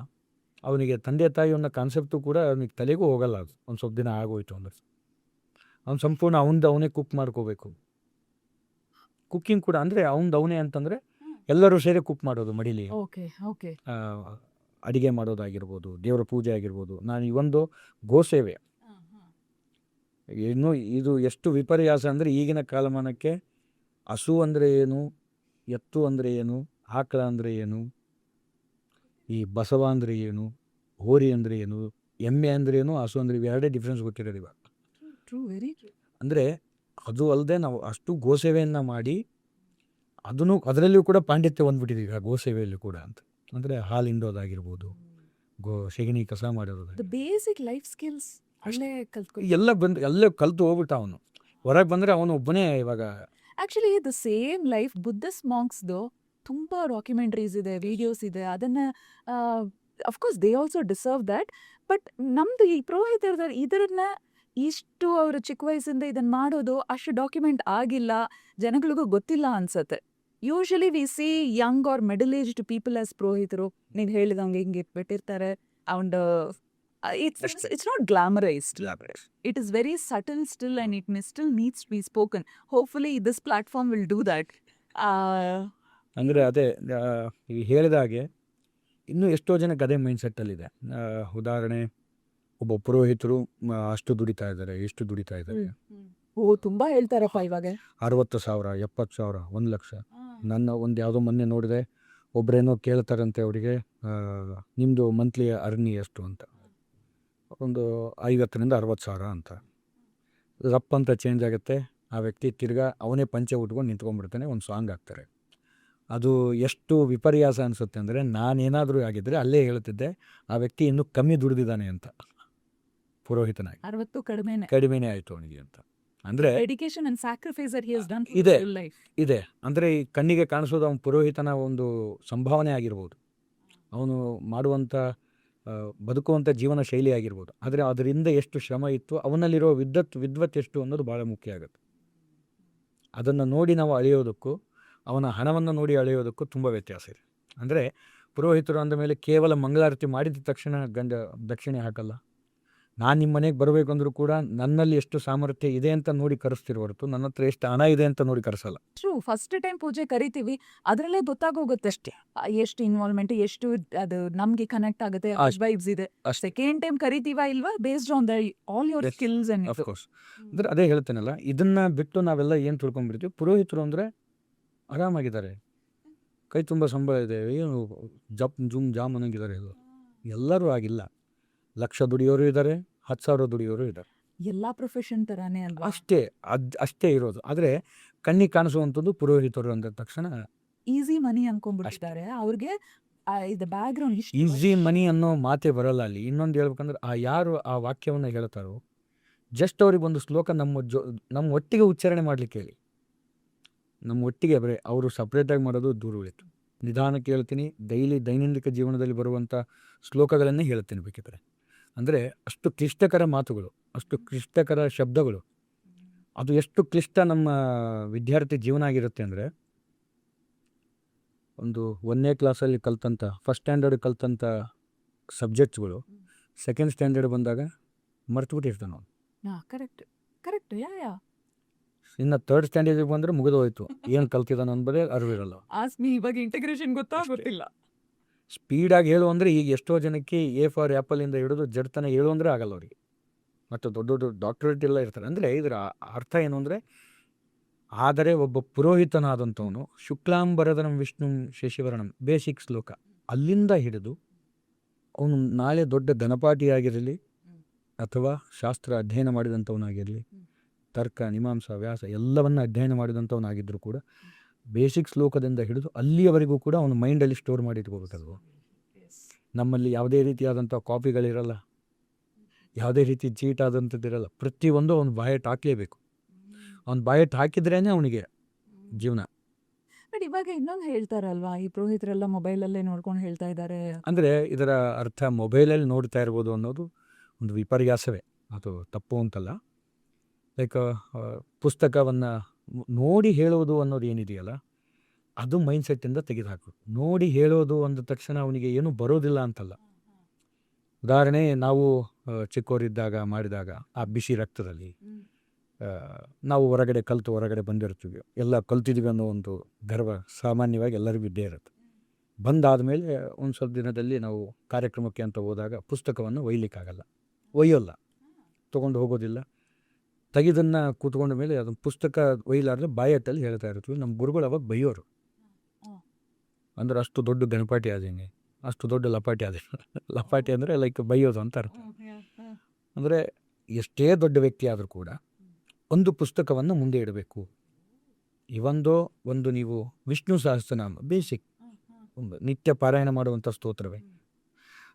ಅವನಿಗೆ ತಂದೆ ತಾಯಿ ಅನ್ನೋ ಕಾನ್ಸೆಪ್ಟು ಕೂಡ ಅವನಿಗೆ ತಲೆಗೂ ಹೋಗಲ್ಲ. ಅದು ಒಂದು ಸ್ವಲ್ಪ ದಿನ ಆಗೋಯ್ತು ಅಂದರೆ ಅವ್ನು ಸಂಪೂರ್ಣ ಅವನೇ ಕುಕ್ ಮಾಡ್ಕೋಬೇಕು. ಕುಕ್ಕಿಂಗ್ ಕೂಡ ಅಂದರೆ ಅವನೇ ಅಂತಂದರೆ ಎಲ್ಲರೂ ಸೇರಿ ಕುಕ್ ಮಾಡೋದು ಮಡಿಲಿ, ಅಡಿಗೆ ಮಾಡೋದಾಗಿರ್ಬೋದು, ದೇವರ ಪೂಜೆ ಆಗಿರ್ಬೋದು. ನಾನು ಈ ಒಂದು ಗೋಸೇವೆ ಇನ್ನು ಇದು ಎಷ್ಟು ವಿಪರ್ಯಾಸ ಅಂದರೆ, ಈಗಿನ ಕಾಲಮಾನಕ್ಕೆ ಹಸು ಅಂದರೆ ಏನು, ಎತ್ತು ಅಂದರೆ ಏನು, ಆಕಳ ಅಂದರೆ ಏನು, ಈ ಬಸವ ಅಂದರೆ ಏನು, ಹೋರಿ ಅಂದರೆ ಏನು, ಎಮ್ಮೆ ಅಂದರೆ ಏನು, ಹಸು ಅಂದರೆ ಎರಡೇ ಡಿಫ್ರೆನ್ಸ್ ಗೊತ್ತಿರೋದು ಇವಾಗ. ಅಂದರೆ ಅದು ಅಲ್ಲದೆ ನಾವು ಅಷ್ಟು ಗೋಸೇವೆಯನ್ನು ಮಾಡಿ ಅದರಲ್ಲಿಯೂ ಕೂಡ ಪಾಂಡಿತ್ಯ ಹೊಂದ್ಬಿಟ್ಟಿದ್ದೀವಿ ಆ ಗೋಸೇವೆಯಲ್ಲೂ ಕೂಡ ಅಂತ. ಅಂದರೆ ಹಾಲು ಹಿಂಡೋದಾಗಿರ್ಬೋದು, ಸೆಗಣಿ ಕಸ ಮಾಡೋದು, ಬೇಸಿಕ್ ಲೈಫ್ ಸ್ಕಿಲ್ಸ್ ಎಲ್ಲ ಕಲ್ತು ಹೋಗ್ಬಿಟ್ಟ ಅವನು. ಹೊರಗೆ ಬಂದರೆ ಅವನು ಒಬ್ಬನೇ ಇವಾಗ. Actually the same life Buddhist ಮಾಂಕ್ಸ್ದು ತುಂಬ ಡಾಕ್ಯುಮೆಂಟ್ರೀಸ್ ಇದೆ, ವಿಡಿಯೋಸ್ ಇದೆ. ಅದನ್ನು of course they also deserve that. But ನಮ್ಮದು ಈ ಪುರೋಹಿತರು ಇದನ್ನ ಇಷ್ಟು ಅವರು ಚಿಕ್ಕ ವಯಸ್ಸಿಂದ ಇದನ್ನು ಮಾಡೋದು ಅಷ್ಟು ಡಾಕ್ಯುಮೆಂಟ್ ಆಗಿಲ್ಲ, ಜನಗಳಿಗೂ ಗೊತ್ತಿಲ್ಲ ಅನ್ಸತ್ತೆ. Usually we see young or middle aged people as ಪುರೋಹಿತರು. ನೀವು ಹೇಳಿದಂಗೆ ಹಿಂಗೆ ಬಿಟ್ಟಿರ್ತಾರೆ. And it's not glamorized. It is very subtle still, and it may still needs to be spoken. Hopefully this platform will do that. ಅಂದರೆ ಅದೇ ಈ ಹೇಳಿದ ಹಾಗೆ ಇನ್ನೂ ಎಷ್ಟೋ ಜನಕ್ಕೆ ಅದೇ ಮೈಂಡ್ ಸೆಟ್ಟಲ್ಲಿದೆ. ಉದಾಹರಣೆ, ಒಬ್ಬ ಪುರೋಹಿತರು ಅಷ್ಟು ದುಡಿತಾ ಇದ್ದಾರೆ, ಎಷ್ಟು ದುಡಿತಾ ಇದ್ದಾರೆ, ತುಂಬ ಹೇಳ್ತಾರಪ್ಪ ಇವಾಗ 60,000, 70,000, 1 ಲಕ್ಷ. ನನ್ನ ಒಂದು ಯಾವುದೋ ಮೊನ್ನೆ ನೋಡಿದೆ, ಒಬ್ಬರೇನೋ ಕೇಳ್ತಾರಂತೆ ಅವರಿಗೆ, ನಿಮ್ಮದು ಮಂತ್ಲಿ ಅರ್ನಿ ಎಷ್ಟು ಅಂತ. ಒಂದು 50,000-60,000 ಅಂತ. ರಪ್ ಅಂತ ಚೇಂಜ್ ಆಗುತ್ತೆ. ಆ ವ್ಯಕ್ತಿ ತಿರ್ಗಾ ಅವನೇ ಪಂಚೆ ಉಟ್ಕೊಂಡು ನಿಂತ್ಕೊಂಡ್ಬಿಡ್ತಾನೆ, ಒಂದು ಸಾಂಗ್ ಹಾಕ್ತಾರೆ. ಅದು ಎಷ್ಟು ವಿಪರ್ಯಾಸ ಅನಿಸುತ್ತೆ ಅಂದರೆ, ನಾನೇನಾದರೂ ಆಗಿದ್ದರೆ ಅಲ್ಲೇ ಹೇಳ್ತಿದ್ದೆ ಆ ವ್ಯಕ್ತಿ ಇನ್ನೂ ಕಮ್ಮಿ ದುಡಿದಿದ್ದಾನೆ ಅಂತ. ಪುರೋಹಿತನಾಗಿ 60 ಕಡಿಮೆನೇ ಆಯಿತು ಅವನಿಗೆ ಅಂತ. ಅಂದರೆ dedication and sacrifice that he has done ಇದೆ ಫಾರ್ ಲೈಫ್ ಇದೆ. ಅಂದರೆ ಈ ಕಣ್ಣಿಗೆ ಕಾಣಿಸೋದು ಅವನ ಪುರೋಹಿತನ ಒಂದು ಸಂಭಾವನೆ ಆಗಿರ್ಬೋದು, ಅವನು ಮಾಡುವಂಥ ಬದುಕುವಂಥ ಜೀವನ ಶೈಲಿ ಆಗಿರ್ಬೋದು. ಆದರೆ ಅದರಿಂದ ಎಷ್ಟು ಶ್ರಮ ಇತ್ತು, ಅವನಲ್ಲಿರೋ ವಿದ್ವತ್ ಎಷ್ಟು ಅನ್ನೋದು ಭಾಳ ಮುಖ್ಯ ಆಗುತ್ತೆ. ಅದನ್ನು ನೋಡಿ ನಾವು ಅಳೆಯೋದಕ್ಕೂ ಅವನ ಹಣವನ್ನು ನೋಡಿ ಅಳೆಯೋದಕ್ಕೂ ತುಂಬ ವ್ಯತ್ಯಾಸ ಇದೆ. ಅಂದರೆ ಪುರೋಹಿತರು ಅಂದ ಮೇಲೆ ಕೇವಲ ಮಂಗಳಾರತಿ ಮಾಡಿದ ತಕ್ಷಣ ದಕ್ಷಿಣೆ ಹಾಕಲ್ಲ. ನಾನು ನಿಮ್ಮ ಮನೆಗೆ ಬರಬೇಕಂದ್ರೂ ಕೂಡ ನನ್ನಲ್ಲಿ ಎಷ್ಟು ಸಾಮರ್ಥ್ಯ ಇದೆ ಅಂತ ನೋಡಿ ಕರೆಸ್ತಿರೋ ಹೊರತು ನನ್ನ ಹತ್ರ ಎಷ್ಟು ಹಣ ಇದೆ ಅಂತ ನೋಡಿ ಕರೆಸಲ್ಲ. ಫಸ್ಟ್ ಟೈಮ್ ಪೂಜೆ ಕರಿತೀವಿ, ಅದರಲ್ಲೇ ಗೊತ್ತಾಗೋಗುತ್ತೆ ಅಷ್ಟೇ ಎಷ್ಟು ಇನ್ವಾಲ್ವ್ಮೆಂಟ್, ಎಷ್ಟು ಅದು ನಮ್ಗೆ ಕನೆಕ್ಟ್ ಆಗುತ್ತೆ, ವೈಬ್ಸ್ ಇದೆ. ಸೆಕೆಂಡ್ ಟೈಮ್ ಕರಿತೀವಾ ಇಲ್ವಾ based on the all your skills and of course. ಅಂದರೆ ಅದೇ ಹೇಳ್ತೇನಲ್ಲ, ಇದನ್ನ ಬಿಟ್ಟು ನಾವೆಲ್ಲ ಏನು ತಿಳ್ಕೊಂಡ್ಬಿಡ್ತೀವಿ, ಪುರೋಹಿತರು ಅಂದರೆ ಆರಾಮಾಗಿದ್ದಾರೆ, ಕೈ ತುಂಬ ಸಂಬಳ ಇದೆ, ಏನು ಜಾಮ್ ಅನ್ನೋಂಗಿದ್ದಾರೆ. ಎಲ್ಲರೂ ಆಗಿಲ್ಲ. ಲಕ್ಷ ದುಡಿಯೋರು ಇದ್ದಾರೆ, 10,000 ದುಡಿಯೋರು ಇದ್ದಾರೆ. ಎಲ್ಲಾ ಪ್ರೊಫೆಷನ್ ತರಾನೇ ಅಲ್ವಾ? ಅಷ್ಟೇ ಅಷ್ಟೇ ಇರೋದು. ಆದರೆ ಕಣ್ಣಿಗೆ ಕಾಣಿಸುವಂಥದ್ದು ಪುರೋಹಿತರು ಅಂದ ತಕ್ಷಣ ಈಸಿ ಮನಿ ಅನ್ಕೊಂಡ್ಬಿಟ್ಟಿದ್ದಾರೆ ಅವ್ರಿಗೆ. ಇದು ಬ್ಯಾಕ್ ಗ್ರೌಂಡ್ ಇಷ್ಟು ಈಸಿ ಮನಿ ಅನ್ನೋ ಮಾತೇ ಬರೋಲ್ಲ ಅಲ್ಲಿ. ಇನ್ನೊಂದು ಹೇಳ್ಬೇಕಂದ್ರೆ ಯಾರು ಆ ವಾಕ್ಯವನ್ನು ಹೇಳ್ತಾರೋ ಜಸ್ಟ್ ಅವ್ರಿಗೆ ಒಂದು ಶ್ಲೋಕ ನಮ್ಮ ಒಟ್ಟಿಗೆ ಉಚ್ಚಾರಣೆ ಮಾಡ್ಲಿಕ್ಕೆ ಹೇಳಿ. ನಮ್ಮ ಒಟ್ಟಿಗೆ ಬರೀ ಅವರು ಸಪ್ರೇಟಾಗಿ ಮಾಡೋದು ದೂರ ಉಳಿತು. ನಿಧಾನಕ್ಕೆ ಹೇಳ್ತೀನಿ, ದೈನಂದಿನ ಜೀವನದಲ್ಲಿ ಬರುವಂಥ ಶ್ಲೋಕಗಳನ್ನೇ ಹೇಳ್ತೀನಿ ಬೇಕಿದ್ರೆ. ಅಂದರೆ ಅಷ್ಟು ಕ್ಲಿಷ್ಟಕರ ಮಾತುಗಳು, ಅಷ್ಟು ಕ್ಲಿಷ್ಟಕರ ಶಬ್ದಗಳು. ಅದು ಎಷ್ಟು ಕ್ಲಿಷ್ಟ ನಮ್ಮ ವಿದ್ಯಾರ್ಥಿ ಜೀವನ ಆಗಿರುತ್ತೆ ಅಂದರೆ, ಒಂದು 1ನೇ ಕ್ಲಾಸಲ್ಲಿ ಕಲ್ತಂಥ, ಫಸ್ಟ್ ಸ್ಟ್ಯಾಂಡರ್ಡ್ ಕಲ್ತಂಥ ಸಬ್ಜೆಕ್ಟ್ಸ್ಗಳು ಸೆಕೆಂಡ್ ಸ್ಟ್ಯಾಂಡರ್ಡ್ ಬಂದಾಗ ಮರ್ತುಬಿಟ್ಟಿರ್ತಾನೆ ಅವನು. ಕರೆಕ್ಟ್ ಕರೆಕ್ಟ್ ಯಾ ಇನ್ನು ಥರ್ಡ್ ಸ್ಟ್ಯಾಂಡರ್ಡಿಗೆ ಬಂದರೆ ಮುಗಿದೋಯ್ತು, ಏನು ಕಲ್ತಿದ್ದಾನೆ ಅಂಬದೇ ಅರಿವಿರಲ್ಲ. ಆಸ್ಮಿ ಇವಾಗ ಇಂಟಿಗ್ರೇಷನ್ ಗೊತ್ತಿಲ್ಲ. ಸ್ಪೀಡಾಗಿ ಹೇಳು ಅಂದರೆ ಈಗ ಎಷ್ಟೋ ಜನಕ್ಕೆ ಎ ಫಾರ್ ಆ್ಯಪಲಿಂದ ಹಿಡಿದು ಜಡ್ತನ ಹೇಳು ಅಂದರೆ ಆಗಲ್ಲ ಅವ್ರಿಗೆ. ಮತ್ತು ದೊಡ್ಡ ದೊಡ್ಡ ಡಾಕ್ಟರೇಟ್ ಎಲ್ಲ ಇರ್ತಾರೆ. ಅಂದರೆ ಇದರ ಅರ್ಥ ಏನು ಅಂದರೆ, ಆದರೆ ಒಬ್ಬ ಪುರೋಹಿತನಾದಂಥವನು ಶುಕ್ಲಾಂಬರಧರಂ ವಿಷ್ಣು ಶಶಿವರ್ಣಂ ಬೇಸಿಕ್ ಶ್ಲೋಕ ಅಲ್ಲಿಂದ ಹಿಡಿದು ಅವನು ನಾಳೆ ದೊಡ್ಡ ಧನಪಾಠಿಯಾಗಿರಲಿ ಅಥವಾ ಶಾಸ್ತ್ರ ಅಧ್ಯಯನ ಮಾಡಿದಂಥವನಾಗಿರಲಿ, ತರ್ಕ ಮೀಮಾಂಸಾ ವ್ಯಾಸ ಎಲ್ಲವನ್ನ ಅಧ್ಯಯನ ಮಾಡಿದಂಥವನಾಗಿದ್ದರೂ ಕೂಡ ಬೇಸಿಕ್ ಶ್ಲೋಕದಿಂದ ಹಿಡಿದು ಅಲ್ಲಿಯವರೆಗೂ ಕೂಡ ಅವನು ಮೈಂಡಲ್ಲಿ ಸ್ಟೋರ್ ಮಾಡಿ ಇಟ್ಕೋಬೇಕಲ್ವ. ನಮ್ಮಲ್ಲಿ ಯಾವುದೇ ರೀತಿಯಾದಂಥ ಕಾಪಿಗಳಿರಲ್ಲ, ಯಾವುದೇ ರೀತಿ ಚೀಟ್ ಆದಂಥದ್ದಿರಲ್ಲ. ಪ್ರತಿಯೊಂದು ಅವನು ಬಾಯಟ್ ಹಾಕಲೇಬೇಕು. ಅವ್ನು ಬಾಯಟ್ ಹಾಕಿದ್ರೇ ಅವನಿಗೆ ಜೀವನ. ಬಟ್ ಇವಾಗ ಇನ್ನೊಂದು ಹೇಳ್ತಾರಲ್ವಾ, ಈ ಪುರೋಹಿತರೆಲ್ಲ ಮೊಬೈಲಲ್ಲೇ ನೋಡ್ಕೊಂಡು ಹೇಳ್ತಾ ಇದ್ದಾರೆ. ಅಂದರೆ ಇದರ ಅರ್ಥ ಮೊಬೈಲಲ್ಲಿ ನೋಡ್ತಾ ಇರ್ಬೋದು ಅನ್ನೋದು ಒಂದು ವಿಪರ್ಯಾಸವೇ, ಅದು ತಪ್ಪು ಅಂತಲ್ಲ. ಲೈಕ್ ಪುಸ್ತಕವನ್ನು ನೋಡಿ ಹೇಳೋದು ಅನ್ನೋದು ಏನಿದೆಯಲ್ಲ, ಅದು ಮೈಂಡ್ಸೆಟ್ಟಿಂದ ತೆಗೆದುಹಾಕಬೇಕು. ನೋಡಿ ಹೇಳೋದು ಅಂದ ತಕ್ಷಣ ಅವನಿಗೆ ಏನೂ ಬರೋದಿಲ್ಲ ಅಂತಲ್ಲ. ಉದಾಹರಣೆ, ನಾವು ಚಿಕ್ಕವರಿದ್ದಾಗ ಮಾಡಿದಾಗ ಆ ಬಿಸಿ ರಕ್ತದಲ್ಲಿ ನಾವು ಹೊರಗಡೆ ಬಂದಿರ್ತೀವಿ, ಎಲ್ಲ ಕಲ್ತಿದ್ವಿ ಅನ್ನೋ ಒಂದು ಗರ್ವ ಸಾಮಾನ್ಯವಾಗಿ ಎಲ್ಲರಿಗೂ ಇದ್ದೇ ಇರುತ್ತೆ. ಬಂದಾದ ಮೇಲೆ ಒಂದು ಸ್ವಲ್ಪ ದಿನದಲ್ಲಿ ನಾವು ಕಾರ್ಯಕ್ರಮಕ್ಕೆ ಅಂತ ಹೋದಾಗ ಪುಸ್ತಕವನ್ನು ಒಯ್ಯೋಲ್ಲ, ತೊಗೊಂಡು ಹೋಗೋದಿಲ್ಲ. ತೆಗೆದನ್ನು ಕೂತ್ಕೊಂಡ ಮೇಲೆ ಅದನ್ನು ಪುಸ್ತಕ ಒಯ್ಲಾರ್ದೆ ಬಾಯಟ್ಟಲ್ಲಿ ಹೇಳ್ತಾ ಇರ್ತೀವಿ. ನಮ್ಮ ಗುರುಗಳು ಅವಾಗ ಬೈಯೋರು. ಅಂದ್ರೆ ಅಷ್ಟು ದೊಡ್ಡ ಗಣಪಾಟಿ ಆದಂಗೆ, ಅಷ್ಟು ದೊಡ್ಡ ಲಪಾಟಿ ಆದಂಗೆ. ಲಪಾಟಿ ಅಂದರೆ ಲೈಕ್ ಬೈಯೋದು ಅಂತ ಅರ್ಥ. ಅಂದರೆ ಎಷ್ಟೇ ದೊಡ್ಡ ವ್ಯಕ್ತಿ ಆದರೂ ಕೂಡ ಒಂದು ಪುಸ್ತಕವನ್ನು ಮುಂದೆ ಇಡಬೇಕು. ಒಂದು ನೀವು ವಿಷ್ಣು ಸಹಸ್ರನಾಮ ಬೇಸಿಕ್ ಒಂದು ನಿತ್ಯ ಪಾರಾಯಣ ಮಾಡುವಂಥ ಸ್ತೋತ್ರವೇ.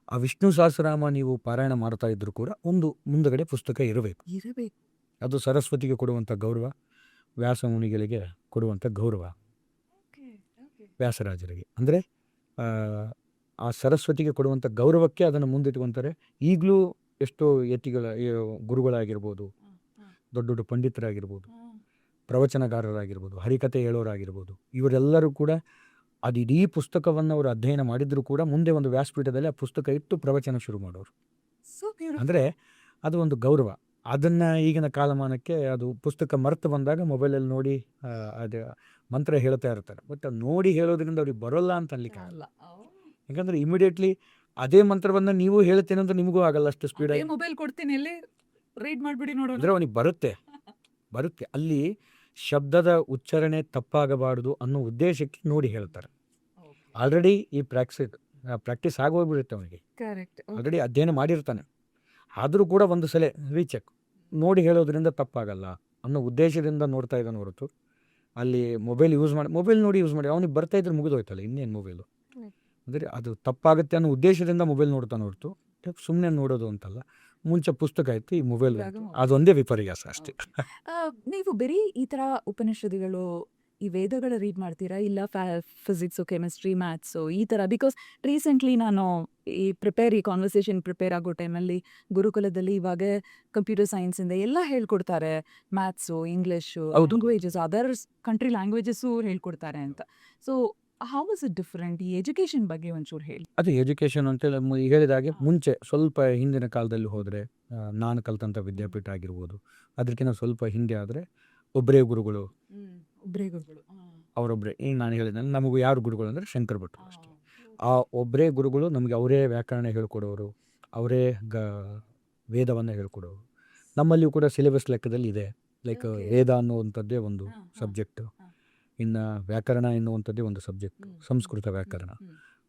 ಆ ವಿಷ್ಣು ಸಹಸ್ರನಾಮ ನೀವು ಪಾರಾಯಣ ಮಾಡ್ತಾ ಇದ್ದರೂ ಕೂಡ ಒಂದು ಮುಂದಗಡೆ ಪುಸ್ತಕ ಇರಬೇಕು. ಅದು ಸರಸ್ವತಿಗೆ ಕೊಡುವಂಥ ಗೌರವ, ವ್ಯಾಸ ಮುನಿಗಳಿಗೆ ಕೊಡುವಂಥ ಗೌರವ, ವ್ಯಾಸರಾಜರಿಗೆ. ಅಂದರೆ ಆ ಸರಸ್ವತಿಗೆ ಕೊಡುವಂಥ ಗೌರವಕ್ಕೆ ಅದನ್ನು ಮುಂದಿಟ್ಕೊತಾರೆ. ಈಗಲೂ ಎಷ್ಟೋ ಗುರುಗಳಾಗಿರ್ಬೋದು, ದೊಡ್ಡ ದೊಡ್ಡ ಪಂಡಿತರಾಗಿರ್ಬೋದು, ಪ್ರವಚನಗಾರರಾಗಿರ್ಬೋದು, ಹರಿಕತೆ ಹೇಳೋರಾಗಿರ್ಬೋದು, ಇವರೆಲ್ಲರೂ ಕೂಡ ಅದು ಇಡೀ ಪುಸ್ತಕವನ್ನು ಅವರು ಅಧ್ಯಯನ ಮಾಡಿದರೂ ಕೂಡ ಮುಂದೆ ಒಂದು ವ್ಯಾಸಪೀಠದಲ್ಲಿ ಆ ಪುಸ್ತಕ ಇಟ್ಟು ಪ್ರವಚನ ಶುರು ಮಾಡೋರು. ಅಂದರೆ ಅದು ಒಂದು ಗೌರವ. ಅದನ್ನು ಈಗಿನ ಕಾಲಮಾನಕ್ಕೆ ಅದು ಪುಸ್ತಕ ಮರೆತು ಬಂದಾಗ ಮೊಬೈಲಲ್ಲಿ ನೋಡಿ ಅದು ಮಂತ್ರ ಹೇಳ್ತಾ ಇರ್ತಾರೆ. ಬಟ್ ಅದು ನೋಡಿ ಹೇಳೋದ್ರಿಂದ ಅವ್ರಿಗೆ ಬರೋಲ್ಲ ಅಂತ ಅನ್ಲಿಕ್ಕೆ ಆಗಲ್ಲ. ಯಾಕಂದರೆ ಇಮಿಡಿಯೇಟ್ಲಿ ಅದೇ ಮಂತ್ರವನ್ನು ನೀವು ಹೇಳ್ತೇನೆ ಅಂತ ನಿಮಗೂ ಆಗಲ್ಲ ಅಷ್ಟು ಸ್ಪೀಡಾಗಿ. ಮೊಬೈಲ್ ಕೊಡ್ತೀನಿ, ರೀಡ್ ಮಾಡಿಬಿಡಿ ನೋಡೋಣ. ಅಂದರೆ ಅವನಿಗೆ ಬರುತ್ತೆ. ಅಲ್ಲಿ ಶಬ್ದದ ಉಚ್ಚಾರಣೆ ತಪ್ಪಾಗಬಾರ್ದು ಅನ್ನೋ ಉದ್ದೇಶಕ್ಕೆ ನೋಡಿ ಹೇಳ್ತಾರೆ. ಆಲ್ರೆಡಿ ಈ ಪ್ರಾಕ್ಟೀಸ್ ಆಗೋಗ್ಬಿಡುತ್ತೆ ಅವನಿಗೆ. ಆಲ್ರೆಡಿ ಅಧ್ಯಯನ ಮಾಡಿರ್ತಾನೆ. ಆದರೂ ಕೂಡ ಒಂದು ಸಲ ರೀಚೆಕ್ ನೋಡಿ ಹೇಳೋದ್ರಿಂದ ತಪ್ಪಾಗಲ್ಲ ಅನ್ನೋ ಉದ್ದೇಶದಿಂದ ನೋಡ್ತಾ ಇದ್ದಾನೆ ಹೊರತು ಅಲ್ಲಿ ಮೊಬೈಲ್ ನೋಡಿ ಯೂಸ್ ಮಾಡಿ ಅವನಿಗೆ ಬರ್ತಾ ಇದ್ರೆ ಮುಗಿದೋಯ್ತಲ್ಲ, ಇನ್ನೇನು ಮೊಬೈಲು. ಅಂದರೆ ಅದು ತಪ್ಪಾಗುತ್ತೆ ಅನ್ನೋ ಉದ್ದೇಶದಿಂದ ಮೊಬೈಲ್ ನೋಡ್ತಾನೆ ಹೊರತು ಸುಮ್ಮನೆ ನೋಡೋದು ಅಂತಲ್ಲ. ಮುಂಚೆ ಪುಸ್ತಕ ಇತ್ತು, ಈ ಮೊಬೈಲ್ ಅದೊಂದೇ ವಿಪರ್ಯಾಸ ಅಷ್ಟೇ. ನೀವು ಬರೀ ಈ ಥರ ಉಪನಿಷತ್ತುಗಳು, ಈ ವೇದಗಳ ರೀಡ್ ಮಾಡ್ತೀರಾ, ಇಲ್ಲ ಫಿಸಿಕ್ಸು, ಕೆಮಿಸ್ಟ್ರಿ, ಮ್ಯಾಥ್ಸು ಈ ಥರ? ಬಿಕಾಸ್ ರೀಸೆಂಟ್ಲಿ ನಾನು ಈ ಕಾನ್ವರ್ಸೇಷನ್ ಪ್ರಿಪೇರ್ ಆಗೋ ಟೈಮಲ್ಲಿ ಗುರುಕುಲದಲ್ಲಿ ಇವಾಗ ಕಂಪ್ಯೂಟರ್ ಸೈನ್ಸಿಂದ ಎಲ್ಲ ಹೇಳ್ಕೊಡ್ತಾರೆ. Maths, English, languages, others country languages ಹೇಳ್ಕೊಡ್ತಾರೆ ಅಂತ. So how is it different? ಈ ಎಜುಕೇಷನ್ ಬಗ್ಗೆ ಒಂಚೂರು ಹೇಳಿ. ಅದು ಎಜುಕೇಷನ್ ಅಂತೇಳಿ ಹೇಳಿದಾಗೆ ಮುಂಚೆ ಸ್ವಲ್ಪ ಹಿಂದಿನ ಕಾಲದಲ್ಲಿ ಹೋದರೆ, ನಾನು ಕಲ್ತಂಥ ವಿದ್ಯಾಪೀಠ ಆಗಿರ್ಬೋದು, ಅದಕ್ಕಿಂತ ಸ್ವಲ್ಪ ಹಿಂದೆ ಆದರೆ ಒಬ್ಬರೇ ಗುರುಗಳು, ಅವರೊಬ್ಬರೇ. ಈಗ ನಾನು ಹೇಳಿದ ನಮಗೂ ಯಾರು ಗುರುಗಳು ಅಂದರೆ ಶಂಕರ ಭಟ್ರು ಅಷ್ಟೇ. ಆ ಒಬ್ಬರೇ ಗುರುಗಳು ನಮಗೆ ಅವರೇ ವ್ಯಾಕರಣ ಹೇಳ್ಕೊಡೋರು, ಅವರೇ ವೇದವನ್ನು ಹೇಳ್ಕೊಡೋರು. ನಮ್ಮಲ್ಲಿಯೂ ಕೂಡ ಸಿಲೆಬಸ್ ಲೆಕ್ಕದಲ್ಲಿ ಇದೆ. ಲೈಕ್ ವೇದ ಅನ್ನುವಂಥದ್ದೇ ಒಂದು ಸಬ್ಜೆಕ್ಟು, ಇನ್ನು ವ್ಯಾಕರಣ ಎನ್ನುವಂಥದ್ದೇ ಒಂದು ಸಬ್ಜೆಕ್ಟು, ಸಂಸ್ಕೃತ ವ್ಯಾಕರಣ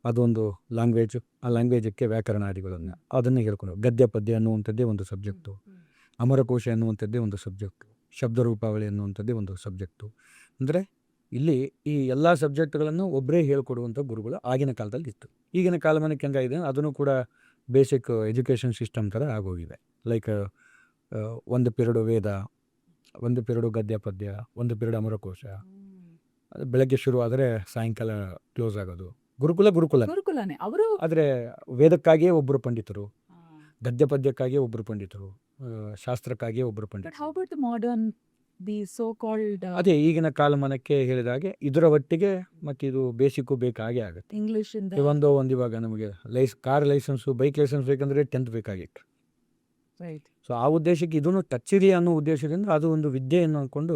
ಅದೊಂದು ಲ್ಯಾಂಗ್ವೇಜು. ಆ ಲ್ಯಾಂಗ್ವೇಜಕ್ಕೆ ವ್ಯಾಕರಣಾದಿಗಳನ್ನು ಅದನ್ನು ಹೇಳ್ಕೊಂಡು, ಗದ್ಯ ಪದ್ಯ ಅನ್ನುವಂಥದ್ದೇ ಒಂದು ಸಬ್ಜೆಕ್ಟು. ಅಮರಕೋಶ ಎನ್ನುವಂಥದ್ದೇ ಒಂದು ಸಬ್ಜೆಕ್ಟು, ಶಬ್ದರೂಪಾವಳಿ ಎನ್ನುವಂಥದ್ದೇ ಒಂದು ಸಬ್ಜೆಕ್ಟು. ಅಂದರೆ ಇಲ್ಲಿ ಈ ಎಲ್ಲ ಸಬ್ಜೆಕ್ಟ್ಗಳನ್ನು ಒಬ್ಬರೇ ಹೇಳ್ಕೊಡುವಂಥ ಗುರುಗಳು ಆಗಿನ ಕಾಲದಲ್ಲಿ ಇತ್ತು. ಈಗಿನ ಕಾಲಮಾನಕ್ಕೆ ಹೆಂಗಾಗಿದೆ ಅದನ್ನು ಕೂಡ ಬೇಸಿಕ್ ಎಜುಕೇಷನ್ ಸಿಸ್ಟಮ್ ಥರ ಆಗೋಗಿದೆ. ಲೈಕ್ ಒಂದು ಪಿರಿಯಡು ವೇದ, ಒಂದು ಪಿರಿಯಡು ಗದ್ಯ ಪದ್ಯ, ಒಂದು ಪಿರಿಯಡ್ ಅಮರಕೋಶ. ಅದು ಬೆಳಗ್ಗೆ ಶುರು ಆದರೆ ಸಾಯಂಕಾಲ ಕ್ಲೋಸ್ ಆಗೋದು. ಗುರುಕುಲನೇ ಅವರು. ಆದರೆ ವೇದಕ್ಕಾಗಿಯೇ ಒಬ್ಬರು ಪಂಡಿತರು, ಗದ್ಯ ಪದ್ಯಕ್ಕಾಗಿಯೇ ಒಬ್ಬರು ಪಂಡಿತರು, ಶಾಸ್ತ್ರಕ್ಕಾಗಿಯೇ ಒಬ್ಬರು ಬಟ್ ಹೌ ಪಂಡಿತರು. About the modern, the so called ಅದೇ ಈಗಿನ ಕಾಲಮಾನಕ್ಕೆ ಹೇಳಿದಾಗೆ ಇದರ ಒಟ್ಟಿಗೆ ಮತ್ತು ಇದು ಬೇಸಿಕ್ಕು ಬೇಕಾಗೇ ಆಗುತ್ತೆ. ಇಂಗ್ಲಿಷ್ ಇಂದ ಒಂದು ಇವಾಗ ನಮಗೆ ಕಾರ್ ಲೈಸೆನ್ಸು, ಬೈಕ್ ಲೈಸೆನ್ಸ್ ಬೇಕಂದರೆ 10th ಬೇಕಾಗಿತ್ತು. ರೈಟ್. ಸೊ ಆ ಉದ್ದೇಶಕ್ಕೆ ಇದನ್ನು ಟಚ್ ಇರಿ ಅನ್ನೋ ಉದ್ದೇಶದಿಂದ ಅದು ಒಂದು ವಿದ್ಯೆಯನ್ನು ಅಂದ್ಕೊಂಡು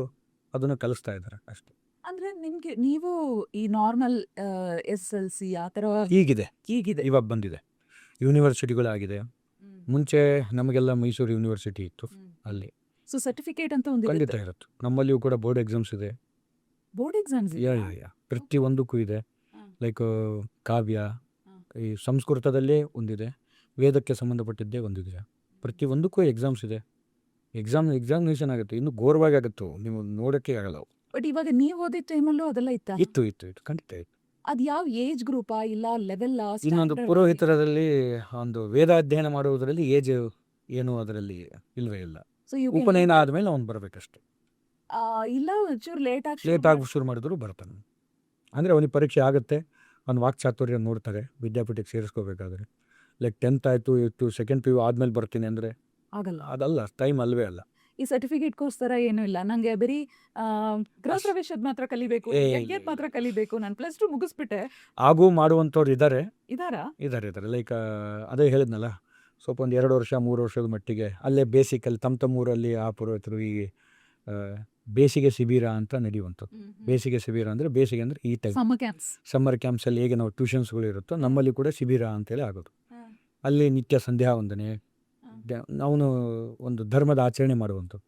ಅದನ್ನು ಕಲಿಸ್ತಾ ಇದ್ದಾರೆ ಅಷ್ಟೇ. ಅಂದ್ರೆ ನಿಮ್ಗೆ ನೀವು ಈ ನಾರ್ಮಲ್ SSLC ಆ ಥರ ಹೀಗಿದೆ ಹೀಗಿದೆ. ಇವಾಗ ಬಂದಿದೆ, ಯೂನಿವರ್ಸಿಟಿಗಳಾಗಿದೆ. ಮುಂಚೆ ನಮಗೆಲ್ಲ ಮೈಸೂರು ಯೂನಿವರ್ಸಿಟಿ ಇತ್ತು, ಅಲ್ಲಿ ಸೊ ಸರ್ಟಿಫಿಕೇಟ್ ಅಂತ ಒಂದು ಖಂಡಿತ ಇರುತ್ತೆ. ನಮ್ಮಲ್ಲಿಯೂ ಕೂಡ ಬೋರ್ಡ್ ಎಕ್ಸಾಮ್ಸ್ ಇದೆ. Board exams. ಪ್ರತಿಯೊಂದಕ್ಕೂ ಇದೆ. ಹ್ಮ್. ಲೈಕ್ ಕಾವ್ಯ, ಈ ಸಂಸ್ಕೃತದಲ್ಲೇ ಒಂದಿದೆ, ವೇದಕ್ಕೆ ಸಂಬಂಧಪಟ್ಟಿದ್ದೇ ಒಂದಿದೆ. ಪ್ರತಿಯೊಂದಕ್ಕೂ ಎಕ್ಸಾಮ್ಸ್ ಇದೆ. ಎಕ್ಸಾಮಿನೇಷನ್ ಆಗುತ್ತೆ, ಇನ್ನು ಘೋರವಾಗಿ ಆಗುತ್ತೋ ನೀವು ನೋಡೋಕ್ಕೆ ಆಗಲ್ಲ ಅವು. ಬಟ್ ಇವಾಗ ನೀವು ಓದಿದ ಟೈಮಲ್ಲೂ ಅದೆಲ್ಲ ಇತ್ತ? ಇತ್ತು ಖಂಡಿತ ಇತ್ತು. ಅದು ಯಾವ ಏಜ್ ಗ್ರೂಪಾ ಇಲ್ಲ ಲೆವೆಲ್? ಇನ್ನೊಂದು ಪುರೋಹಿತರಲ್ಲಿ ಒಂದು ವೇದ ಅಧ್ಯಯನ ಮಾಡುವುದರಲ್ಲಿ ಏಜ್ ಏನು ಅದರಲ್ಲಿ ಇಲ್ವೇ ಇಲ್ಲ. ಸೊ ಯು ಉಪನಯನ ಆದಮೇಲೆ ಅವ್ನು ಬರಬೇಕಷ್ಟೆ. ಇಲ್ಲ ಒಂಚೂರು ಲೇಟ್ ಆಗಿ ಶುರು ಮಾಡಿದ್ರು ಬರ್ತಾನೆ. ಅಂದರೆ ಅವನಿಗೆ ಪರೀಕ್ಷೆ ಆಗುತ್ತೆ, ಅವ್ನು ವಾಕ್ಚಾತುರ್ಯ ನೋಡ್ತಾರೆ ವಿದ್ಯಾಪೀಠಕ್ಕೆ ಸೇರಿಸ್ಕೋಬೇಕಾದ್ರೆ. ಲೈಕ್ 10th ಆಯಿತು, ಇತ್ತು ಸೆಕೆಂಡ್ PU ಆದಮೇಲೆ ಬರ್ತೀನಿ ಅಂದರೆ ಆಗಲ್ಲ. ಅದಲ್ಲ, ಟೈಮ್ ಅಲ್ವೇ ಅಲ್ಲ. ಈ ಸರ್ಟಿಫಿಕೇಟ್ ಕೋರ್ಸ್ ಏನೂ ಇಲ್ಲ. ನಂಗೆ ಬರೀ ಗೃಹ ಪ್ರವೇಶದ ಮಾತ್ರ ಕಲಿಬೇಕು, ಏ, ಯಜ್ಞದ ಮಾತ್ರ ಕಲಿಬೇಕು. ನಾನು +2 ಮುಗಿಸ್ಬಿಟ್ಟೆ. ಹಾಗೂ ಮಾಡುವಂಥವ್ರು ಇದ್ದಾರೆ. ಇದಾರಾ? ಲೈಕ್ ಅದೇ ಹೇಳಿದ್ನಲ್ಲ, ಸ್ವಲ್ಪ ಒಂದು 2 ವರ್ಷ 3 ವರ್ಷದ ಮಟ್ಟಿಗೆ ಅಲ್ಲೇ ಬೇಸಿಕಲ್ಲಿ ತಮ್ಮ ಊರಲ್ಲಿ ಆ ಪುರೋಹಿತರು ಈ ಬೇಸಿಗೆ ಶಿಬಿರ ಅಂತ ನಡೆಯುವಂಥದ್ದು. ಬೇಸಿಗೆ ಶಿಬಿರ ಅಂದರೆ ಬೇಸಿಗೆ ಅಂದರೆ ಈ ಟೈಮ್ ಸಮ್ಮರ್ ಕ್ಯಾಂಪ್ಸಲ್ಲಿ ಹೇಗೆ ನಾವು ಟ್ಯೂಷನ್ಸ್ಗಳು ಇರುತ್ತೋ ನಮ್ಮಲ್ಲಿ ಕೂಡ ಶಿಬಿರ ಅಂತೇಳಿ ಆಗೋದು. ಅಲ್ಲಿ ನಿತ್ಯ ಸಂಧ್ಯಾ ವಂದನೆ, ಅವನು ಒಂದು ಧರ್ಮದ ಆಚರಣೆ ಮಾಡುವಂಥದ್ದು.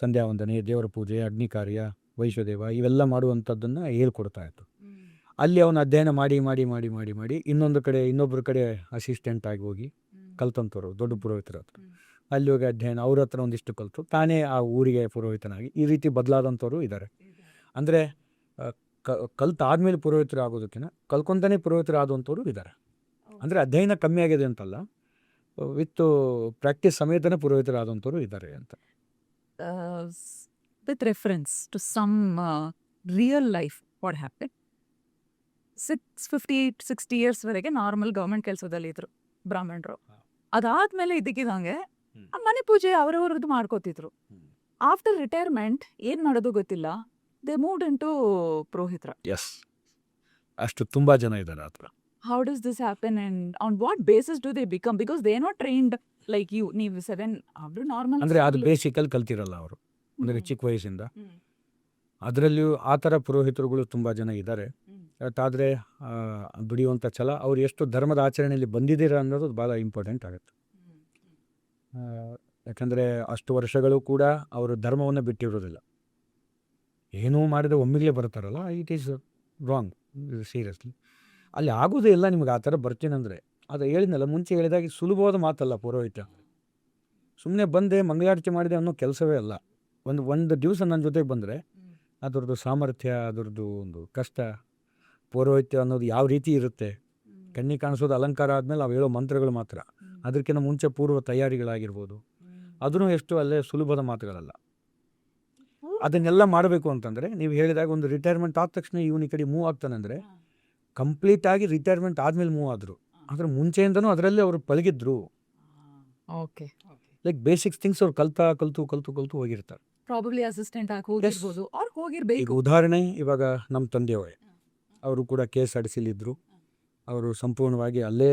ಸಂಧ್ಯಾ ವಂದನೆ, ದೇವರ ಪೂಜೆ, ಅಗ್ನಿ ಕಾರ್ಯ, ವೈಶ್ವದೇವ ಇವೆಲ್ಲ ಮಾಡುವಂಥದ್ದನ್ನು ಹೇಳ್ಕೊಡ್ತಾ ಇತ್ತು. ಅಲ್ಲಿ ಅವನು ಅಧ್ಯಯನ ಮಾಡಿ ಮಾಡಿ ಮಾಡಿ ಮಾಡಿ ಮಾಡಿ ಇನ್ನೊಬ್ಬರ ಕಡೆ ಅಸಿಸ್ಟೆಂಟ್ ಆಗಿ ಹೋಗಿ ಕಲ್ತಂಥವ್ರು ದೊಡ್ಡ ಪುರೋಹಿತರ ಹತ್ರ. ಅಲ್ಲಿ ಹೋಗಿ ಅಧ್ಯಯನ ಅವ್ರ ಹತ್ರ ಒಂದಿಷ್ಟು ಕಲಿತು ತಾನೇ ಆ ಊರಿಗೆ ಪುರೋಹಿತನಾಗಿ ಈ ರೀತಿ ಬದಲಾದಂಥವ್ರು ಇದ್ದಾರೆ. ಅಂದರೆ ಕಲ್ತಾದ್ಮೇಲೆ ಪುರೋಹಿತರು ಆಗೋದಕ್ಕಿಂತ ಕಲ್ಕೊಂತಾನೆ ಪುರೋಹಿತರು ಆದಂಥವ್ರು ಇದ್ದಾರೆ. ಅಂದರೆ ಅಧ್ಯಯನ ಕಮ್ಮಿ ಆಗಿದೆ ಅಂತಲ್ಲ, ವಿತ್ ಪ್ರಾಕ್ಟೀಸ್ ಸಮೇತನೇ ಪುರೋಹಿತರಾದಂಥವ್ರು ಇದ್ದಾರೆ ಅಂತ. With reference to some real life what happen, 58-60 years ವರೆಗೆ ನಾರ್ಮಲ್ ಗೌರ್ಮೆಂಟ್ ಕೆಲಸದಲ್ಲಿ ಇದ್ರು ಬ್ರಾಹ್ಮಣರು. ಅದಾದ್ಮೇಲೆ ಇದಕ್ಕಿದಂಗೆ ಮನೆ ಪೂಜೆ ಅವರವ್ರದ್ದು ಮಾಡ್ಕೋತಿದ್ರು. ಆಫ್ಟರ್ ರಿಟೈರ್ಮೆಂಟ್ ಏನ್ ಮಾಡೋದು ಗೊತ್ತಿಲ್ಲ, ದೇ ಮೂವ್ಡ್ ಇಂಟು ಪುರೋಹಿತರ. ಎಸ್, ಅಷ್ಟು ತುಂಬಾ ಜನ ಇದ್ದಾರೆ ಆ ಥರ. How does this happen and on what basis do they become? Because they are not trained like you. ನೀವು 7 ಅವರು ನಾರ್ಮಲ್ ಅಂದರೆ ಅದು ಬೇಸಿಕಲ್ಲಿ ಕಲ್ತಿರಲ್ಲ ಅವರು, ಅಂದರೆ ಚಿಕ್ಕ ವಯಸ್ಸಿಂದ. ಅದರಲ್ಲಿಯೂ ಆ ಥರ ಪುರೋಹಿತರುಗಳು ತುಂಬ ಜನ ಇದ್ದಾರೆ. ಆದರೆ ದುಡಿಯುವಂಥ ಛಲ, ಅವ್ರು ಎಷ್ಟು ಧರ್ಮದ ಆಚರಣೆಯಲ್ಲಿ ಬಂದಿದ್ದೀರ ಅನ್ನೋದು ಭಾಳ ಇಂಪಾರ್ಟೆಂಟ್ ಆಗುತ್ತೆ. ಯಾಕಂದರೆ ಅಷ್ಟು ವರ್ಷಗಳು ಕೂಡ ಅವರು ಧರ್ಮವನ್ನು ಬಿಟ್ಟಿರೋದಿಲ್ಲ. ಏನೂ ಮಾಡಿದ್ರೆ ಒಮ್ಮಿಗ್ಲೇ ಬರ್ತಾರಲ್ಲ, ಇಟ್ ಈಸ್ ರಾಂಗ್ ಸೀರಿಯಸ್ಲಿ. ಅಲ್ಲಿ ಆಗೋದೇ ಇಲ್ಲ ನಿಮ್ಗೆ ಆ ಥರ ಬರ್ತೀನಂದರೆ. ಅದು ಹೇಳಿದ್ನಲ್ಲ ಮುಂಚೆ ಹೇಳಿದಾಗ, ಸುಲಭವಾದ ಮಾತಲ್ಲ ಪುರೋಹಿತ. ಸುಮ್ಮನೆ ಬಂದೆ ಮಂಗಳಾರತಿ ಮಾಡಿದೆ ಅನ್ನೋ ಕೆಲಸವೇ ಅಲ್ಲ. ಒಂದು ದಿವಸ ನನ್ನ ಜೊತೆಗೆ ಬಂದರೆ ಅದರದ್ದು ಸಾಮರ್ಥ್ಯ, ಅದರದ್ದು ಒಂದು ಕಷ್ಟ, ಪೌರೋಹಿತ್ಯ ಅನ್ನೋದು ಯಾವ ರೀತಿ ಇರುತ್ತೆ. ಕಣ್ಣಿಗೆ ಕಾಣಿಸೋದು ಅಲಂಕಾರ ಆದಮೇಲೆ ನಾವು ಹೇಳೋ ಮಂತ್ರಗಳು ಮಾತ್ರ. ಅದಕ್ಕಿಂತ ಮುಂಚೆ ಪೂರ್ವ ತಯಾರಿಗಳಾಗಿರ್ಬೋದು, ಅದನ್ನು ಎಷ್ಟು ಅಲ್ಲೇ ಸುಲಭದ ಮಾತುಗಳಲ್ಲ. ಅದನ್ನೆಲ್ಲ ಮಾಡಬೇಕು ಅಂತಂದರೆ ನೀವು ಹೇಳಿದಾಗ ಒಂದು ರಿಟೈರ್ಮೆಂಟ್ ಆದ ತಕ್ಷಣ ಇವನ ಕಡೆ ಮೂವ್ ಆಗ್ತಾನಂದರೆ ಕಂಪ್ಲೀಟಾಗಿ ರಿಟೈರ್ಮೆಂಟ್ ಆದಮೇಲೆ ಮೂವ್ ಆದರು. ಆದರೆ ಮುಂಚೆಯಿಂದನೂ ಅದರಲ್ಲಿ ಅವರು ಪಳಗಿದ್ರು. ಓಕೆ, ಲೈಕ್ ಬೇಸಿಕ್ಸ್ ಥಿಂಗ್ಸ್ ಅವ್ರು ಕಲ್ತು ಹೋಗಿರ್ತಾರೆ. ಪ್ರಾಬಬ್ಲಿ ಅಸಿಸ್ಟೆಂಟ್ ಆಗಿ ಹೋಗಿರ್ಬೋದು, ಅವ್ರು ಹೋಗಿರ್ಬೇಕು. ಈಗ ಉದಾಹರಣೆ, ಇವಾಗ ನಮ್ಮ ತಂದೆಯವರೇ ಅವರು ಕೂಡ KSRTCಲಿ ಇದ್ದರು. ಅವರು ಸಂಪೂರ್ಣವಾಗಿ ಅಲ್ಲೇ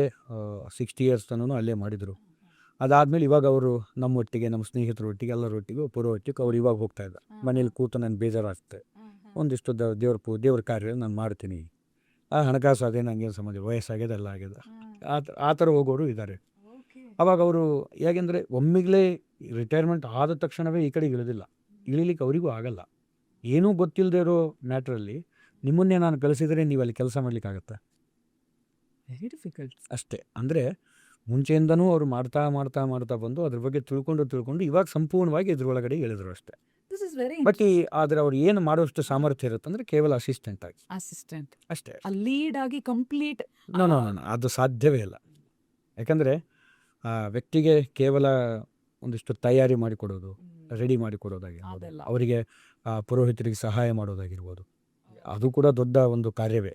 60 years ತನೂ ಅಲ್ಲೇ ಮಾಡಿದರು. ಅದಾದಮೇಲೆ ಇವಾಗ ಅವರು ನಮ್ಮೊಟ್ಟಿಗೆ, ನಮ್ಮ ಸ್ನೇಹಿತರೊಟ್ಟಿಗೆ, ಎಲ್ಲರೊಟ್ಟಿಗೆ ಪುರೋಹಿತಕ್ಕೆ ಅವ್ರು ಇವಾಗ ಹೋಗ್ತಾ ಇದ್ದಾರೆ. ಮನೇಲಿ ಕೂತು ನಾನು ಬೇಜಾರಾಗ್ತದೆ, ಒಂದಿಷ್ಟು ದೇವ್ರ ಕಾರ್ಯ ನಾನು ಮಾಡ್ತೀನಿ, ಆ ಹಣಕಾಸು ಅದೇ ನನಗೇನು ಸಂಬಂಧ, ವಯಸ್ಸಾಗಿದೆ ಎಲ್ಲ ಆಗಿದೆ, ಆ ಥರ ಹೋಗೋರು ಇದ್ದಾರೆ. ಅವಾಗ ಅವರು ಹೇಗೆಂದರೆ ಒಮ್ಮಿಗ್ಲೇ ರಿಟೈರ್ಮೆಂಟ್ ಆದ ತಕ್ಷಣವೇ ಈ ಕಡೆಗೆ ಇಳಿಲಿಕ್ಕೆ ಅವರಿಗೂ ಆಗಲ್ಲ. ಏನೂ ಗೊತ್ತಿಲ್ಲದೆ ಇರೋ ಮ್ಯಾಟ್ರಲ್ಲಿ ನಿಮ್ಮನ್ನೇ ನಾನು ಕಲಿಸಿದರೆ ನೀವು ಅಲ್ಲಿ ಕೆಲಸ ಮಾಡಲಿಕ್ಕಾಗತ್ತಾ? ವೆರಿ ಡಿಫಿಕಲ್ಟ್ ಅಷ್ಟೇ. ಅಂದರೆ ಮುಂಚೆಯಿಂದನೂ ಅವರು ಮಾಡ್ತಾ ಮಾಡ್ತಾ ಮಾಡ್ತಾ ಬಂದು ಅದ್ರ ಬಗ್ಗೆ ತಿಳ್ಕೊಂಡು ಇವಾಗ ಸಂಪೂರ್ಣವಾಗಿ ಇದ್ರೊಳಗಡೆ ಇಳಿದ್ರು ಅಷ್ಟೇ. This is very ಬಟ್ ಆದರೆ ಅವ್ರು ಏನು ಮಾಡೋಷ್ಟು ಸಾಮರ್ಥ್ಯ ಇರುತ್ತಂದ್ರೆ ಕೇವಲ ಅಸಿಸ್ಟೆಂಟ್ ಆಗಿ assistant. ಅಷ್ಟೇ. A lead ಆಗಿ ಕಂಪ್ಲೀಟ್ ನೋ ನೋ ನೋ ಅದು ಸಾಧ್ಯವೇ ಇಲ್ಲ. ಯಾಕಂದರೆ ಆ ವ್ಯಕ್ತಿಗೆ ಕೇವಲ ಒಂದಿಷ್ಟು ತಯಾರಿ ಮಾಡಿಕೊಡೋದು, ರೆಡಿ ಮಾಡಿಕೊಡೋದಾಗಿರ್ಬೋದು, ಅದೆಲ್ಲ. ಅವರಿಗೆ ಪುರೋಹಿತರಿಗೆ ಸಹಾಯ ಮಾಡೋದಾಗಿರ್ಬೋದು, ಅದು ಕೂಡ ದೊಡ್ಡ ಒಂದು ಕಾರ್ಯವೇ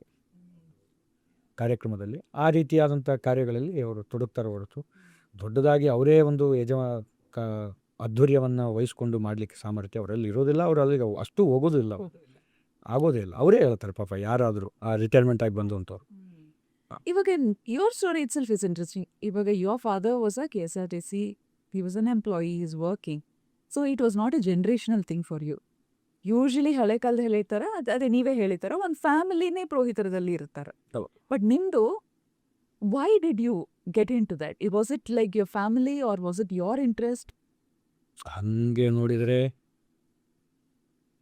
ಕಾರ್ಯಕ್ರಮದಲ್ಲಿ. ಆ ರೀತಿಯಾದಂಥ ಕಾರ್ಯಗಳಲ್ಲಿ ಅವರು ತೊಡಗ್ತಾರೆ ಹೊರತು ದೊಡ್ಡದಾಗಿ ಅವರೇ ಒಂದು ಅಧ್ವರ್ಯವನ್ನು ವಹಿಸ್ಕೊಂಡು ಮಾಡಲಿಕ್ಕೆ ಸಾಮರ್ಥ್ಯ ಅವರಲ್ಲಿ ಇರೋದಿಲ್ಲ. ಅವರು ಅಲ್ಲಿಗೆ ಅಷ್ಟು ಹೋಗೋದಿಲ್ಲ, ಆಗೋದೇ ಇಲ್ಲ. ಅವರೇ ಹೇಳ್ತಾರೆ ಪಾಪ ಯಾರಾದರೂ ರಿಟೈರ್ಮೆಂಟ್ ಆಗಿ ಬಂದು ಅಂತವ್ರು. ಇವಾಗ your story itself is interesting. ಇವಾಗ your father was a KSRTC, he was an employee, he is working. So it was not a generational thing for you. Usually ಹಳೆ ಕಾಲದ ಹೇಳಿತಾರ ಅದೇ ನೀವೇ ಹೇಳಿತಾರ ಒಂದು ಫ್ಯಾಮಿಲಿನೇ ಪುರೋಹಿತರದಲ್ಲಿ ಇರ್ತಾರೆ. ಹೌದು. ಬಟ್ ನಿಮ್ದು why did you get into that? Was it like your family or was it your interest? ಹಾಗೆ ನೋಡಿದರೆ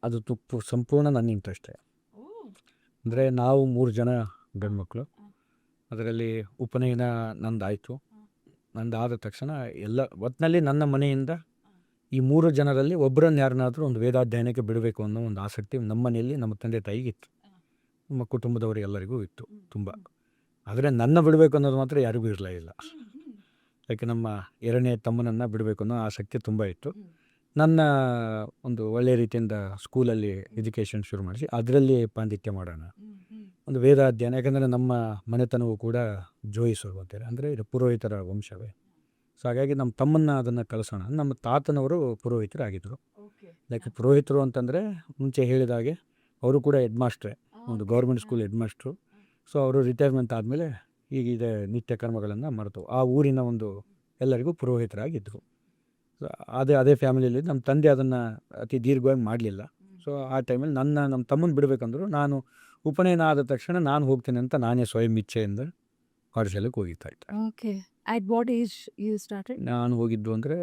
ಅದು ಸಂಪೂರ್ಣ ನನ್ನ ಇಂಟ್ರೆಸ್ಟೇ. ಅಂದರೆ ನಾವು 3 ಜನ ಗಂಡ್ಮಕ್ಳು, ಅದರಲ್ಲಿ ಉಪನಯನ ನಂದಾಯಿತು. ನಂದಾದ ತಕ್ಷಣ ಎಲ್ಲ ಒಟ್ಟಿನಲ್ಲಿ ನನ್ನ ಮನೆಯಿಂದ ಈ 3 ಜನರಲ್ಲಿ ಒಬ್ಬರನ್ನ ಯಾರನ್ನಾದರೂ ಒಂದು ವೇದಾಧ್ಯಯನಕ್ಕೆ ಬಿಡಬೇಕು ಅನ್ನೋ ಒಂದು ಆಸಕ್ತಿ ನಮ್ಮ ಮನೆಯಲ್ಲಿ ನಮ್ಮ ತಂದೆ ತಾಯಿಗೆ ಇತ್ತು, ನಮ್ಮ ಕುಟುಂಬದವರಿಗೆಲ್ಲರಿಗೂ ಇತ್ತು ತುಂಬ. ಆದರೆ ನನ್ನ ಬಿಡಬೇಕು ಅನ್ನೋದು ಮಾತ್ರ ಯಾರಿಗೂ ಇರಲಿಲ್ಲ. ಯಾಕೆ ನಮ್ಮ 2ನೇ ತಮ್ಮನನ್ನು ಬಿಡಬೇಕು ಅನ್ನೋ ಆಸಕ್ತಿ ತುಂಬ ಇತ್ತು. ನನ್ನ ಒಂದು ಒಳ್ಳೆಯ ರೀತಿಯಿಂದ ಸ್ಕೂಲಲ್ಲಿ ಎಜುಕೇಷನ್ ಶುರು ಮಾಡಿಸಿ ಅದರಲ್ಲಿ ಪಾಂಡಿತ್ಯ ಮಾಡೋಣ, ಒಂದು ವೇದಾಧ್ಯಯನ. ಯಾಕಂದರೆ ನಮ್ಮ ಮನೆತನವು ಕೂಡ ಜೋಯಿಸರು ಅಂತಾರೆ, ಅಂದರೆ ಇದು ಪುರೋಹಿತರ ವಂಶವೇ. ಸೊ ಹಾಗಾಗಿ ನಮ್ಮ ತಮ್ಮನ್ನ ಅದನ್ನು ಕಲಿಸೋಣ. ನಮ್ಮ ತಾತನವರು ಪುರೋಹಿತರಾಗಿದ್ದರು. ಲೈಕ್ ಪುರೋಹಿತರು ಅಂತಂದರೆ ಮುಂಚೆ ಹೇಳಿದಾಗೆ ಅವರು ಕೂಡ ಹೆಡ್ ಮಾಸ್ಟ್ರೇ, ಒಂದು government school head master. So ಅವರು ರಿಟೈರ್ಮೆಂಟ್ ಆದಮೇಲೆ ಈಗಿದೆ ನಿತ್ಯ ಕರ್ಮಗಳನ್ನು ಮಾಡ್ತವೆ. ಆ ಊರಿನ ಒಂದು ಎಲ್ಲರಿಗೂ ಪುರೋಹಿತರಾಗಿದ್ದರು. ಸೊ ಅದೇ ಫ್ಯಾಮಿಲಿಯಲ್ಲಿ ನಮ್ಮ ತಂದೆ ಅದನ್ನು ಅತಿ ದೀರ್ಘವಾಗಿ ಮಾಡಲಿಲ್ಲ. ಸೊ ಆ ಟೈಮಲ್ಲಿ ನಮ್ಮ ತಮ್ಮನ ಬಿಡಬೇಕಂದ್ರು ನಾನು ಉಪನಯನ ಆದ ತಕ್ಷಣ ನಾನು ಹೋಗ್ತೇನೆ ಅಂತ ನಾನೇ ಸ್ವಯಂ ಇಚ್ಛೆಯಿಂದ ಪಾಠಶಾಲೆಗೆ ಹೋಗಿತ್ತಾ ಇದ್ದೆ. Okay. At what age you started? ನಾನು ಹೋಗಿದ್ದು ಅಂದರೆ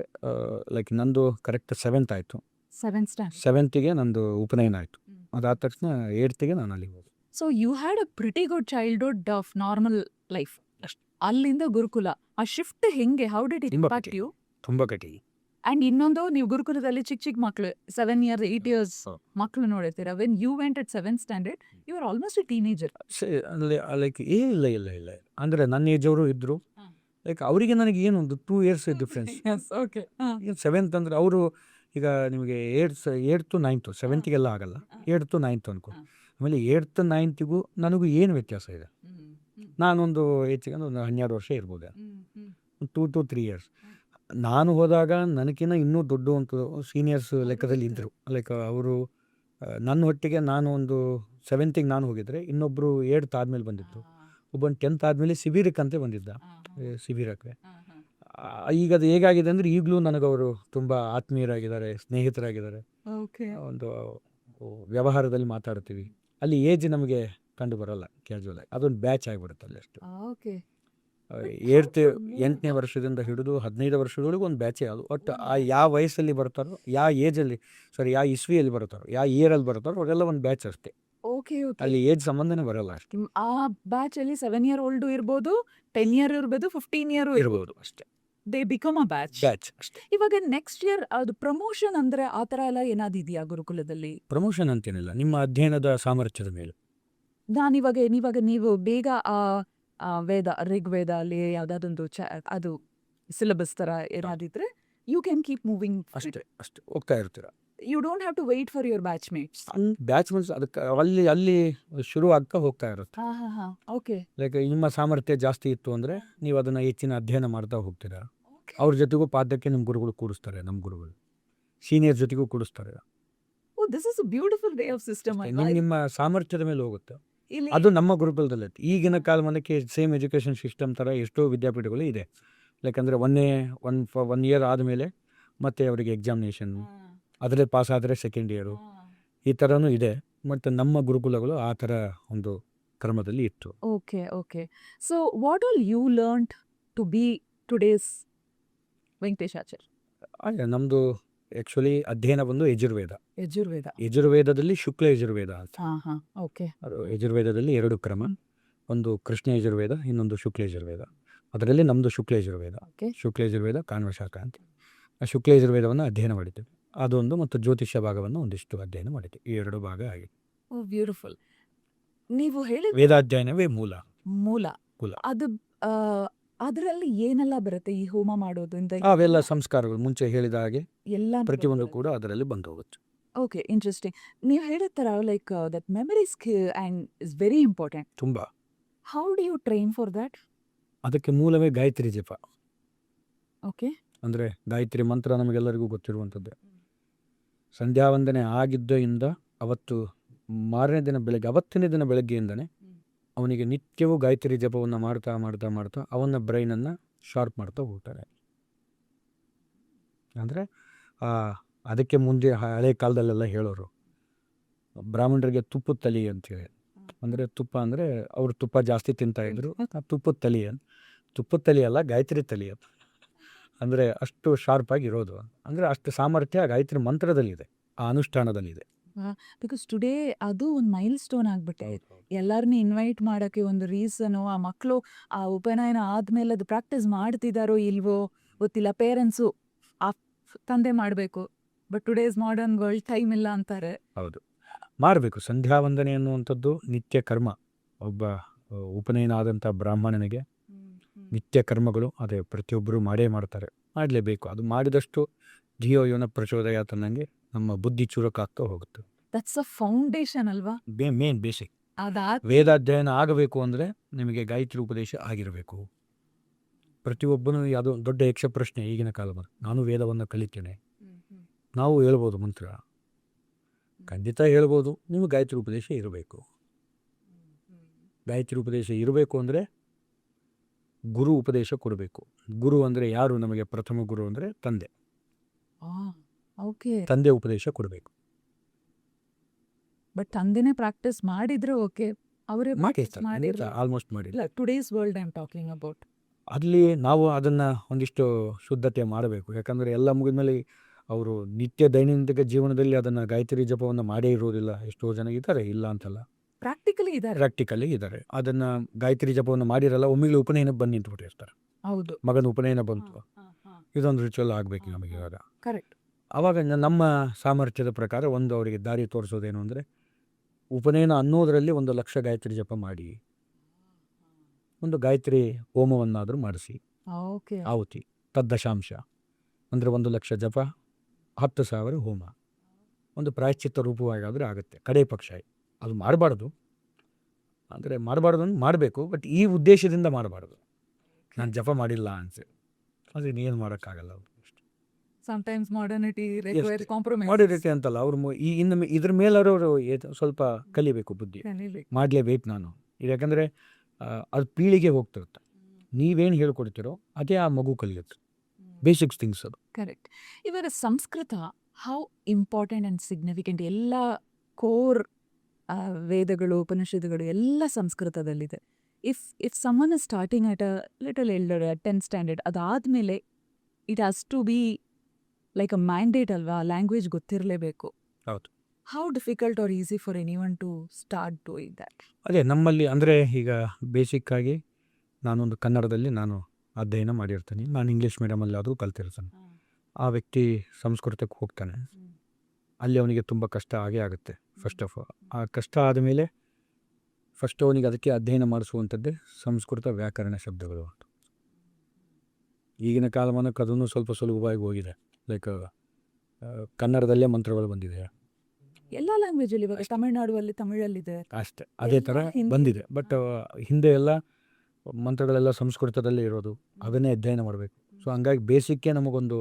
ಲೈಕ್ ನಂದು ಕರೆಕ್ಟ್ 7th ಆಯಿತು. 7th standard. 7th ನಂದು ಉಪನಯನ ಆಯಿತು. ಅದಾದ ತಕ್ಷಣ 8th ನಾನು ಅಲ್ಲಿಗೆ ಹೋದೆ. So you had a pretty good childhood of normal life. ಅಲ್ಲಿಂದ ಗುರುಕುಲ ಆ ಶಿಫ್ಟ್ ಹೆಂಗೆ, how did it impact you? ತುಂಬ ಕಠಿ. ಅಂಡ್ ಇನ್ನೊಂದು, ನೀವು ಗುರುಕುಲದಲ್ಲಿ ಚಿಕ್ಕ ಮಕ್ಕಳು 7 years 8 years ಮಕ್ಕಳು ನೋಡಿರ್ತೀರ. When you went at 7th standard you are almost a teenager. Like ಇಲ್ಲ ಅಂದರೆ ನನ್ನ ಏಜ್ ಅವರು ಇದ್ದರು. ಲೈಕ್ ಅವರಿಗೆ ನನಗೆ ಏನೊಂದು 2 years ಡಿಫ್ರೆನ್ಸ್. ಓಕೆ. 7th ಅಂದರೆ ಅವರು ಈಗ ನಿಮಗೆ 8th 9th 7th ಆಗಲ್ಲ, 8th 9th ಅನ್ಕೊ. ಆಮೇಲೆ 8th 9th ನನಗೂ ಏನು ವ್ಯತ್ಯಾಸ ಇದೆ? ನಾನೊಂದು ಹೆಚ್ಚಿಗೆ ಒಂದು 12 ವರ್ಷ ಇರ್ಬೋದು, 2 to 3 years. ನಾನು ಹೋದಾಗ ನನಗಿನ್ನ ಇನ್ನೂ ದೊಡ್ಡ ಒಂದು ಸೀನಿಯರ್ಸ್ ಲೆಕ್ಕದಲ್ಲಿ ಇದ್ದರು. ಲೈಕ್ ಅವರು ನನ್ನ ಹೊಟ್ಟಿಗೆ ನಾನು ಒಂದು 7th ನಾನು ಹೋಗಿದ್ರೆ ಇನ್ನೊಬ್ಬರು 8th ಆದಮೇಲೆ ಬಂದಿದ್ದು, ಒಬ್ಬನು 10th ಆದಮೇಲೆ ಶಿಬಿರಕ್ಕಂತೆ ಬಂದಿದ್ದ, ಶಿಬಿರಕ್ಕೆ. ಈಗ ಅದು ಹೇಗಾಗಿದೆ ಅಂದರೆ ಈಗಲೂ ನನಗವರು ತುಂಬ ಆತ್ಮೀಯರಾಗಿದ್ದಾರೆ, ಸ್ನೇಹಿತರಾಗಿದ್ದಾರೆ. ಒಂದು ವ್ಯವಹಾರದಲ್ಲಿ ಮಾತಾಡ್ತೀವಿ. ಅಲ್ಲಿ ಏಜ್ ನಮಗೆ ಕಂಡು ಬರೋಲ್ಲ, ಕ್ಯಾಶುವಲ್ ಆಗಿ ಅದೊಂದು ಬ್ಯಾಚ್ ಆಗಿಬಿಡುತ್ತೆ ಅಲ್ಲಿ ಅಷ್ಟು. 8ನೇ ವರ್ಷದಿಂದ ಹಿಡಿದು 15 ವರ್ಷದವರೆಗೂ ಒಂದು ಬ್ಯಾಚೇ ಅದು. ಒಟ್ಟು ಯಾವ ವಯಸ್ಸಲ್ಲಿ ಬರ್ತಾರೋ, ಯಾವ ಏಜಲ್ಲಿ ಯಾವ ಇಸ್ವಿಯಲ್ಲಿ ಬರ್ತಾರೋ, ಯಾವ ಇಯರಲ್ಲಿ ಬರ್ತಾರೋ ಅವರೆಲ್ಲ ಒಂದು ಬ್ಯಾಚ್ ಅಷ್ಟೇ. ಅಲ್ಲಿ ಏಜ್ ಸಂಬಂಧನೇ ಬರಲ್ಲ ಅಷ್ಟೇ. ಆ ಬ್ಯಾಚ್ ಅಲ್ಲಿ 7 year old ಇರ್ಬೋದು, 10 year ಇರ್ಬೋದು, 15 year ಇರ್ಬೋದು ಅಷ್ಟೇ. ದೇ ಬಿಕಮ್ ಅ ಬ್ಯಾಚ್ ಅಷ್ಟೇ. ಇವಾಗ ನೆಕ್ಸ್ಟ್ ಇಯರ್ ಅದು ಪ್ರಮೋಷನ್ ಅಂದ್ರೆ ಆ ಥರ ಎಲ್ಲ ಏನಾದಿದೆಯಾ ಗುರುಕುಲದಲ್ಲಿ? ಪ್ರಮೋಷನ್ ಅಂತೇನಿಲ್ಲ, ನಿಮ್ಮ ಅಧ್ಯಯನದ ಸಾಮರ್ಥ್ಯದ ಮೇಲೆ. ನೀವಾಗ ನೀವು ಬೇಗ ವೇದ ಋಗ್ವೇದ ಅಲ್ಲಿ ಯಾವ್ದಾದೊಂದು ಅದು ಸಿಲೆಬಸ್ ತರ ಏನಾದಿದ್ರೆ ಯು ಕ್ಯಾನ್ ಕೀಪ್ ಮೂವಿಂಗ್ ಅಷ್ಟೇ ಹೋಗ್ತಾ ಇರ್ತೀರ. You don't have to wait for your batchmates. ಅದಕ್ಕೆ ಅಲ್ಲಿ ಶುರು ಆಗ್ತಾ ಹೋಗ್ತಾ ಇರುತ್ತೆ. ಓಕೆ. ಲೈಕ್ ನಿಮ್ಮ ಸಾಮರ್ಥ್ಯ ಜಾಸ್ತಿ ಇತ್ತು ಅಂದರೆ ನೀವು ಅದನ್ನು ಹೆಚ್ಚಿನ ಅಧ್ಯಯನ ಮಾಡ್ತಾ ಹೋಗ್ತೀರಾ. ಅವ್ರ ಜೊತೆಗೂ ಪಾಠಕ್ಕೆ ನಿಮ್ಮ ಗುರುಗಳು ಕೂಡಿಸ್ತಾರೆ, ನಮ್ಮ ಗುರುಗಳು ಸೀನಿಯರ್ ಜೊತೆಗೂ ಕೂಡಿಸ್ತಾರೆ. This is a beautiful way of system. ನಿಮ್ಮ ಸಾಮರ್ಥ್ಯದ ಮೇಲೆ ಹೋಗುತ್ತೆ. ಅದು ನಮ್ಮ ಗುರುಕುಲದಲ್ಲಿ ಈಗಿನ ಕಾಲಮಾನಕ್ಕೆ ಸೇಮ್ ಎಜುಕೇಷನ್ ಸಿಸ್ಟಮ್ ಥರ ಎಷ್ಟೋ ವಿದ್ಯಾಪೀಠಗಳು ಇದೆ. ಯಾಕಂದರೆ ಒನ್ ಇಯರ್ ಆದಮೇಲೆ ಮತ್ತೆ ಅವರಿಗೆ ಎಕ್ಸಾಮಿನೇಷನ್, ಅದರಲ್ಲಿ ಪಾಸ್ ಆದರೆ ಸೆಕೆಂಡ್ ಇಯರು, ಈ ಥರನೂ ಇದೆ. ಮತ್ತು ನಮ್ಮ ಗುರುಕುಲಗಳು ಆ ಥರ ಒಂದು ಕ್ರಮದಲ್ಲಿ ಇತ್ತು. Okay. So what all you learn to be today's Venkateshacharya? ನಮ್ಮದು ಆ್ಯಕ್ಚುಲಿ ಅಧ್ಯಯನ ಬಂದು ಯಜುರ್ವೇದದಲ್ಲಿ ಶುಕ್ಲ ಯಜುರ್ವೇದ ಅಂತ. ಓಕೆ. ಅದು ಯಜುರ್ವೇದದಲ್ಲಿ 2 ಕ್ರಮ, ಒಂದು ಕೃಷ್ಣ ಯಜುರ್ವೇದ, ಇನ್ನೊಂದು ಶುಕ್ಲ ಯಜುರ್ವೇದ. ಅದರಲ್ಲಿ ನಮ್ಮದು ಶುಕ್ಲಯಜುರ್ವೇದ, Okay. ಶುಕ್ಲಯಜುರ್ವೇದ ಕಾನ್ವಶಾಖ ಅಂತ. ಆ ಶುಕ್ಲಯಜುರ್ವೇದವನ್ನು ಅಧ್ಯಯನ ಮಾಡಿದ್ದೇವೆ. ಅದೊಂದು ಮತ್ತು ಜ್ಯೋತಿಷ್ಯ ಭಾಗವನ್ನು ಒಂದಿಷ್ಟು ಅಧ್ಯಯನ ಮಾಡಿದ್ದೆ. ಈ 2 ಭಾಗ ಆಗಿದೆ. ಓ ಬ್ಯೂಟಿಫುಲ್. ನೀವು ಹೇಳಿದ ವೇದಾಧ್ಯಯನವೇ ಮೂಲ. ಮೂಲ ಕುಲ. ಅದು ಅದರಲ್ಲಿ ಏನೆಲ್ಲ ಬರುತ್ತೆ ಈ ಹೋಮ ಮಾಡೋದ್ರಿಂದ? ಅವೆಲ್ಲ ಸಂಸ್ಕಾರಗಳು ಮುಂಚೆ ಹೇಳಿದ ಹಾಗೆ ಎಲ್ಲ ಪ್ರತಿಯೊಂದು ಕೂಡ ಅದರಲ್ಲಿ ಬಂದು ಹೋಗುತ್ತೆ. Okay, interesting. ನೀವು ಹೇಳಿದ ಥರ like that memory skill and is very important. ತುಂಬ. How do you train for that? ಅದಕ್ಕೆ ಮೂಲವೇ ಗಾಯತ್ರಿ ಜಪ. ಓಕೆ. ಅಂದರೆ ಗಾಯತ್ರಿ ಮಂತ್ರ ನಮಗೆಲ್ಲರಿಗೂ ಗೊತ್ತಿರುವಂಥದ್ದೇ. ಸಂಧ್ಯಾ ವಂದನೆ ಆಗಿದ್ದರಿಂದ ಅವತ್ತು ಮಾರನೇ ದಿನ ಬೆಳಗ್ಗೆ, ಅವತ್ತಿನ ದಿನ ಬೆಳಗ್ಗೆಯಿಂದನೇ ಅವನಿಗೆ ನಿತ್ಯವೂ ಗಾಯತ್ರಿ ಜಪವನ್ನು ಮಾಡ್ತಾ ಮಾಡ್ತಾ ಮಾಡ್ತಾ ಅವನ ಬ್ರೈನನ್ನು ಶಾರ್ಪ್ ಮಾಡ್ತಾ ಹೋಗ್ತಾರೆ. ಅಂದರೆ ಅದಕ್ಕೆ ಮುಂದೆ ಹಳೆ ಕಾಲದಲ್ಲೆಲ್ಲ ಹೇಳೋರು, ಬ್ರಾಹ್ಮಣರಿಗೆ ತುಪ್ಪದ ತಲಿ ಅಂತೇಳಿ. ಅಂದರೆ ತುಪ್ಪ ಅಂದರೆ ಅವರು ತುಪ್ಪ ಜಾಸ್ತಿ ತಿಂತಾಯಿದ್ರು, ತುಪ್ಪದ ತಲಿ ಅಂತ. ತುಪ್ಪದ ತಲಿ ಅಲ್ಲ, ಗಾಯತ್ರಿ ತಲಿ ಅಂತ. ಅಂದರೆ ಅಷ್ಟು ಶಾರ್ಪಾಗಿ ಇರೋದು. ಅಂದರೆ ಅಷ್ಟು ಸಾಮರ್ಥ್ಯ ಗಾಯತ್ರಿ ಮಂತ್ರದಲ್ಲಿದೆ, ಆ ಅನುಷ್ಠಾನದಲ್ಲಿದೆ. ಬಿಕಾಸ್ ಟುಡೇ ಅದು ಒಂದು ಮೈಲ್ ಸ್ಟೋನ್ ಆಗ್ಬಿಟ್ಟೆ. ಎಲ್ಲರನ್ನೂ ಇನ್ವೈಟ್ ಮಾಡೋಕ್ಕೆ ಒಂದು ರೀಸನು, ಆ ಮಕ್ಕಳು ಆ ಉಪನಯನ ಆದಮೇಲೆ ಅದು ಪ್ರಾಕ್ಟೀಸ್ ಮಾಡ್ತಿದ್ದಾರೋ ಇಲ್ವೋ ಗೊತ್ತಿಲ್ಲ. ಪೇರೆಂಟ್ಸು ಆ ತಂದೆ ಮಾಡಬೇಕು, but today's modern world time ಇಲ್ಲ ಅಂತಾರೆ. ಹೌದು, ಮಾಡಬೇಕು. ಸಂಧ್ಯಾ ವಂದನೆ ಅನ್ನುವಂಥದ್ದು ನಿತ್ಯ ಕರ್ಮ. ಒಬ್ಬ ಉಪನಯನ ಆದಂಥ ಬ್ರಾಹ್ಮಣನಿಗೆ ನಿತ್ಯ ಕರ್ಮಗಳು ಅದೇ ಪ್ರತಿಯೊಬ್ಬರು ಮಾಡೇ ಮಾಡ್ತಾರೆ, ಮಾಡಲೇಬೇಕು. ಅದು ಮಾಡಿದಷ್ಟು ಧಿಯೋ ಯೋನ ಪ್ರಚೋದಯಾತ್ ಅನ್ನಂಗೆ ನಮ್ಮ ಬುದ್ಧಿ ಚುರುಕಾಗ್ತಾ ಹೋಗುತ್ತೆ. ದಟ್ಸ್ ಅ ಫೌಂಡೇಶನ್ ಅಲ್ವಾ? Main basic. ಅದಾದ ವೇದಾಧ್ಯಯನ ಆಗಬೇಕು ಅಂದರೆ ನಿಮಗೆ ಗಾಯತ್ರಿ ಉಪದೇಶ ಆಗಿರಬೇಕು. ಪ್ರತಿಯೊಬ್ಬನು ಯಾವುದೋ ದೊಡ್ಡ ಯಕ್ಷ ಪ್ರಶ್ನೆ ಈಗಿನ ಕಾಲದಲ್ಲಿ, ನಾನು ವೇದವನ್ನು ಕಲಿತೇನೆ, ನಾವು ಹೇಳ್ಬೋದು ಮಂತ್ರ, ಖಂಡಿತ ಹೇಳ್ಬೋದು. ನೀವು ಗಾಯತ್ರಿ ಉಪದೇಶ ಇರಬೇಕು. ಗಾಯತ್ರಿ ಉಪದೇಶ ಇರಬೇಕು ಅಂದರೆ ಗುರು ಉಪದೇಶ ಕೊಡಬೇಕು. ಗುರು ಅಂದರೆ ಯಾರು? ನಮಗೆ ಪ್ರಥಮ ಗುರು ಅಂದರೆ ತಂದೆ. ಓಕೆ. ತಂದೆ ಉಪದೇಶ ಕೊಡಬೇಕು. ಬಟ್ ತಂದೆನೇ ಪ್ರಾಕ್ಟೀಸ್ ಮಾಡಿದ್ರೆ ಓಕೆ, ಅವರೇ ಮಾಡಿರ್ತಾರೆ, ಆಲ್ಮೋಸ್ಟ್ ಮಾಡಿಲ್ಲ. Today's world I am talking about. ಅಲ್ಲಿ ನಾವು ಅದನ್ನು ಒಂದಿಷ್ಟು ಶುದ್ಧತೆ ಮಾಡಬೇಕು. ಯಾಕಂದರೆ ಎಲ್ಲ ಮುಗಿದ್ಮೇಲೆ ಅವರು ನಿತ್ಯ ದೈನಂದಿನ ಜೀವನದಲ್ಲಿ ಅದನ್ನು ಗಾಯತ್ರಿ ಜಪವನ್ನು ಮಾಡೇ ಇರೋದಿಲ್ಲ. ಎಷ್ಟೋ ಜನ ಇದ್ದಾರೆ, ಇಲ್ಲ ಅಂತಲ್ಲ, ಪ್ರಾಕ್ಟಿಕಲಿ ಇದ್ದಾರೆ. ಅದನ್ನು ಗಾಯತ್ರಿ ಜಪವನ್ನು ಮಾಡಿರಲ್ಲ, ಒಮ್ಮೆಗೆ ಉಪನಯನ ಬಂದು ನಿಂತುಬಿಟ್ಟಿರ್ತಾರೆ. ಹೌದು, ಮಗನ ಉಪನಯನ ಬಂತು, ಇದೊಂದು ರಿಚುವಲ್ ಆಗಬೇಕು ನಮಗೆ ಇವಾಗ. ಕರೆಕ್ಟ್. ಆವಾಗ ನಮ್ಮ ಸಾಮರ್ಥ್ಯದ ಪ್ರಕಾರ ಒಂದು ಅವರಿಗೆ ದಾರಿ ತೋರಿಸೋದೇನು ಅಂದರೆ, ಉಪನಯನ ಅನ್ನೋದರಲ್ಲಿ 1,00,000 ಗಾಯತ್ರಿ ಜಪ ಮಾಡಿ, ಒಂದು ಗಾಯತ್ರಿ ಹೋಮವನ್ನಾದರೂ ಮಾಡಿಸಿ, ಓಕೆ, ಆಹುತಿ ತದ್ದಶಾಂಶ ಅಂದರೆ 1,00,000 ಜಪ, 10,000 ಹೋಮ, ಒಂದು ಪ್ರಾಯಶ್ಚಿತ್ತ ರೂಪವಾಗಾದರೂ ಆಗುತ್ತೆ. ಕಡೆ ಪಕ್ಷ ಅದು ಮಾಡಬಾರ್ದು, ಅಂದರೆ ಮಾಡಬಾರ್ದು ಅಂತ ಮಾಡಬೇಕು, ಬಟ್ ಈ ಉದ್ದೇಶದಿಂದ ಮಾಡಬಾರ್ದು. ನಾನು ಜಪ ಮಾಡಿಲ್ಲ ಅನ್ಸಿ ಅದು ಏನು ಮಾಡೋಕ್ಕಾಗಲ್ಲ. Sometimes modernity requires compromise. Modernity ಅಂತಲ್ಲ, ಅವರು ಇನ್ನು ಇದ್ರ ಮೇಲವರು ಸ್ವಲ್ಪ ಕಲಿಬೇಕು, ಬುದ್ಧಿ ಮಾಡಲೇಬೇಕು ನಾನು. ಯಾಕಂದರೆ ಅದು ಪೀಳಿಗೆ ಹೋಗ್ತಿರುತ್ತೆ. ನೀವೇನು ಹೇಳ್ಕೊಡ್ತೀರೋ ಅದೇ ಆ ಮಗು ಕಲಿಯುತ್ತೆ. ಬೇಸಿಕ್ಸ್ ಥಿಂಗ್ಸ್ ಅದು. ಕರೆಕ್ಟ್. ಇವಾಗ Sanskrit how important and significant. ಎಲ್ಲ ಕೋರ್ ವೇದಗಳು, ಉಪನಿಷತ್ತುಗಳು ಎಲ್ಲ ಸಂಸ್ಕೃತದಲ್ಲಿದೆ. If someone is starting at a little elder, at 10th standard, ಅದಾದಮೇಲೆ it has to be like a mandate ಅಲ್ವಾ, ಲ್ಯಾಂಗ್ವೇಜ್ ಗೊತ್ತಿರಲೇಬೇಕು. ಹೌದು. How difficult or easy for anyone to start doing that? ಅದೇ ನಮ್ಮಲ್ಲಿ ಅಂದರೆ ಈಗ ಬೇಸಿಕ್ಕಾಗಿ ನಾನೊಂದು ಕನ್ನಡದಲ್ಲಿ ನಾನು ಅಧ್ಯಯನ ಮಾಡಿರ್ತೀನಿ, ನಾನು ಇಂಗ್ಲೀಷ್ ಮೀಡಿಯಮಲ್ಲಿ ಆದರೂ ಕಲ್ತಿರ್ತಾನೆ. ಆ ವ್ಯಕ್ತಿ ಸಂಸ್ಕೃತಕ್ಕೆ ಹೋಗ್ತಾನೆ, ಅಲ್ಲಿ ಅವನಿಗೆ ತುಂಬ ಕಷ್ಟ ಆಗೇ ಆಗುತ್ತೆ. ಫಸ್ಟ್ ಆಫ್ ಆಲ್ ಆ ಕಷ್ಟ ಆದಮೇಲೆ ಫಸ್ಟ್ ಅವನಿಗೆ ಅದಕ್ಕೆ ಅಧ್ಯಯನ ಮಾಡಿಸುವಂಥದ್ದೇ ಸಂಸ್ಕೃತ ವ್ಯಾಕರಣ ಶಬ್ದಗಳು. ಈಗಿನ ಕಾಲಮಾನಕ್ಕೆ ಅದನ್ನು ಸ್ವಲ್ಪ ಸುಲಭವಾಗಿ ಹೋಗಿದೆ. ಲೈಕ್ ಕನ್ನಡದಲ್ಲೇ ಮಂತ್ರಗಳು ಬಂದಿದೆ ಎಲ್ಲ ಲ್ಯಾಂಗ್ವೇಜಲ್ಲಿ. ಇವಾಗ ತಮಿಳ್ನಾಡುವಲ್ಲಿ ತಮಿಳಲ್ಲಿದೆ ಅಷ್ಟೇ, ಅದೇ ಥರ ಬಂದಿದೆ. ಬಟ್ ಹಿಂದೆ ಎಲ್ಲ ಮಂತ್ರಗಳೆಲ್ಲ ಸಂಸ್ಕೃತದಲ್ಲೇ ಇರೋದು, ಅದನ್ನೇ ಅಧ್ಯಯನ ಮಾಡಬೇಕು. ಸೊ ಹಂಗಾಗಿ ಬೇಸಿಕ್ಕೇ ನಮಗೊಂದು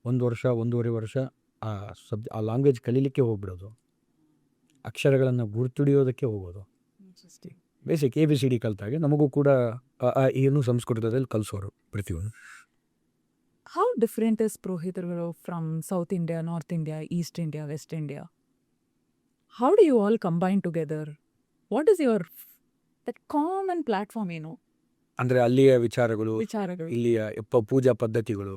1 ವರ್ಷ 1.5 ವರ್ಷ ಆ ಲ್ಯಾಂಗ್ವೇಜ್ ಕಲೀಲಿಕ್ಕೆ ಹೋಗ್ಬಿಡೋದು, ಅಕ್ಷರಗಳನ್ನು ಗುರುತಿಡಿಯೋದಕ್ಕೆ ಹೋಗೋದು. ಬೇಸಿಕ್ ABCD ಕಲಿತಾಗೆ ನಮಗೂ ಕೂಡ ಏನು ಸಂಸ್ಕೃತದಲ್ಲಿ ಕಲಿಸೋರು ಪ್ರತಿಯೊಂದು. ಹೌ ಡಿಫ್ರೆಂಟ್ ಇಸ್ ಪುರೋಹಿತರುಗಳು from South India, North India, East India, West India? How do you all combine together? What is your that common platform? ಏನು ಅಂದರೆ ಅಲ್ಲಿಯ ವಿಚಾರಗಳು, ಇಲ್ಲಿಯ ಪೂಜಾ ಪದ್ಧತಿಗಳು,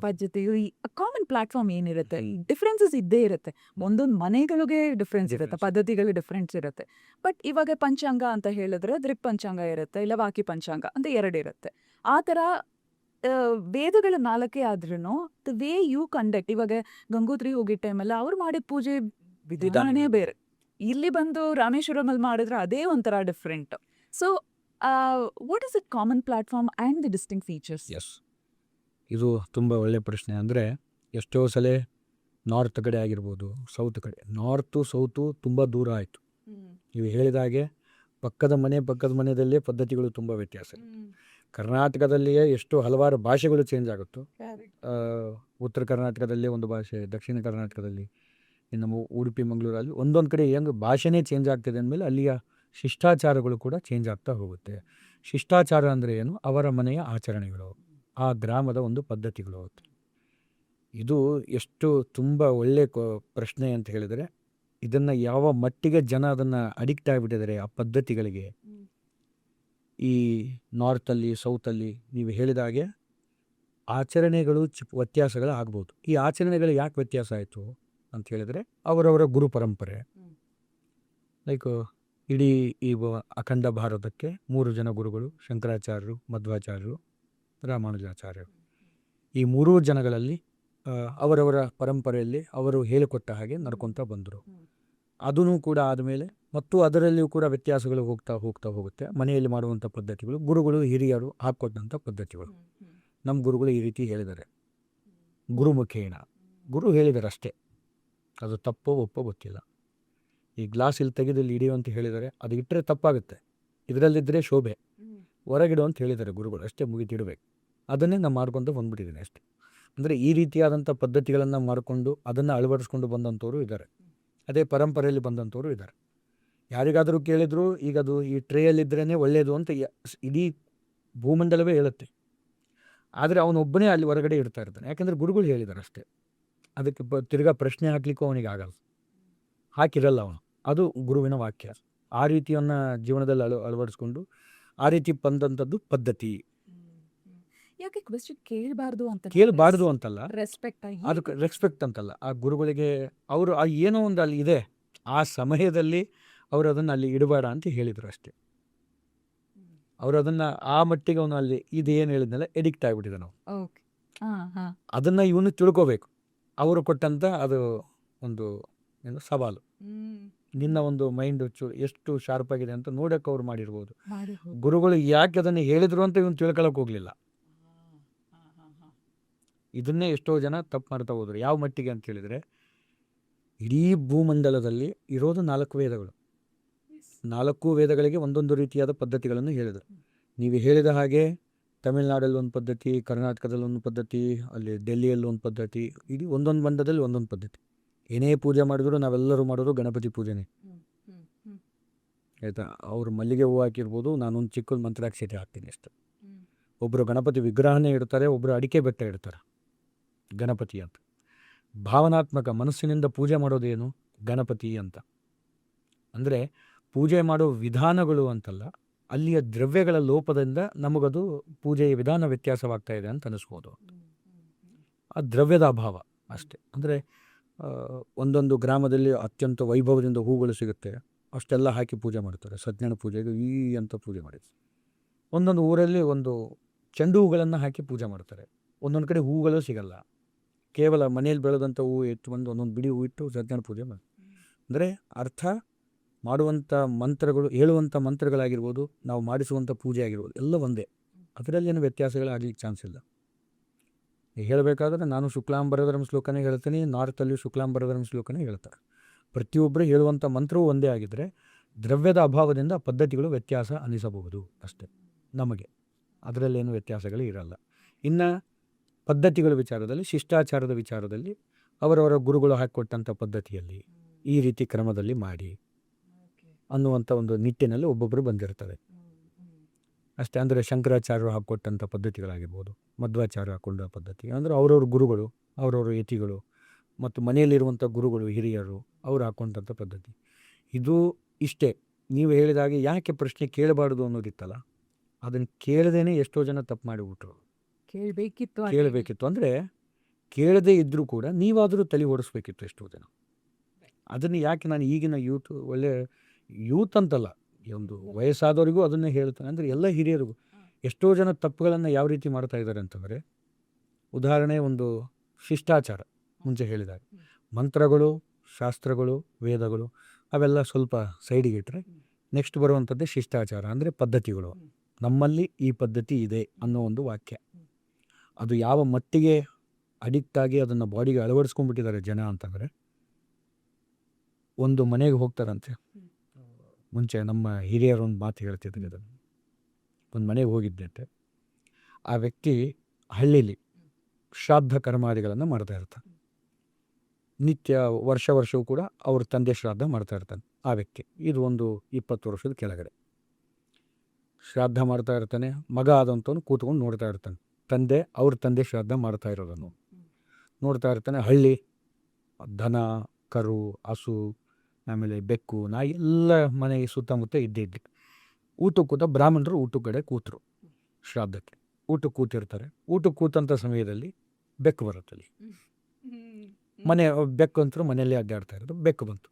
ಕಾಮನ್ ಪ್ಲಾಟ್ಫಾರ್ಮ್ ಏನಿರುತ್ತೆ? ಡಿಫ್ರೆನ್ಸಸ್ ಇದ್ದೇ ಇರುತ್ತೆ, ಒಂದೊಂದು ಮನೆಗಳಿಗೆ ಡಿಫ್ರೆನ್ಸ್ ಇರುತ್ತೆ, ಪದ್ಧತಿಗಳು ಡಿಫ್ರೆನ್ಸ್ ಇರುತ್ತೆ. ಬಟ್ ಇವಾಗ ಪಂಚಾಂಗ ಅಂತ ಹೇಳಿದ್ರೆ ದೃಕ್ ಪಂಚಾಂಗ ಇರುತ್ತೆ, ಇಲ್ಲ ವಾಕಿ ಪಂಚಾಂಗ ಅಂತ 2 ಇರುತ್ತೆ. ಆ ಥರ ವೇದಗಳ 4 ಆದ್ರೂ ದ ವೇ ಯು ಕಂಡಕ್ಟ್, ಇವಾಗ ಗಂಗೋತ್ರಿ ಹೋಗಿದ್ದ ಟೈಮಲ್ಲ ಅವ್ರು ಮಾಡಿದ ಪೂಜೆ ವಿಧಾನನೇ ಬೇರೆ. ಇಲ್ಲಿ ಬಂದು ರಾಮೇಶ್ವರಮಲ್ಲಿ ಮಾಡಿದ್ರೆ ಅದೇ ಒಂಥರ different. So what is it common platform and the distinct features? Yes, ಇದು ತುಂಬ ಒಳ್ಳೆಯ ಪ್ರಶ್ನೆ. ಅಂದರೆ ಎಷ್ಟೋ ಸಲ ನಾರ್ತ್ ಕಡೆ ಆಗಿರ್ಬೋದು, ಸೌತ್ ಕಡೆ. ನಾರ್ತು ಸೌತು ತುಂಬ ದೂರ ಆಯಿತು. ನೀವು ಹೇಳಿದ ಹಾಗೆ ಪಕ್ಕದ ಮನೆಯಲ್ಲೇ ಪದ್ಧತಿಗಳು ತುಂಬ ವ್ಯತ್ಯಾಸ. ಕರ್ನಾಟಕದಲ್ಲಿಯೇ ಎಷ್ಟು ಹಲವಾರು ಭಾಷೆಗಳು ಚೇಂಜ್ ಆಗುತ್ತೋ, ಉತ್ತರ ಕರ್ನಾಟಕದಲ್ಲಿ ಒಂದು ಭಾಷೆ, ದಕ್ಷಿಣ ಕರ್ನಾಟಕದಲ್ಲಿ, ಇನ್ನು ಉಡುಪಿ ಮಂಗಳೂರಲ್ಲಿ ಒಂದೊಂದು ಕಡೆ ಹೆಂಗೆ ಭಾಷೆನೇ ಚೇಂಜ್ ಆಗ್ತದೆ ಅಂದಮೇಲೆ ಅಲ್ಲಿಯ ಶಿಷ್ಟಾಚಾರಗಳು ಕೂಡ ಚೇಂಜ್ ಆಗ್ತಾ ಹೋಗುತ್ತೆ. ಶಿಷ್ಟಾಚಾರ ಅಂದರೆ ಏನು? ಅವರ ಮನೆಯ ಆಚರಣೆಗಳು, ಆ ಗ್ರಾಮದ ಒಂದು ಪದ್ಧತಿಗಳು. ಇದು ಎಷ್ಟು ತುಂಬ ಒಳ್ಳೆಯ ಪ್ರಶ್ನೆ ಅಂತ ಹೇಳಿದರೆ, ಇದನ್ನು ಯಾವ ಮಟ್ಟಿಗೆ ಜನ ಅದನ್ನು ಅಡಿಕ್ಟ್ ಆಗಿಬಿಟ್ಟಿದ್ದಾರೆ ಆ ಪದ್ಧತಿಗಳಿಗೆ. ಈ ನಾರ್ತಲ್ಲಿ ಸೌತಲ್ಲಿ ನೀವು ಹೇಳಿದ ಹಾಗೆ ಆಚರಣೆಗಳು ವ್ಯತ್ಯಾಸಗಳು ಆಗ್ಬೋದು. ಈ ಆಚರಣೆಗಳು ಯಾಕೆ ವ್ಯತ್ಯಾಸ ಆಯಿತು ಅಂತ ಹೇಳಿದರೆ, ಅವರವರ ಗುರು ಪರಂಪರೆ. ಲೈಕ್ ಇಡೀ ಈ ಅಖಂಡ ಭಾರತಕ್ಕೆ 3 ಜನ ಗುರುಗಳು: ಶಂಕರಾಚಾರ್ಯರು, ಮಧ್ವಾಚಾರ್ಯರು, ರಾಮಾನುಜಾಚಾರ್ಯರು. ಈ 3 ಜನಗಳಲ್ಲಿ ಅವರವರ ಪರಂಪರೆಯಲ್ಲಿ ಅವರು ಹೇಳಿಕೊಟ್ಟ ಹಾಗೆ ನಡ್ಕೊತಾ ಬಂದರು. ಅದೂ ಕೂಡ ಆದಮೇಲೆ ಮತ್ತು ಅದರಲ್ಲಿಯೂ ಕೂಡ ವ್ಯತ್ಯಾಸಗಳು ಹೋಗ್ತಾ ಹೋಗುತ್ತೆ. ಮನೆಯಲ್ಲಿ ಮಾಡುವಂಥ ಪದ್ಧತಿಗಳು, ಗುರುಗಳು ಹಿರಿಯರು ಹಾಕ್ಕೊಟ್ಟಂಥ ಪದ್ಧತಿಗಳು. ನಮ್ಮ ಗುರುಗಳು ಈ ರೀತಿ ಹೇಳಿದ್ದಾರೆ, ಗುರುಮುಖೇನ, ಗುರು ಹೇಳಿದ್ದಾರೆ ಅಷ್ಟೇ. ಅದು ತಪ್ಪೋ ಒಪ್ಪೋ ಗೊತ್ತಿಲ್ಲ. ಈ ಗ್ಲಾಸ್ ಇಲ್ಲಿ ತೆಗೆದು ಇಲ್ಲಿ ಇಡಿ ಅಂತ ಹೇಳಿದರೆ, ಅದು ಇಟ್ಟರೆ ತಪ್ಪಾಗುತ್ತೆ, ಇದರಲ್ಲಿದ್ದರೆ ಶೋಭೆ, ಹೊರಗಿಡು ಅಂತ ಹೇಳಿದ್ದಾರೆ ಗುರುಗಳು, ಅಷ್ಟೇ, ಮುಗಿತಿಡಬೇಕು. ಅದನ್ನೇ ನಾನು ಮಾಡ್ಕೊಂಡು ಬಂದ್ಬಿಟ್ಟಿದ್ದೀನಿ ಅಷ್ಟೇ. ಅಂದರೆ ಈ ರೀತಿಯಾದಂಥ ಪದ್ಧತಿಗಳನ್ನು ಮಾಡಿಕೊಂಡು ಅದನ್ನು ಅಳವಡಿಸ್ಕೊಂಡು ಬಂದಂಥವ್ರು ಇದ್ದಾರೆ. ಅದೇ ಪರಂಪರೆಯಲ್ಲಿ ಬಂದಂಥವ್ರು ಇದ್ದಾರೆ. ಯಾರಿಗಾದರೂ ಕೇಳಿದ್ರು ಈಗ ಅದು ಈ ಟ್ರೇಯಲ್ಲಿದ್ರೇ ಒಳ್ಳೆಯದು ಅಂತ ಇಡೀ ಭೂಮಂಡಲವೇ ಹೇಳುತ್ತೆ. ಆದರೆ ಅವನೊಬ್ಬನೇ ಅಲ್ಲಿ ಹೊರಗಡೆ ಇಡ್ತಾ ಇರ್ತಾನೆ, ಯಾಕೆಂದರೆ ಗುರುಗಳು ಹೇಳಿದ್ದಾರೆ ಅಷ್ಟೇ. ಅದಕ್ಕೆ ತಿರ್ಗಾ ಪ್ರಶ್ನೆ ಹಾಕ್ಲಿಕ್ಕೂ ಅವನಿಗೆ ಆಗಲ್ಲ, ಹಾಕಿರಲ್ಲ ಅವನು. ಅದು ಗುರುವಿನ ವಾಕ್ಯ. ಆ ರೀತಿಯನ್ನು ಜೀವನದಲ್ಲಿ ಅಳವಡಿಸ್ಕೊಂಡು ಆ ರೀತಿ ಬಂದಂಥದ್ದು ಪದ್ಧತಿ. ಯಾಕೆ ಕ್ವೆಶ್ಚನ್ ಕೇಳಬಾರ್ದು ಅಂತಲ್ಲ, ರೆಸ್ಪೆಕ್ಟ್ ಅದಕ್ಕೆ ರೆಸ್ಪೆಕ್ಟ್ ಅಂತಲ್ಲ. ಆ ಗುರುಗಳಿಗೆ ಅವರು ಏನೋ ಒಂದು ಅಲ್ಲಿ ಇದೆ, ಆ ಸಮಯದಲ್ಲಿ ಅವರು ಅದನ್ನು ಅಲ್ಲಿ ಇಡಬೇಡ ಅಂತ ಹೇಳಿದರು ಅಷ್ಟೇ. ಅವರು ಅದನ್ನು ಆ ಮಟ್ಟಿಗೆ ಅವನು ಅಲ್ಲಿ ಇದೇನು ಹೇಳಿದ್ನಲ್ಲ ಎಡಿಕ್ಟ್ ಆಗಿಬಿಟ್ಟಿದೆ. ನಾವು ಅದನ್ನು ಇವನು ತಿಳ್ಕೋಬೇಕು. ಅವರು ಕೊಟ್ಟಂಥ ಅದು ಒಂದು ಏನು ಸವಾಲು. ನಿನ್ನ ಒಂದು ಮೈಂಡ್ ಎಷ್ಟು ಶಾರ್ಪ್ ಆಗಿದೆ ಅಂತ ನೋಡೋಕೆ ಅವ್ರು ಮಾಡಿರ್ಬೋದು. ಗುರುಗಳು ಯಾಕೆ ಅದನ್ನು ಹೇಳಿದ್ರು ಅಂತ ಇವನು ತಿಳ್ಕೊಳಕ್ಕೆ ಹೋಗಲಿಲ್ಲ. ಇದನ್ನೇ ಎಷ್ಟೋ ಜನ ತಪ್ಪು ಮಾಡ್ತಾ ಹೋದ್ರು. ಯಾವ ಮಟ್ಟಿಗೆ ಅಂತ ಹೇಳಿದರೆ, ಇಡೀ ಭೂಮಂಡಲದಲ್ಲಿ ಇರೋದು 4 ವೇದಗಳು. 4 ವೇದಗಳಿಗೆ ಒಂದೊಂದು ರೀತಿಯಾದ ಪದ್ಧತಿಗಳನ್ನು ಹೇಳಿದರು. ನೀವು ಹೇಳಿದ ಹಾಗೆ ತಮಿಳುನಾಡಲ್ಲಿ ಒಂದು ಪದ್ಧತಿ, ಕರ್ನಾಟಕದಲ್ಲಿ ಒಂದು ಪದ್ಧತಿ, ಅಲ್ಲಿ ಡೆಲ್ಲಿಯಲ್ಲಿ ಒಂದು ಪದ್ಧತಿ, ಇಡೀ ಒಂದೊಂದು ಮಂಡಲದಲ್ಲಿ ಒಂದೊಂದು ಪದ್ಧತಿ. ಏನೇ ಪೂಜೆ ಮಾಡಿದ್ರು ನಾವೆಲ್ಲರೂ ಮಾಡೋದು ಗಣಪತಿ ಪೂಜೆನೇ, ಆಯಿತಾ. ಅವರು ಮಲ್ಲಿಗೆ ಹೂವು ಹಾಕಿರ್ಬೋದು, ನಾನೊಂದು ಚಿಕ್ಕದು ಮಂತ್ರಾಕ್ಷತೆ ಹಾಕ್ತೀನಿ ಅಷ್ಟು. ಒಬ್ಬರು ಗಣಪತಿ ವಿಗ್ರಹನೇ ಇಡ್ತಾರೆ, ಒಬ್ಬರು ಅಡಿಕೆ ಬೆಟ್ಟ ಇಡ್ತಾರೆ ಗಣಪತಿ ಅಂತ. ಭಾವನಾತ್ಮಕ ಮನಸ್ಸಿನಿಂದ ಪೂಜೆ ಮಾಡೋದೇನು? ಗಣಪತಿ ಅಂತ. ಅಂದರೆ ಪೂಜೆ ಮಾಡೋ ವಿಧಾನಗಳು ಅಂತಲ್ಲ, ಅಲ್ಲಿಯ ದ್ರವ್ಯಗಳ ಲೋಪದಿಂದ ನಮಗದು ಪೂಜೆಯ ವಿಧಾನ ವ್ಯತ್ಯಾಸವಾಗ್ತಾ ಇದೆ ಅಂತ ಅನ್ನಿಸ್ಬೋದು. ಆ ದ್ರವ್ಯದ ಅಭಾವ ಅಷ್ಟೇ. ಅಂದರೆ ಒಂದೊಂದು ಗ್ರಾಮದಲ್ಲಿ ಅತ್ಯಂತ ವೈಭವದಿಂದ ಹೂಗಳು ಸಿಗುತ್ತೆ, ಅಷ್ಟೆಲ್ಲ ಹಾಕಿ ಪೂಜೆ ಮಾಡ್ತಾರೆ. ಸತ್ಯನಾರಾಯಣ ಪೂಜೆಗೆ ಅಂತ ಪೂಜೆ ಮಾಡಿದ್ರು. ಒಂದೊಂದು ಊರಲ್ಲಿ ಒಂದು ಚೆಂಡು ಹೂಗಳನ್ನು ಹಾಕಿ ಪೂಜೆ ಮಾಡ್ತಾರೆ. ಒಂದೊಂದು ಕಡೆ ಹೂಗಳು ಸಿಗಲ್ಲ, ಕೇವಲ ಮನೆಯಲ್ಲಿ ಬೆಳೆದಂಥ ಹೂವು ಎತ್ತು ಬಂದು ಒಂದೊಂದು ಬಿಡಿ ಹೂ ಇಟ್ಟು ಸತ್ಯನಾರಾಯಣ ಪೂಜೆ ಮಾಡಿ. ಅಂದರೆ ಅರ್ಥ ಮಾಡುವಂಥ ಮಂತ್ರಗಳು, ಹೇಳುವಂಥ ಮಂತ್ರಗಳಾಗಿರ್ಬೋದು, ನಾವು ಮಾಡಿಸುವಂಥ ಪೂಜೆ ಆಗಿರ್ಬೋದು, ಎಲ್ಲ ಒಂದೇ. ಅದರಲ್ಲೇನು ವ್ಯತ್ಯಾಸಗಳಾಗಲಿಕ್ಕೆ ಚಾನ್ಸ್ ಇಲ್ಲ. ಹೇಳಬೇಕಾದ್ರೆ ನಾನು ಶುಕ್ಲಾಂಬರಧರಂ ಶ್ಲೋಕನೇ ಹೇಳ್ತೀನಿ, ನಾರ್ತಲ್ಲಿ ಶುಕ್ಲಾಂಬರಧರಂ ಶ್ಲೋಕನೇ ಹೇಳ್ತಾರೆ. ಪ್ರತಿಯೊಬ್ಬರು ಹೇಳುವಂಥ ಮಂತ್ರವೂ ಒಂದೇ ಆಗಿದ್ದರೆ ದ್ರವ್ಯದ ಅಭಾವದಿಂದ ಪದ್ಧತಿಗಳು ವ್ಯತ್ಯಾಸ ಅನ್ನಿಸಬಹುದು ಅಷ್ಟೇ ನಮಗೆ. ಅದರಲ್ಲೇನು ವ್ಯತ್ಯಾಸಗಳು ಇರಲ್ಲ. ಇನ್ನು ಪದ್ಧತಿಗಳ ವಿಚಾರದಲ್ಲಿ, ಶಿಷ್ಟಾಚಾರದ ವಿಚಾರದಲ್ಲಿ ಅವರವರ ಗುರುಗಳು ಹಾಕಿಕೊಟ್ಟಂಥ ಪದ್ಧತಿಯಲ್ಲಿ ಈ ರೀತಿ ಕ್ರಮದಲ್ಲಿ ಮಾಡಿ ಅನ್ನುವಂಥ ಒಂದು ನಿಟ್ಟಿನಲ್ಲಿ ಒಬ್ಬೊಬ್ಬರು ಬಂದಿರ್ತಾರೆ ಅಷ್ಟೇ. ಅಂದರೆ ಶಂಕರಾಚಾರ್ಯರು ಹಾಕ್ಕೊಟ್ಟಂಥ ಪದ್ಧತಿಗಳಾಗಿರ್ಬೋದು, ಮಧ್ವಾಚಾರ್ಯ ಹಾಕ್ಕೊಂಡ ಪದ್ಧತಿ, ಅಂದರೆ ಅವರವ್ರ ಗುರುಗಳು, ಅವರವ್ರ ಯತಿಗಳು ಮತ್ತು ಮನೆಯಲ್ಲಿರುವಂಥ ಗುರುಗಳು ಹಿರಿಯರು ಅವರು ಹಾಕ್ಕೊಂಡಂಥ ಪದ್ಧತಿ. ಇದು ಇಷ್ಟೇ. ನೀವು ಹೇಳಿದಾಗೆ ಯಾಕೆ ಪ್ರಶ್ನೆ ಕೇಳಬಾರ್ದು ಅನ್ನೋದಿತ್ತಲ್ಲ, ಅದನ್ನು ಕೇಳದೇನೆ ಎಷ್ಟೋ ಜನ ತಪ್ಪು ಮಾಡಿಬಿಟ್ರು. ಕೇಳಬೇಕಿತ್ತು ಅಂದರೆ ಕೇಳದೇ ಇದ್ದರೂ ಕೂಡ ನೀವಾದರೂ ತಲೆ ಓಡಿಸ್ಬೇಕಿತ್ತು ಎಷ್ಟೋ ಜನ. ಅದನ್ನು ಯಾಕೆ ನಾನು ಈಗಿನ ಯೂತ್, ಒಳ್ಳೆ ಯೂತ್ ಅಂತಲ್ಲ, ಒಂದು ವಯಸ್ಸಾದವರಿಗೂ ಅದನ್ನೇ ಹೇಳ್ತಾನೆ. ಅಂದರೆ ಎಲ್ಲ ಹಿರಿಯರಿಗೂ ಎಷ್ಟೋ ಜನ ತಪ್ಪುಗಳನ್ನು ಯಾವ ರೀತಿ ಮಾಡ್ತಾ ಇದ್ದಾರೆ ಅಂತಂದರೆ, ಉದಾಹರಣೆ ಒಂದು ಶಿಷ್ಟಾಚಾರ ಮುಂಚೆ ಹೇಳಿದಾಗ, ಮಂತ್ರಗಳು, ಶಾಸ್ತ್ರಗಳು, ವೇದಗಳು ಅವೆಲ್ಲ ಸ್ವಲ್ಪ ಸೈಡಿಗೆ ಇಟ್ಟರೆ ನೆಕ್ಸ್ಟ್ ಬರುವಂಥದ್ದೇ ಶಿಷ್ಟಾಚಾರ, ಅಂದರೆ ಪದ್ಧತಿಗಳು. ನಮ್ಮಲ್ಲಿ ಈ ಪದ್ಧತಿ ಇದೆ ಅನ್ನೋ ಒಂದು ವಾಕ್ಯ. ಅದು ಯಾವ ಮಟ್ಟಿಗೆ ಅಡಿಕ್ಟ್ ಆಗಿ ಅದನ್ನು ಬಾಡಿಗೆ ಅಳವಡಿಸ್ಕೊಂಡ್ಬಿಟ್ಟಿದ್ದಾರೆ ಜನ ಅಂತಂದರೆ, ಒಂದು ಮನೆಗೆ ಹೋಗ್ತಾರಂತೆ. ಮುಂಚೆ ನಮ್ಮ ಹಿರಿಯರು ಒಂದು ಮಾತು ಹೇಳ್ತಿದ್ರು ಅದನ್ನು. ಒಂದು ಮನೆಗೆ ಹೋಗಿದ್ದಂತೆ. ಆ ವ್ಯಕ್ತಿ ಹಳ್ಳೀಲಿ ಶ್ರಾದ್ದ ಕರ್ಮಾದಿಗಳನ್ನು ಮಾಡ್ತಾ ಇರ್ತಾನೆ. ನಿತ್ಯ ವರ್ಷವೂ ಕೂಡ ಅವ್ರ ತಂದೆ ಶ್ರಾದ್ದ ಮಾಡ್ತಾ ಇರ್ತಾನೆ ಆ ವ್ಯಕ್ತಿ. ಇದು ಒಂದು 20 ವರ್ಷದ ಕೆಳಗಡೆ ಶ್ರಾದ್ದ ಮಾಡ್ತಾ ಇರ್ತಾನೆ. ಮಗ ಆದಂಥವನು ಕೂತ್ಕೊಂಡು ನೋಡ್ತಾ ಇರ್ತಾನೆ. ಅವ್ರ ತಂದೆ ಶ್ರಾದ್ದ ಮಾಡ್ತಾ ಇರೋದನ್ನು ನೋಡ್ತಾ ಇರ್ತಾನೆ. ಹಳ್ಳಿ ದನ, ಕರು, ಹಸು, ಆಮೇಲೆ ಬೆಕ್ಕು, ನಾಯಿ ಎಲ್ಲ ಮನೆಗೆ ಸುತ್ತಮುತ್ತ ಇದ್ದಿದ್ದು. ಊಟಕ್ಕೆ ಕೂತ ಬ್ರಾಹ್ಮಣರು ಊಟದ ಕಡೆ ಕೂತರು. ಶ್ರಾದ್ದಕ್ಕೆ ಊಟಕ್ಕೆ ಕೂತಿರ್ತಾರೆ. ಊಟಕ್ಕೆ ಕೂತಂಥ ಸಮಯದಲ್ಲಿ ಬೆಕ್ಕು ಬರುತ್ತಲ್ಲಿ. ಮನೆ ಬೆಕ್ಕು ಅಂತೂ ಮನೆಯಲ್ಲೇ ಅಡ್ಡಾಡ್ತಾ ಇರೋದು. ಬೆಕ್ಕು ಬಂತು.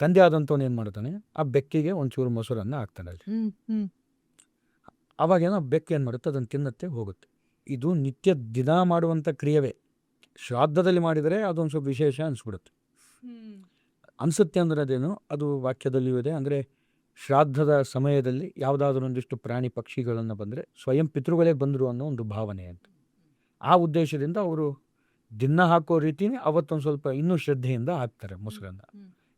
ತಂದೆ ಆದಂಥವನು ಏನು ಮಾಡ್ತಾನೆ, ಆ ಬೆಕ್ಕಿಗೆ ಒಂಚೂರು ಮೊಸರನ್ನು ಹಾಕ್ತಾನೆ ಅಲ್ಲಿ. ಅವಾಗೇನೋ ಬೆಕ್ಕು ಏನು ಮಾಡುತ್ತೆ, ಅದನ್ನು ತಿನ್ನತ್ತೆ, ಹೋಗುತ್ತೆ. ಇದು ನಿತ್ಯ ದಿನ ಮಾಡುವಂಥ ಕ್ರಿಯೆವೇ. ಶ್ರಾದ್ದದಲ್ಲಿ ಮಾಡಿದರೆ ಅದೊಂದು ಸ್ವಲ್ಪ ವಿಶೇಷ ಅನಿಸ್ಬಿಡುತ್ತೆ. ಅನಿಸುತ್ತೆ ಅಂದರೆ ಅದೇನು, ಅದು ವಾಕ್ಯದಲ್ಲಿಯೂ ಇದೆ. ಅಂದರೆ ಶ್ರಾದ್ದದ ಸಮಯದಲ್ಲಿ ಯಾವುದಾದ್ರೂ ಒಂದಿಷ್ಟು ಪ್ರಾಣಿ ಪಕ್ಷಿಗಳನ್ನು ಬಂದರೆ ಸ್ವಯಂ ಪಿತೃಗಳೇ ಬಂದರು ಅನ್ನೋ ಒಂದು ಭಾವನೆ ಅಂತ. ಆ ಉದ್ದೇಶದಿಂದ ಅವರು ದಿನ ಹಾಕೋ ರೀತಿನೇ ಅವತ್ತೊಂದು ಸ್ವಲ್ಪ ಇನ್ನೂ ಶ್ರದ್ಧೆಯಿಂದ ಹಾಕ್ತಾರೆ ಮೊಸರನ್ನು.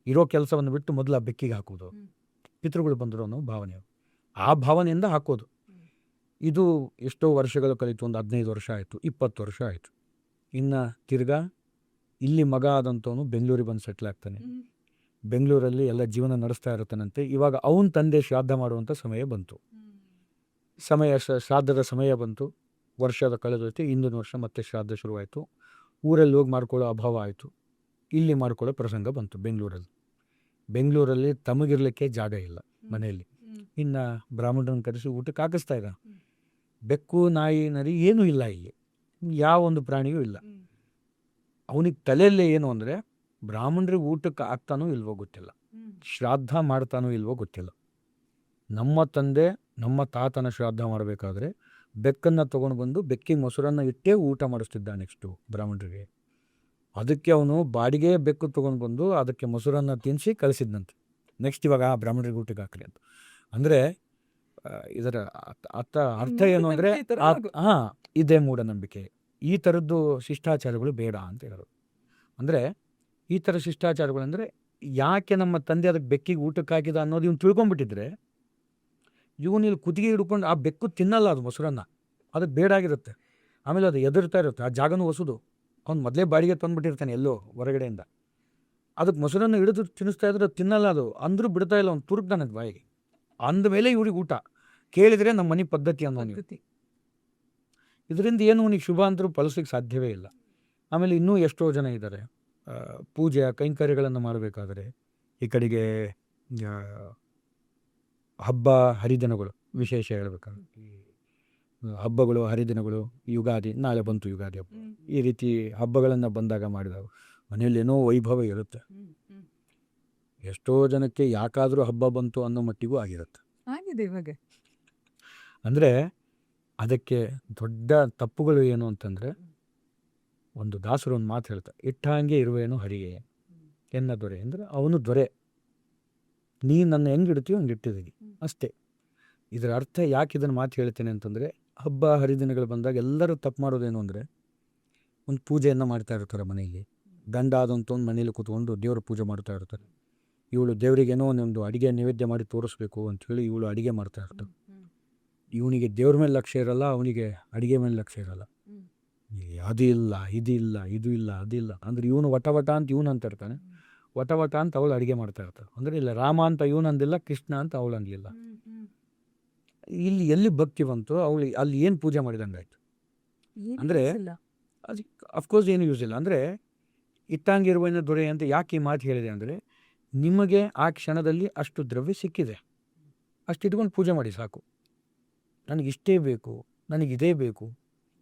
ಇರೋ ಕೆಲಸವನ್ನು ಬಿಟ್ಟು ಮೊದಲು ಆ ಬೆಕ್ಕಿಗೆ ಹಾಕೋದು, ಪಿತೃಗಳು ಬಂದರು ಅನ್ನೋ ಭಾವನೆ. ಆ ಭಾವನೆಯಿಂದ ಹಾಕೋದು. ಇದು ಎಷ್ಟೋ ವರ್ಷಗಳು ಕಲಿತು. ಒಂದು 15 ವರ್ಷ ಆಯಿತು, 20 ವರ್ಷ ಆಯಿತು. ಇನ್ನು ತಿರ್ಗಾ ಇಲ್ಲಿ ಮಗ ಆದಂಥವನು ಬೆಂಗಳೂರಿಗೆ ಬಂದು ಸೆಟ್ಲ್ ಆಗ್ತಾನೆ. ಬೆಂಗಳೂರಲ್ಲಿ ಎಲ್ಲ ಜೀವನ ನಡೆಸ್ತಾ ಇರ್ತಾನಂತೆ. ಇವಾಗ ಅವನ ತಂದೆ ಶ್ರಾದ್ದ ಮಾಡುವಂಥ ಸಮಯ ಬಂತು. ಶ್ರಾದ್ದದ ಸಮಯ ಬಂತು. ವರ್ಷದ ಕಳೆದೈತೆ. ಹಿಂದಿನ ವರ್ಷ ಮತ್ತೆ ಶ್ರಾದ್ದ ಶುರುವಾಯಿತು. ಊರಲ್ಲಿ ಹೋಗಿ ಮಾಡ್ಕೊಳ್ಳೋ ಅಭಾವ ಆಯಿತು. ಇಲ್ಲಿ ಮಾಡ್ಕೊಳ್ಳೋ ಪ್ರಸಂಗ ಬಂತು ಬೆಂಗಳೂರಲ್ಲಿ ತಮಗಿರ್ಲಿಕ್ಕೆ ಜಾಗ ಇಲ್ಲ ಮನೆಯಲ್ಲಿ. ಇನ್ನು ಬ್ರಾಹ್ಮಣರನ್ನು ಕರೆಸಿ ಊಟಕ್ಕೆ ಹಾಕಿಸ್ತಾ ಇದ್ದ. ಬೆಕ್ಕು, ನಾಯಿ, ನರಿ ಏನೂ ಇಲ್ಲ ಇಲ್ಲಿ. ಯಾವ ಒಂದು ಪ್ರಾಣಿಯೂ ಇಲ್ಲ. ಅವನಿಗೆ ತಲೆಯಲ್ಲೇ ಏನು ಅಂದರೆ, ಬ್ರಾಹ್ಮಣರಿಗೆ ಊಟಕ್ಕೆ ಆಗ್ತಾನೋ ಇಲ್ವೋ ಗೊತ್ತಿಲ್ಲ, ಶ್ರಾದ್ದ ಮಾಡ್ತಾನೋ ಇಲ್ವೋ ಗೊತ್ತಿಲ್ಲ. ನಮ್ಮ ತಂದೆ ನಮ್ಮ ತಾತನ ಶ್ರಾದ್ದ ಮಾಡಬೇಕಾದ್ರೆ ಬೆಕ್ಕನ್ನು ತೊಗೊಂಡು ಬಂದು ಬೆಕ್ಕಿಗೆ ಮೊಸರನ್ನು ಇಟ್ಟೇ ಊಟ ಮಾಡಿಸ್ತಿದ್ದ ನೆಕ್ಸ್ಟು ಬ್ರಾಹ್ಮಣರಿಗೆ. ಅದಕ್ಕೆ ಅವನು ಬಾಡಿಗೆ ಬೆಕ್ಕು ತೊಗೊಂಡು ಬಂದು ಅದಕ್ಕೆ ಮೊಸರನ್ನು ತಿನ್ನಿಸಿ ಕಳಿಸಿದ್ನಂತೆ. ನೆಕ್ಸ್ಟ್ ಇವಾಗ ಬ್ರಾಹ್ಮಣರಿಗೆ ಊಟಕ್ಕೆ ಹಾಕ್ರಿ ಅಂತ. ಅಂದರೆ ಇದರ ಅರ್ಥ ಏನು ಅಂದರೆ, ಇದೇ ಮೂಢನಂಬಿಕೆ. ಈ ಥರದ್ದು ಶಿಷ್ಟಾಚಾರಗಳು ಬೇಡ ಅಂತ ಹೇಳೋದು. ಅಂದರೆ ಈ ಥರ ಶಿಷ್ಟಾಚಾರಗಳಂದರೆ, ಯಾಕೆ ನಮ್ಮ ತಂದೆ ಅದಕ್ಕೆ ಬೆಕ್ಕಿಗೆ ಊಟಕ್ಕೆ ಹಾಕಿದ ಅನ್ನೋದು ಇವ್ನು ತಿಳ್ಕೊಂಬಿಟ್ಟಿದ್ರೆ, ಇವನಿಲ್ಲಿ ಕುತ್ತಿಗೆ ಹಿಡ್ಕೊಂಡು ಆ ಬೆಕ್ಕು ತಿನ್ನಲ್ಲ ಅದು ಮೊಸರನ್ನು. ಅದಕ್ಕೆ ಬೇಡಾಗಿರುತ್ತೆ. ಆಮೇಲೆ ಅದು ಎದುರ್ತಾ ಇರುತ್ತೆ. ಆ ಜಾಗನೂ ಹೊಸದು. ಅವ್ನು ಮೊದಲೇ ಬಾಡಿಗೆ ತಂದುಬಿಟ್ಟಿರ್ತಾನೆ ಎಲ್ಲೋ ಹೊರಗಡೆಯಿಂದ. ಅದಕ್ಕೆ ಮೊಸರನ್ನು ಹಿಡಿದು ತಿನ್ನಿಸ್ತಾ ಇದ್ರೆ ತಿನ್ನಲ್ಲ ಅದು. ಅಂದರೂ ಬಿಡ್ತಾ ಇಲ್ಲ, ಅವ್ನು ತುರುಕ್ತಾನೆ ಅದು ಬಾಯಿಗೆ. ಅಂದಮೇಲೆ ಇವ್ರಿಗೆ ಊಟ ಕೇಳಿದರೆ ನಮ್ಮ ಮನೆ ಪದ್ಧತಿ ಅನ್ನೋ. ಇದರಿಂದ ಏನು ಅವನಿಗೆ ಶುಭ ಅಂತರೂ ಫಲಿಸ್ಲಿಕ್ಕೆ ಸಾಧ್ಯವೇ ಇಲ್ಲ. ಆಮೇಲೆ ಇನ್ನೂ ಎಷ್ಟೋ ಜನ ಇದ್ದಾರೆ, ಪೂಜೆಯ ಕೈಂಕರ್ಯಗಳನ್ನು ಮಾಡಬೇಕಾದ್ರೆ, ಈ ಕಡೆಗೆ ಹಬ್ಬ ಹರಿದಿನಗಳು ವಿಶೇಷ ಹೇಳ್ಬೇಕಾದ್ರೆ, ಹಬ್ಬಗಳು ಹರಿದಿನಗಳು, ಯುಗಾದಿ, ನಾಳೆ ಬಂತು ಯುಗಾದಿ ಹಬ್ಬ, ಈ ರೀತಿ ಹಬ್ಬಗಳನ್ನು ಬಂದಾಗ ಮಾಡಿದಾಗ ಮನೆಯಲ್ಲಿ ಏನೋ ವೈಭವ ಇರುತ್ತೆ. ಎಷ್ಟೋ ಜನಕ್ಕೆ ಯಾಕಾದರೂ ಹಬ್ಬ ಬಂತು ಅನ್ನೋ ಮಟ್ಟಿಗೂ ಆಗಿರುತ್ತೆ. ಅಂದರೆ ಅದಕ್ಕೆ ದೊಡ್ಡ ತಪ್ಪುಗಳು ಏನು ಅಂತಂದರೆ, ಒಂದು ದಾಸರು ಒಂದು ಮಾತು ಹೇಳ್ತಾರೆ, ಇಟ್ಟಾಂಗೆ ಇರುವೇನು ಹರಿಗೆ ಎನ್ನ ದೊರೆ. ಅಂದರೆ ಅವನು ದೊರೆ, ನೀ ನನ್ನ ಹೆಂಗೆ ಇಡ್ತೀಯೋ ಹಂಗೆ ಇಟ್ಟಿದ್ದೀನಿ ಅಷ್ಟೇ. ಇದರ ಅರ್ಥ ಯಾಕೆ ಇದನ್ನು ಮಾತು ಹೇಳ್ತೇನೆ ಅಂತಂದರೆ, ಹಬ್ಬ ಹರಿದಿನಗಳು ಬಂದಾಗ ಎಲ್ಲರೂ ತಪ್ಪು ಮಾಡೋದೇನು ಅಂದರೆ, ಒಂದು ಪೂಜೆಯನ್ನು ಮಾಡ್ತಾ ಇರ್ತಾರೆ ಮನೆಯಲ್ಲಿ. ಗಂಡ ಆದಂಥ ಒಂದು ಮನೇಲಿ ಕೂತ್ಕೊಂಡು ದೇವ್ರ ಪೂಜೆ ಮಾಡ್ತಾ ಇರ್ತಾರೆ. ಇವಳು ದೇವರಿಗೇನೋ ಒಂದು ಅಡುಗೆ ನೈವೇದ್ಯ ಮಾಡಿ ತೋರಿಸ್ಬೇಕು ಅಂಥೇಳಿ ಇವಳು ಅಡುಗೆ ಮಾಡ್ತಾ ಇರ್ತಾಳೆ. ಇವನಿಗೆ ದೇವ್ರ ಮೇಲೆ ಲಕ್ಷ್ಯ ಇರಲ್ಲ, ಅವನಿಗೆ ಅಡುಗೆ ಮೇಲೆ ಲಕ್ಷ್ಯ ಇರಲ್ಲ. ಅದು ಇಲ್ಲ, ಇದಿಲ್ಲ, ಇದು ಇಲ್ಲ, ಅದಿಲ್ಲ ಅಂದರೆ ಇವನು ವಟ ಅಂತ ಇವನು ಅಂತ ಇರ್ತಾನೆ, ವಟ ಅಂತ ಅವಳು ಅಡುಗೆ ಮಾಡ್ತಾ ಇರ್ತಾಳೆ. ಅಂದರೆ ಇಲ್ಲ, ರಾಮ ಅಂತ ಇವನು ಅಂದಿಲ್ಲ, ಕೃಷ್ಣ ಅಂತ ಅವಳು ಅಂದಿಲ್ಲ. ಇಲ್ಲಿ ಎಲ್ಲಿ ಭಕ್ತಿ ಬಂತು, ಅವಳು ಅಲ್ಲಿ ಏನು ಪೂಜೆ ಮಾಡಿದಂಗೆ ಆಯಿತು. ಅಂದರೆ ಅದಕ್ಕೆ ಅಫ್ಕೋರ್ಸ್ ಏನು ಯೂಸ್ ಇಲ್ಲ. ಅಂದರೆ ಇಟ್ಟಂಗಿರುವನ ದೊರೆ ಅಂತ ಯಾಕೆ ಈ ಮಾತು ಹೇಳಿದೆ ಅಂದರೆ, ನಿಮಗೆ ಆ ಕ್ಷಣದಲ್ಲಿ ಅಷ್ಟು ದ್ರವ್ಯ ಸಿಕ್ಕಿದೆ, ಅಷ್ಟು ಇಟ್ಕೊಂಡು ಪೂಜೆ ಮಾಡಿ ಸಾಕು. ನನಗಿಷ್ಟೇ ಬೇಕು, ನನಗಿದೇ ಬೇಕು,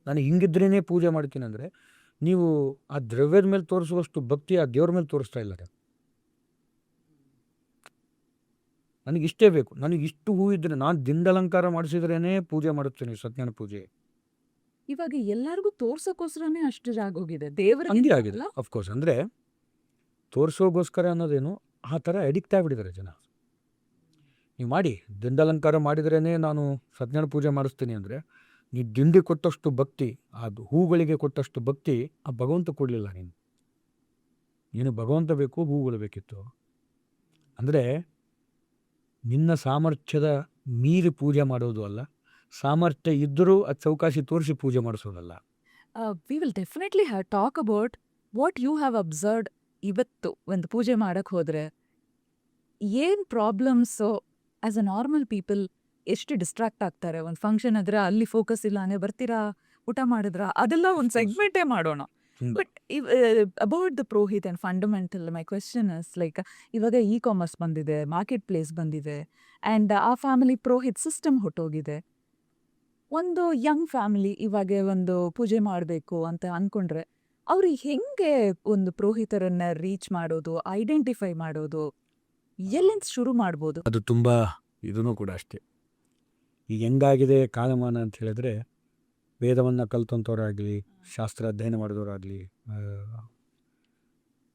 ನನಗೆ ಹಿಂಗಿದ್ರೇ ಪೂಜೆ ಮಾಡ್ತೀನಿ ಅಂದರೆ, ನೀವು ಆ ದ್ರವ್ಯದ ಮೇಲೆ ತೋರಿಸುವಷ್ಟು ಭಕ್ತಿ ಆ ದೇವ್ರ ಮೇಲೆ ತೋರಿಸ್ತಾ ಇಲ್ಲ. ನನಗೆ ಇಷ್ಟೇ ಬೇಕು, ನನಗೆ ಇಷ್ಟು ಹೂ ಇದ್ದರೆ ನಾನು ದಿಂಡಲಂಕಾರ ಮಾಡಿಸಿದ್ರೇ ಪೂಜೆ ಮಾಡುತ್ತೇನೆ, ಸತ್ಯನಾರಾಯಣ ಪೂಜೆ. ಇವಾಗ ಎಲ್ಲರಿಗೂ ತೋರ್ಸಕ್ಕೋಸ್ಕರನೇ ಅಷ್ಟು ಆಗೋಗಿದೆ ದೇವರಿಗೆ ಹಂಗೆ ಆಗಿದೆ ಅಫ್ಕೋರ್ಸ್. ಅಂದರೆ ತೋರಿಸೋಗೋಸ್ಕರ ಅನ್ನೋದೇನು, ಆ ಥರ ಅಡಿಕ್ಟ್ ಆಗಿಬಿಟ್ಟಿದ್ದಾರೆ ಜನ. ನೀವು ಮಾಡಿ ದಿಂಡಲಂಕಾರ ಮಾಡಿದ್ರೇ ನಾನು ಸತ್ಯನಾರಾಯಣ ಪೂಜೆ ಮಾಡಿಸ್ತೀನಿ ಅಂದರೆ, ನೀ ದಿಂಡಿ ಕೊಟ್ಟಷ್ಟು ಭಕ್ತಿ, ಅದು ಹೂಗಳಿಗೆ ಕೊಟ್ಟಷ್ಟು ಭಕ್ತಿ ಆ ಭಗವಂತ ಕೊಡಲಿಲ್ಲ. ನೀನು ಭಗವಂತ ಬೇಕು, ಹೂಗಳು ಬೇಕಿತ್ತು. ಅಂದರೆ ನಿನ್ನ ಸಾಮರ್ಥ್ಯದ ಮೀರಿ ಪೂಜೆ ಮಾಡೋದು ಅಲ್ಲ, ಸಾಮರ್ಥ್ಯ ಇದ್ದರೂ ಅದು ಚೌಕಾಸಿ ತೋರಿಸಿ ಪೂಜೆ ಮಾಡಿಸೋದಲ್ಲ. We will definitely talk about what you have observed. ಇವತ್ತು ಒಂದು ಪೂಜೆ ಮಾಡಕ್ಕೆ ಹೋದರೆ ಏನು problems as a normal people, ಎಷ್ಟು ಡಿಸ್ಟ್ರಾಕ್ಟ್ ಆಗ್ತಾರೆ. ಒಂದು ಫಂಕ್ಷನ್ ಆದರೆ ಅಲ್ಲಿ ಫೋಕಸ್ ಇಲ್ಲ ಅಂದರೆ ಬರ್ತೀರಾ, ಊಟ ಮಾಡಿದ್ರಾ, ಅದೆಲ್ಲ ಒಂದು ಸೆಗ್ಮೆಂಟೇ ಮಾಡೋಣ. But about the purohit and fundamental, my question is like, ಇವಾಗ ಕಾಮರ್ಸ್ ಬಂದಿದೆ, ಮಾರ್ಕೆಟ್ ಪ್ಲೇಸ್ ಬಂದಿದೆ, ಆ್ಯಂಡ್ ಆ ಫ್ಯಾಮಿಲಿ ಪ್ರೋಹಿತ್ ಸಿಸ್ಟಮ್ ಹೊಟ್ಟೋಗಿದೆ. ಒಂದು ಯಂಗ್ ಫ್ಯಾಮಿಲಿ ಇವಾಗ ಒಂದು ಪೂಜೆ ಮಾಡಬೇಕು ಅಂತ ಅಂದ್ಕೊಂಡ್ರೆ ಅವ್ರಿಗೆ ಹೆಂಗೆ ಒಂದು ಪುರೋಹಿತರನ್ನ ರೀಚ್ ಮಾಡೋದು, ಐಡೆಂಟಿಫೈ ಮಾಡೋದು, ಎಲ್ಲಿಂದ ಶುರು ಮಾಡ್ಬೋದು? ಅದು ತುಂಬ ಇದೂ ಕೂಡ ಅಷ್ಟೇ. ಈಗ ಹೆಂಗಾಗಿದೆ ಕಾಲಮಾನ ಅಂತ ಹೇಳಿದ್ರೆ, ವೇದವನ್ನು ಕಲ್ತಂಥವ್ರಾಗಲಿ, ಶಾಸ್ತ್ರ ಅಧ್ಯಯನ ಮಾಡಿದವರಾಗಲಿ,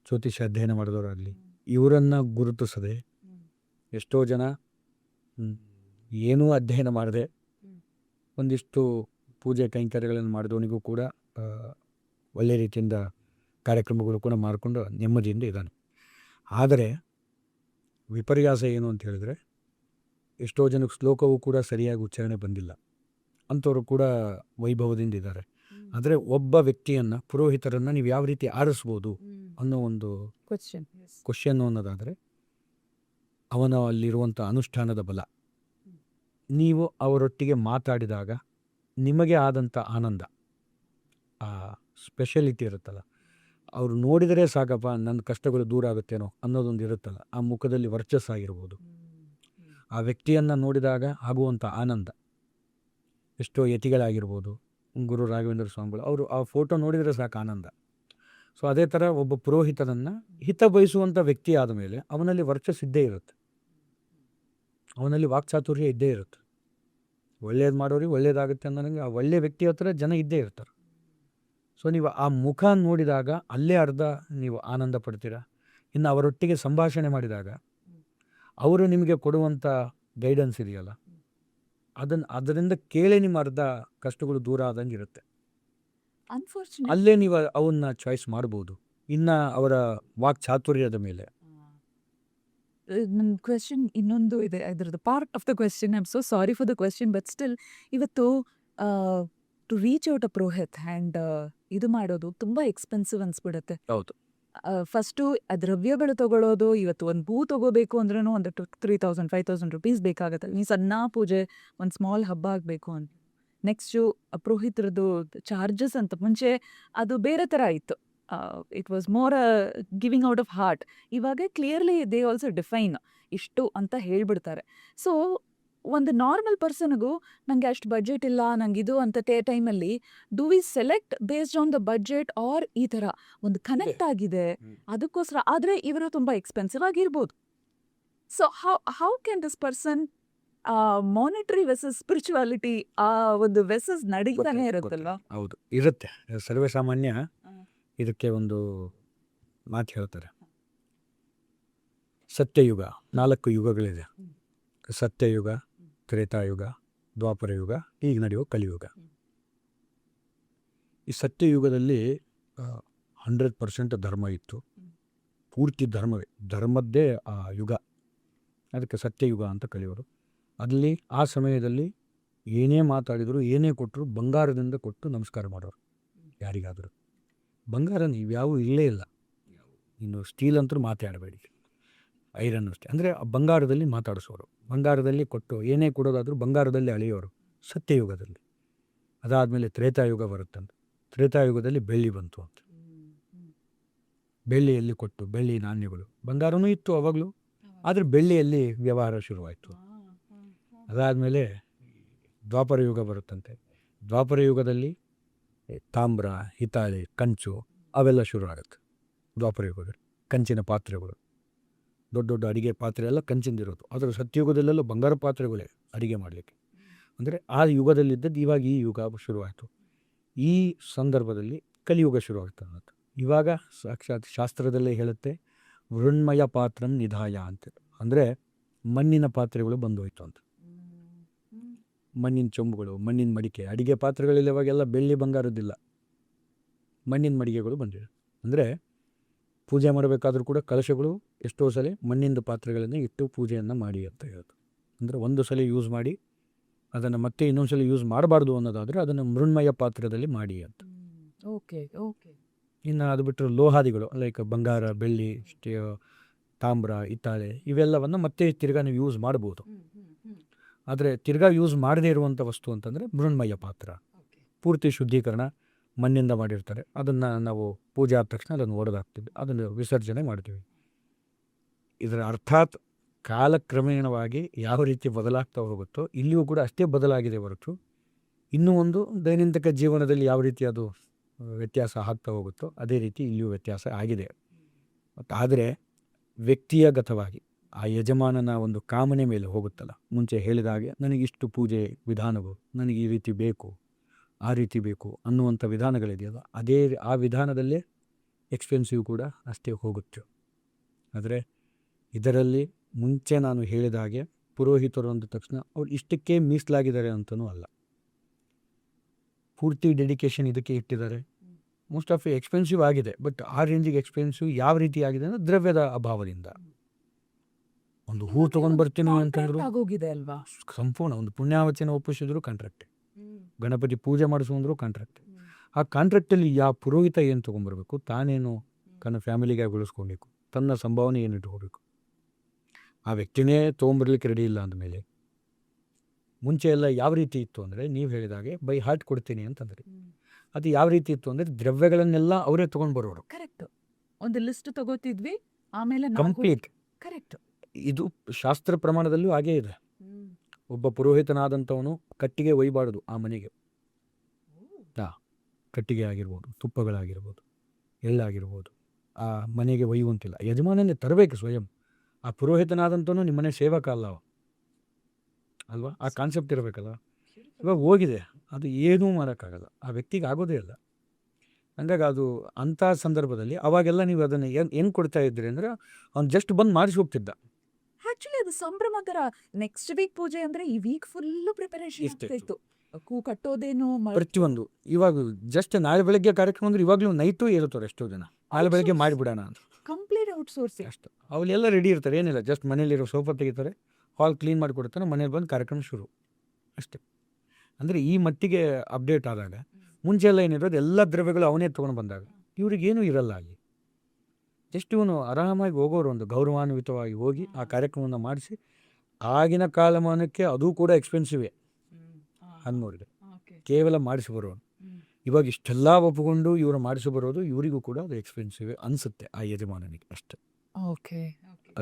ಜ್ಯೋತಿಷ್ಯ ಅಧ್ಯಯನ ಮಾಡಿದವರಾಗಲಿ, ಇವರನ್ನು ಗುರುತಿಸದೆ ಎಷ್ಟೋ ಜನ ಏನೂ ಅಧ್ಯಯನ ಮಾಡದೆ ಒಂದಿಷ್ಟು ಪೂಜೆ ಕೈಂಕರ್ಯಗಳನ್ನು ಮಾಡಿದವನಿಗೂ ಕೂಡ ಒಳ್ಳೆ ರೀತಿಯಿಂದ ಕಾರ್ಯಕ್ರಮಗಳು ಕೂಡ ಮಾಡಿಕೊಂಡು ನೆಮ್ಮದಿಯಿಂದ ಇದ್ದಾನೆ. ಆದರೆ ವಿಪರ್ಯಾಸ ಏನು ಅಂತ ಹೇಳಿದ್ರೆ, ಎಷ್ಟೋ ಜನಕ್ಕೆ ಶ್ಲೋಕವೂ ಕೂಡ ಸರಿಯಾಗಿ ಉಚ್ಚಾರಣೆ ಬಂದಿಲ್ಲ ಅಂಥವ್ರು ಕೂಡ ವೈಭವದಿಂದ ಇದ್ದಾರೆ. ಆದರೆ ಒಬ್ಬ ವ್ಯಕ್ತಿಯನ್ನು, ಪುರೋಹಿತರನ್ನು ನೀವು ಯಾವ ರೀತಿ ಆರಿಸ್ಬೋದು ಅನ್ನೋ ಒಂದು ಕ್ವಶನ್ ಅನ್ನೋದಾದರೆ, ಅವನ ಅಲ್ಲಿರುವಂಥ ಅನುಷ್ಠಾನದ ಬಲ. ನೀವು ಅವರೊಟ್ಟಿಗೆ ಮಾತಾಡಿದಾಗ ನಿಮಗೆ ಆದಂಥ ಆನಂದ, ಆ ಸ್ಪೆಷಲಿಟಿ ಇರುತ್ತಲ್ಲ, ಅವರು ನೋಡಿದರೆ ಸಾಕಪ್ಪ ನನ್ನ ಕಷ್ಟಗಳು ದೂರ ಆಗುತ್ತೇನೋ ಅನ್ನೋದೊಂದು ಇರುತ್ತಲ್ಲ, ಆ ಮುಖದಲ್ಲಿ ವರ್ಚಸ್ಸಾಗಿರ್ಬೋದು. ಆ ವ್ಯಕ್ತಿಯನ್ನು ನೋಡಿದಾಗ ಆಗುವಂಥ ಆನಂದ. ಎಷ್ಟೋ ಯತಿಗಳಾಗಿರ್ಬೋದು, ಗುರು ರಾಘವೇಂದ್ರ ಸ್ವಾಮಿಗಳು, ಅವರು ಆ ಫೋಟೋ ನೋಡಿದರೆ ಸಾಕು ಆನಂದ. ಸೊ ಅದೇ ಥರ ಒಬ್ಬ ಪುರೋಹಿತನನ್ನು ಹಿತ ಬಯಸುವಂಥ ವ್ಯಕ್ತಿ ಆದ ಮೇಲೆ ಅವನಲ್ಲಿ ವರ್ಚಸ್ ಇದ್ದೇ ಇರುತ್ತೆ, ಅವನಲ್ಲಿ ವಾಕ್ಚಾತುರ್ಯ ಇದ್ದೇ ಇರುತ್ತೆ. ಒಳ್ಳೇದು ಮಾಡೋರಿಗೆ ಒಳ್ಳೇದಾಗುತ್ತೆ ಅನ್ನೋಂಗೆ ಆ ಒಳ್ಳೆಯ ವ್ಯಕ್ತಿ ಹತ್ರ ಜನ ಇದ್ದೇ ಇರ್ತಾರೆ. ಸೊ ನೀವು ಆ ಮುಖ ನೋಡಿದಾಗ ಅಲ್ಲೇ ಅರ್ಧ ನೀವು ಆನಂದ ಪಡ್ತೀರಾ. ಇನ್ನು ಅವರೊಟ್ಟಿಗೆ ಸಂಭಾಷಣೆ ಮಾಡಿದಾಗ ಅವರು ನಿಮಗೆ ಕೊಡುವಂಥ ಗೈಡೆನ್ಸ್ ಇದೆಯಲ್ಲ, ಅದರಿಂದ ಕೇಳಿ ನಿಮ್ಮ ಅರ್ಧ ಕಷ್ಟಗಳು ದೂರ ಆದಂಗೆ ಇರುತ್ತೆ. ಅಲ್ಲೇ ನೀವು ಅವನ್ನ ಚಾಯ್ಸ್ ಮಾಡ್ಬೋದು. ಇನ್ನು ಅವರ ವಾಕ್ಚಾತುರ್ಯದ ಮೇಲೆ ನನ್ನ ಕ್ವೆಶನ್ ಇನ್ನೊಂದು ಇದೆ, ಅದರದ್ದು part of the question. I am so sorry for the question, but still ಇವತ್ತು to reach out a purohit and ಇದು ಮಾಡೋದು ತುಂಬ ಎಕ್ಸ್ಪೆನ್ಸಿವ್ ಅನ್ಸ್ಬಿಡುತ್ತೆ. ಹೌದು. ಫಸ್ಟು ದ್ರವ್ಯಗಳು ತಗೊಳ್ಳೋದು, ಇವತ್ತು ಒಂದು ಹೂ ತೊಗೋಬೇಕು ಅಂದ್ರೂ ಒಂದು 3000 5000 ರುಪೀಸ್ ಬೇಕಾಗುತ್ತೆ. ಈ ಸಣ್ಣ ಪೂಜೆ, ಒಂದು ಸ್ಮಾಲ್ ಹಬ್ಬ ಆಗಬೇಕು ಅಂತ. ನೆಕ್ಸ್ಟು ಪುರೋಹಿತರದ್ದು ಚಾರ್ಜಸ್ ಅಂತ ಮುಂಚೆ ಅದು ಬೇರೆ ಥರ ಇತ್ತು. It was more giving out of heart. ಇವಾಗ ಕ್ಲಿಯರ್ಲಿ ದೇ ಆಲ್ಸೋ ಡಿಫೈನ್ ಇಷ್ಟು ಅಂತ ಹೇಳ್ಬಿಡ್ತಾರೆ. ಸೊ ಒಂದು ನಾರ್ಮಲ್ ಪರ್ಸನ್ಗೂ ನನಗೆ ಅಷ್ಟು ಬಡ್ಜೆಟ್ ಇಲ್ಲ, ನಂಗೆ ಇದು ಅಂತ ಟೈಮಲ್ಲಿ do we select based on the budget, or ಈ ಥರ ಒಂದು ಕನೆಕ್ಟ್ ಆಗಿದೆ ಅದಕ್ಕೋಸ್ಕರ? ಆದರೆ ಇವರು ತುಂಬ ಎಕ್ಸ್ಪೆನ್ಸಿವ್ ಆಗಿರ್ಬೋದು. So how can this person monetary versus spirituality, ಆ ಒಂದು ವೆಸಸ್ ನಡೀತಾನೆ ಇರುತ್ತಲ್ವಾ? ಹೌದು, ಇರುತ್ತೆ. ಸರ್ವೇ ಸಾಮಾನ್ಯ ಇದಕ್ಕೆ ಒಂದು ಮಾತು ಹೇಳ್ತಾರೆ, ಸತ್ಯಯುಗ, 4 ಯುಗಗಳಿದೆ. ಸತ್ಯಯುಗ, ತ್ರೇತಾಯುಗ, ದ್ವಾಪರಯುಗ, ಈಗ ನಡೆಯುವ ಕಲಿಯುಗ. ಈ ಸತ್ಯಯುಗದಲ್ಲಿ 100% ಧರ್ಮ ಇತ್ತು, ಪೂರ್ತಿ ಧರ್ಮದ್ದೇ ಆ ಯುಗ, ಅದಕ್ಕೆ ಸತ್ಯಯುಗ ಅಂತ ಕಲಿಯೋರು. ಅಲ್ಲಿ ಆ ಸಮಯದಲ್ಲಿ ಏನೇ ಮಾತಾಡಿದ್ರು, ಏನೇ ಕೊಟ್ಟರು ಬಂಗಾರದಿಂದ ಕೊಟ್ಟು ನಮಸ್ಕಾರ ಮಾಡೋರು ಯಾರಿಗಾದರೂ. ಬಂಗಾರ ನೀವ್ಯಾವೂ ಇಲ್ಲೇ ಇಲ್ಲ, ಇನ್ನು ಸ್ಟೀಲ್ ಅಂತೂ ಮಾತಾಡಬೇಡಿ, ಐರನ್ ಅಷ್ಟೇ. ಅಂದರೆ ಬಂಗಾರದಲ್ಲಿ ಮಾತಾಡಿಸೋರು, ಬಂಗಾರದಲ್ಲಿ ಕೊಟ್ಟು ಏನೇ ಕೊಡೋದಾದರೂ ಬಂಗಾರದಲ್ಲಿ ಅಳೆಯೋರು ಸತ್ಯಯುಗದಲ್ಲಿ. ಅದಾದಮೇಲೆ ತ್ರೇತಾಯುಗ ಬರುತ್ತಂತ. ತ್ರೇತಾಯುಗದಲ್ಲಿ ಬೆಳ್ಳಿ ಬಂತು ಅಂತ, ಬೆಳ್ಳಿಯಲ್ಲಿ ಕೊಟ್ಟು, ಬೆಳ್ಳಿ ನಾಣ್ಯಗಳು, ಬಂಗಾರನೂ ಇತ್ತು ಅವಾಗಲೂ, ಆದರೆ ಬೆಳ್ಳಿಯಲ್ಲಿ ವ್ಯವಹಾರ ಶುರುವಾಯಿತು. ಅದಾದಮೇಲೆ ದ್ವಾಪರ ಯುಗ ಬರುತ್ತಂತೆ. ದ್ವಾಪರ ಯುಗದಲ್ಲಿ ತಾಮ್ರ, ಹಿತ್ತಾಳೆ, ಕಂಚು ಅವೆಲ್ಲ ಶುರು ಆಗುತ್ತೆ ದ್ವಾಪರ ಯುಗದಲ್ಲಿ, ಕಂಚಿನ ಪಾತ್ರೆಗಳು. ದೊಡ್ಡ ದೊಡ್ಡ ಅಡಿಗೆ ಪಾತ್ರೆ ಎಲ್ಲ ಕಂಚಿಂದಿರೋದು. ಅದರ ಸತ್ಯಯುಗದಲ್ಲೆಲ್ಲ ಬಂಗಾರ ಪಾತ್ರೆಗಳೇ ಅಡಿಗೆ ಮಾಡಲಿಕ್ಕೆ. ಅಂದರೆ ಆ ಯುಗದಲ್ಲಿದ್ದದ್ದು ಇವಾಗ ಈ ಯುಗ ಶುರುವಾಯಿತು. ಈ ಸಂದರ್ಭದಲ್ಲಿ ಕಲಿಯುಗ ಶುರುವಾಗ್ತದೆ ಅಂತ. ಇವಾಗ ಸಾಕ್ಷಾತ್ ಶಾಸ್ತ್ರದಲ್ಲೇ ಹೇಳುತ್ತೆ, ಮೃಣ್ಮಯ ಪಾತ್ರಂ ನಿಧಾಯ ಅಂತ. ಅಂದರೆ ಮಣ್ಣಿನ ಪಾತ್ರೆಗಳು ಬಂದೋಯ್ತು ಅಂತ. ಮಣ್ಣಿನ ಚೊಂಬುಗಳು, ಮಣ್ಣಿನ ಮಡಿಕೆ, ಅಡಿಗೆ ಪಾತ್ರೆಗಳಲ್ಲಿ ಇವಾಗೆಲ್ಲ ಬೆಳ್ಳಿ ಬಂಗಾರದ್ದಿಲ್ಲ, ಮಣ್ಣಿನ ಮಡಿಕೆಗಳು ಬಂದಿವೆ. ಅಂದರೆ ಪೂಜೆ ಮಾಡಬೇಕಾದ್ರೂ ಕೂಡ ಕಲಶಗಳು ಎಷ್ಟೋ ಸಲ ಮಣ್ಣಿನ ಪಾತ್ರೆಗಳನ್ನು ಇಟ್ಟು ಪೂಜೆಯನ್ನು ಮಾಡಿ ಅಂತ ಹೇಳೋದು. ಅಂದರೆ ಒಂದು ಸಲ ಯೂಸ್ ಮಾಡಿ ಅದನ್ನು ಮತ್ತೆ ಇನ್ನೊಂದು ಸಲ ಯೂಸ್ ಮಾಡಬಾರ್ದು ಅನ್ನೋದಾದರೆ ಅದನ್ನು ಮೃಣ್ಮಯ ಪಾತ್ರದಲ್ಲಿ ಮಾಡಿ ಅಂತ. Okay okay. ಇನ್ನು ಅದು ಬಿಟ್ಟರೆ ಲೋಹಾದಿಗಳು ಲೈಕ್ ಬಂಗಾರ, ಬೆಳ್ಳಿ, ತಾಮ್ರ, ಹಿತ್ತಾಳೆ ಇವೆಲ್ಲವನ್ನು ಮತ್ತೆ ತಿರ್ಗಾ ನೀವು ಯೂಸ್ ಮಾಡ್ಬೋದು. ಆದರೆ ತಿರ್ಗಾ ಯೂಸ್ ಮಾಡದೇ ಇರುವಂಥ ವಸ್ತು ಅಂತಂದರೆ ಮೃಣ್ಮಯ ಪಾತ್ರ. ಪೂರ್ತಿ ಶುದ್ಧೀಕರಣ ಮಣ್ಣಿಂದ ಮಾಡಿರ್ತಾರೆ. ಅದನ್ನು ನಾವು ಪೂಜೆ ಆದ ತಕ್ಷಣ ಅದನ್ನು ಹೊಡೆದಾಕ್ತೀವಿ, ಅದನ್ನು ವಿಸರ್ಜನೆ ಮಾಡ್ತೀವಿ. ಇದರ ಅರ್ಥಾತ್ ಕಾಲಕ್ರಮೇಣವಾಗಿ ಯಾವ ರೀತಿ ಬದಲಾಗ್ತಾ ಹೋಗುತ್ತೋ ಇಲ್ಲಿಯೂ ಕೂಡ ಅಷ್ಟೇ ಬದಲಾಗಿದೆ ಹೊರತು ಇನ್ನೂ ಒಂದು ದೈನಂದಿನ ಜೀವನದಲ್ಲಿ ಯಾವ ರೀತಿ ಅದು ವ್ಯತ್ಯಾಸ ಆಗ್ತಾ ಹೋಗುತ್ತೋ ಅದೇ ರೀತಿ ಇಲ್ಲಿಯೂ ವ್ಯತ್ಯಾಸ ಆಗಿದೆ. ಆದರೆ ವ್ಯಕ್ತಿಯಗತವಾಗಿ ಆ ಯಜಮಾನನ ಒಂದು ಕಾಮನೆ ಮೇಲೆ ಹೋಗುತ್ತಲ್ಲ, ಮುಂಚೆ ಹೇಳಿದ ಹಾಗೆ ನನಗಿಷ್ಟು ಪೂಜೆ ವಿಧಾನವು, ನನಗೆ ಈ ರೀತಿ ಬೇಕು, ಆ ರೀತಿ ಬೇಕು ಅನ್ನುವಂಥ ವಿಧಾನಗಳಿದೆಯಲ್ಲ, ಆ ವಿಧಾನದಲ್ಲೇ ಎಕ್ಸ್ಪೆನ್ಸಿವ್ ಕೂಡ ಅಷ್ಟೇ ಹೋಗುತ್ತೆ. ಆದರೆ ಇದರಲ್ಲಿ ಮುಂಚೆ ನಾನು ಹೇಳಿದ ಹಾಗೆ ಪುರೋಹಿತರು ಅಂದ ತಕ್ಷಣ ಅವ್ರು ಇಷ್ಟಕ್ಕೆ ಮೀಸಲಾಗಿದ್ದಾರೆ ಅಂತಲೂ ಅಲ್ಲ, ಪೂರ್ತಿ ಡೆಡಿಕೇಶನ್ ಇದಕ್ಕೆ ಇಟ್ಟಿದ್ದಾರೆ. ಮೋಸ್ಟ್ ಆಫ್ ಎಕ್ಸ್ಪೆನ್ಸಿವ್ ಆಗಿದೆ, ಬಟ್ ಆ ರೇಂಜಿಗೆ ಎಕ್ಸ್ಪೆನ್ಸಿವ್ ಯಾವ ರೀತಿ ಆಗಿದೆ ಅಂದರೆ ದ್ರವ್ಯದ ಅಭಾವದಿಂದ. ಒಂದು ಹೂ ತೊಗೊಂಡು ಬರ್ತೀನಿ ಅಂತಂದ್ರು ಆಗೋಗಿದೆ ಅಲ್ವಾ, ಸಂಪೂರ್ಣ ಒಂದು ಪುಣ್ಯಾವಚನ ಒಪ್ಪಿಸಿದ್ರು ಕಾಂಟ್ರಾಕ್ಟ್, ಗಣಪತಿ ಪೂಜೆ ಮಾಡಿಸುವಂದ್ರು ಕಾಂಟ್ರಾಕ್ಟ್. ಆ ಕಾಂಟ್ರಾಕ್ಟಲ್ಲಿ ಯಾವ ಪುರೋಹಿತ ಏನು ತೊಗೊಂಡ್ಬರ್ಬೇಕು, ತಾನೇನು ತನ್ನ ಫ್ಯಾಮಿಲಿಗೆ ಬೆಳೆಸ್ಕೊಳ್ಬೇಕು, ತನ್ನ ಸಂಭಾವನೆ ಏನು ಇಟ್ಕೋಬೇಕು. ಆ ವ್ಯಕ್ತಿನೇ ತೊಗೊಂಬರ್ಲಿಕ್ಕೆ ರೆಡಿ ಇಲ್ಲ ಅಂದಮೇಲೆ, ಮುಂಚೆ ಎಲ್ಲ ಯಾವ ರೀತಿ ಇತ್ತು ಅಂದರೆ ನೀವು ಹೇಳಿದಾಗೆ ಬೈ ಹಾರ್ಟ್ ಕೊಡ್ತೀನಿ ಅಂತಂದರೆ ಅದು ಯಾವ ರೀತಿ ಇತ್ತು ಅಂದರೆ ದ್ರವ್ಯಗಳನ್ನೆಲ್ಲ ಅವರೇ ತೊಗೊಂಡು ಬರೋರು. ಕರೆಕ್ಟ್, ಒಂದು ಲಿಸ್ಟ್ ತಗೋತಿದ್ವಿ, ಆಮೇಲೆ ಕಂಪ್ಲೀಟ್. ಕರೆಕ್ಟ್. ಇದು ಶಾಸ್ತ್ರ ಪ್ರಮಾಣದಲ್ಲೂ ಹಾಗೇ ಇದೆ. ಒಬ್ಬ ಪುರೋಹಿತನಾದಂಥವನು ಕಟ್ಟಿಗೆ ಒಯ್ಯಬಾರ್ದು ಆ ಮನೆಗೆ. ಕಟ್ಟಿಗೆ ಆಗಿರ್ಬೋದು, ತುಪ್ಪಗಳಾಗಿರ್ಬೋದು, ಎಳ್ಳಾಗಿರ್ಬೋದು ಆ ಮನೆಗೆ ಒಯ್ಯುವಂತಿಲ್ಲ. ಯಜಮಾನನೇ ತರಬೇಕು ಸ್ವಯಂ. ಆ ಪುರೋಹಿತನಾದಂಥವನು ನಿಮ್ಮನೆ ಸೇವಕ ಅಲ್ಲ ಅಲ್ವಾ, ಆ ಕಾನ್ಸೆಪ್ಟ್ ಇರಬೇಕಲ್ಲ. ಇವಾಗ ಹೋಗಿದೆ, ಅದು ಏನೂ ಮಾಡೋಕ್ಕಾಗಲ್ಲ, ಆ ವ್ಯಕ್ತಿಗೆ ಆಗೋದೇ ಇಲ್ಲ. ಹಂಗಾಗಿ ಅದು ಅಂಥ ಸಂದರ್ಭದಲ್ಲಿ ಅವಾಗೆಲ್ಲ ನೀವು ಅದನ್ನು ಹೆಂಗೆ ಕೊಡ್ತಾ ಇದ್ರಿ ಅಂದರೆ ಅವ್ನು ಜಸ್ಟ್ ಬಂದು ಮಾಡಿಸಿ ಹೋಗ್ತಿದ್ದ. ಆಕ್ಚುಲಿ ಅದು ಸಂಭ್ರಮಕರ. ನೆಕ್ಸ್ಟ್ ವೀಕ್ ಪೂಜೆ ಅಂದ್ರೆ ಈ ವೀಕ್ ಫುಲ್ ಪ್ರಿಪರೇಷನ್ ಇರ್ತಿತ್ತು. ಕೂ ಕಟ್ಟೋದೇನು ಪ್ರತಿಯೊಂದು. ಇವಾಗ ಜಸ್ಟ್ ನಾಳೆ ಬೆಳಗ್ಗೆ ಕಾರ್ಯಕ್ರಮ ಅಂದ್ರೆ ಇವಾಗಲೂ ನೈಟು ಇರುತ್ತಾರೆ ಎಷ್ಟೋ ಜನ, ನಾಳೆ ಬೆಳಗ್ಗೆ ಮಾಡಿಬಿಡೋಣ ಅಂತ. ಕಂಪ್ಲೀಟ್ ಔಟ್ಸೋರ್ಸಿಂಗ್ ಅಷ್ಟು. ಅವಳೆಲ್ಲ ರೆಡಿ ಇರ್ತಾರೆ, ಏನಿಲ್ಲ, ಜಸ್ಟ್ ಮನೇಲಿರೋ ಸೋಫಾ ತೆಗಿತಾರೆ, ಹಾಲ್ ಕ್ಲೀನ್ ಮಾಡಿಕೊಡ್ತಾರೆ, ಮನೇಲಿ ಬಂದು ಕಾರ್ಯಕ್ರಮ ಶುರು ಅಷ್ಟೇ. ಅಂದರೆ ಈ ಮಟ್ಟಿಗೆ ಅಪ್ಡೇಟ್ ಆದಾಗ ಮುಂಚೆ ಎಲ್ಲ ಏನಿರೋದು ಎಲ್ಲ ದ್ರವ್ಯಗಳು ಅವನೇ ತೊಗೊಂಡು ಬಂದಾಗ ಇವ್ರಿಗೇನೂ ಇರಲ್ಲ ಅಲ್ಲಿ. ಜಸ್ಟ್ ಇವನು ಆರಾಮಾಗಿ ಹೋಗೋರು, ಒಂದು ಗೌರವಾನ್ವಿತವಾಗಿ ಹೋಗಿ ಆ ಕಾರ್ಯಕ್ರಮವನ್ನು ಮಾಡಿಸಿ, ಆಗಿನ ಕಾಲಮಾನಕ್ಕೆ ಅದು ಕೂಡ ಎಕ್ಸ್ಪೆನ್ಸಿವೇ ಅನ್ನೋರಿಗೆ ಕೇವಲ ಮಾಡಿಸಿ ಬರೋನು. ಇವಾಗ ಇಷ್ಟೆಲ್ಲ ಒಪ್ಪಿಕೊಂಡು ಇವರು ಮಾಡಿಸಿ ಬರೋದು ಇವರಿಗೂ ಕೂಡ ಅದು ಎಕ್ಸ್ಪೆನ್ಸಿವ್ ಅನಿಸುತ್ತೆ ಆ ಯಜಮಾನನಿಗೆ ಅಷ್ಟೇ. ಓಕೆ,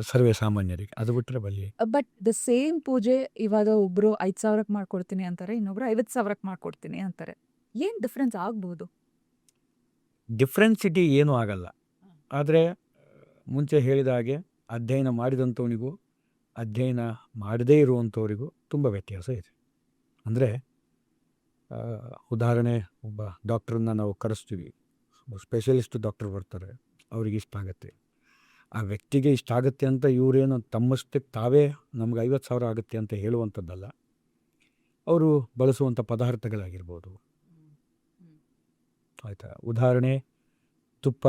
ಸರ್ವೇ ಸಾಮಾನ್ಯರಿಗೆ ಅದು ಬಿಟ್ಟರೆ ಬಲ್ಲಿ. ಬಟ್ ದ ಸೇಮ್ ಪೂಜೆ ಇವಾಗ ಒಬ್ರು 5,000ಕ್ಕೆ ಮಾಡ್ಕೊಡ್ತೀನಿ ಅಂತಾರೆ, ಇನ್ನೊಬ್ರು 50,000ಕ್ಕೆ ಮಾಡ್ಕೊಡ್ತೀನಿ ಅಂತಾರೆ. ಏನು ಡಿಫ್ರೆನ್ಸ್ ಆಗ್ಬೋದು? ಡಿಫ್ರೆನ್ಸಿಟಿ ಏನೂ ಆಗಲ್ಲ. ಆದರೆ ಮುಂಚೆ ಹೇಳಿದ ಹಾಗೆ ಅಧ್ಯಯನ ಮಾಡಿದಂಥವನಿಗೂ ಅಧ್ಯಯನ ಮಾಡದೇ ಇರುವಂಥವರಿಗೂ ತುಂಬ ವ್ಯತ್ಯಾಸ ಇದೆ. ಅಂದರೆ ಉದಾಹರಣೆ, ಒಬ್ಬ ಡಾಕ್ಟ್ರನ್ನ ನಾವು ಕರೆಸ್ತೀವಿ, ಸ್ಪೆಷಲಿಸ್ಟ್ ಡಾಕ್ಟರ್ ಬರ್ತಾರೆ, ಅವ್ರಿಗೆ ಇಷ್ಟ ಆಗುತ್ತೆ, ಆ ವ್ಯಕ್ತಿಗೆ ಇಷ್ಟ ಆಗುತ್ತೆ ಅಂತ ಇವರೇನು ತಮ್ಮಷ್ಟಕ್ಕೆ ತಾವೇ ನಮ್ಗೆ 50,000 ಆಗುತ್ತೆ ಅಂತ ಹೇಳುವಂಥದ್ದಲ್ಲ. ಅವರು ಬಳಸುವಂಥ ಪದಾರ್ಥಗಳಾಗಿರ್ಬೋದು, ಆಯಿತಾ. ಉದಾಹರಣೆ, ತುಪ್ಪ,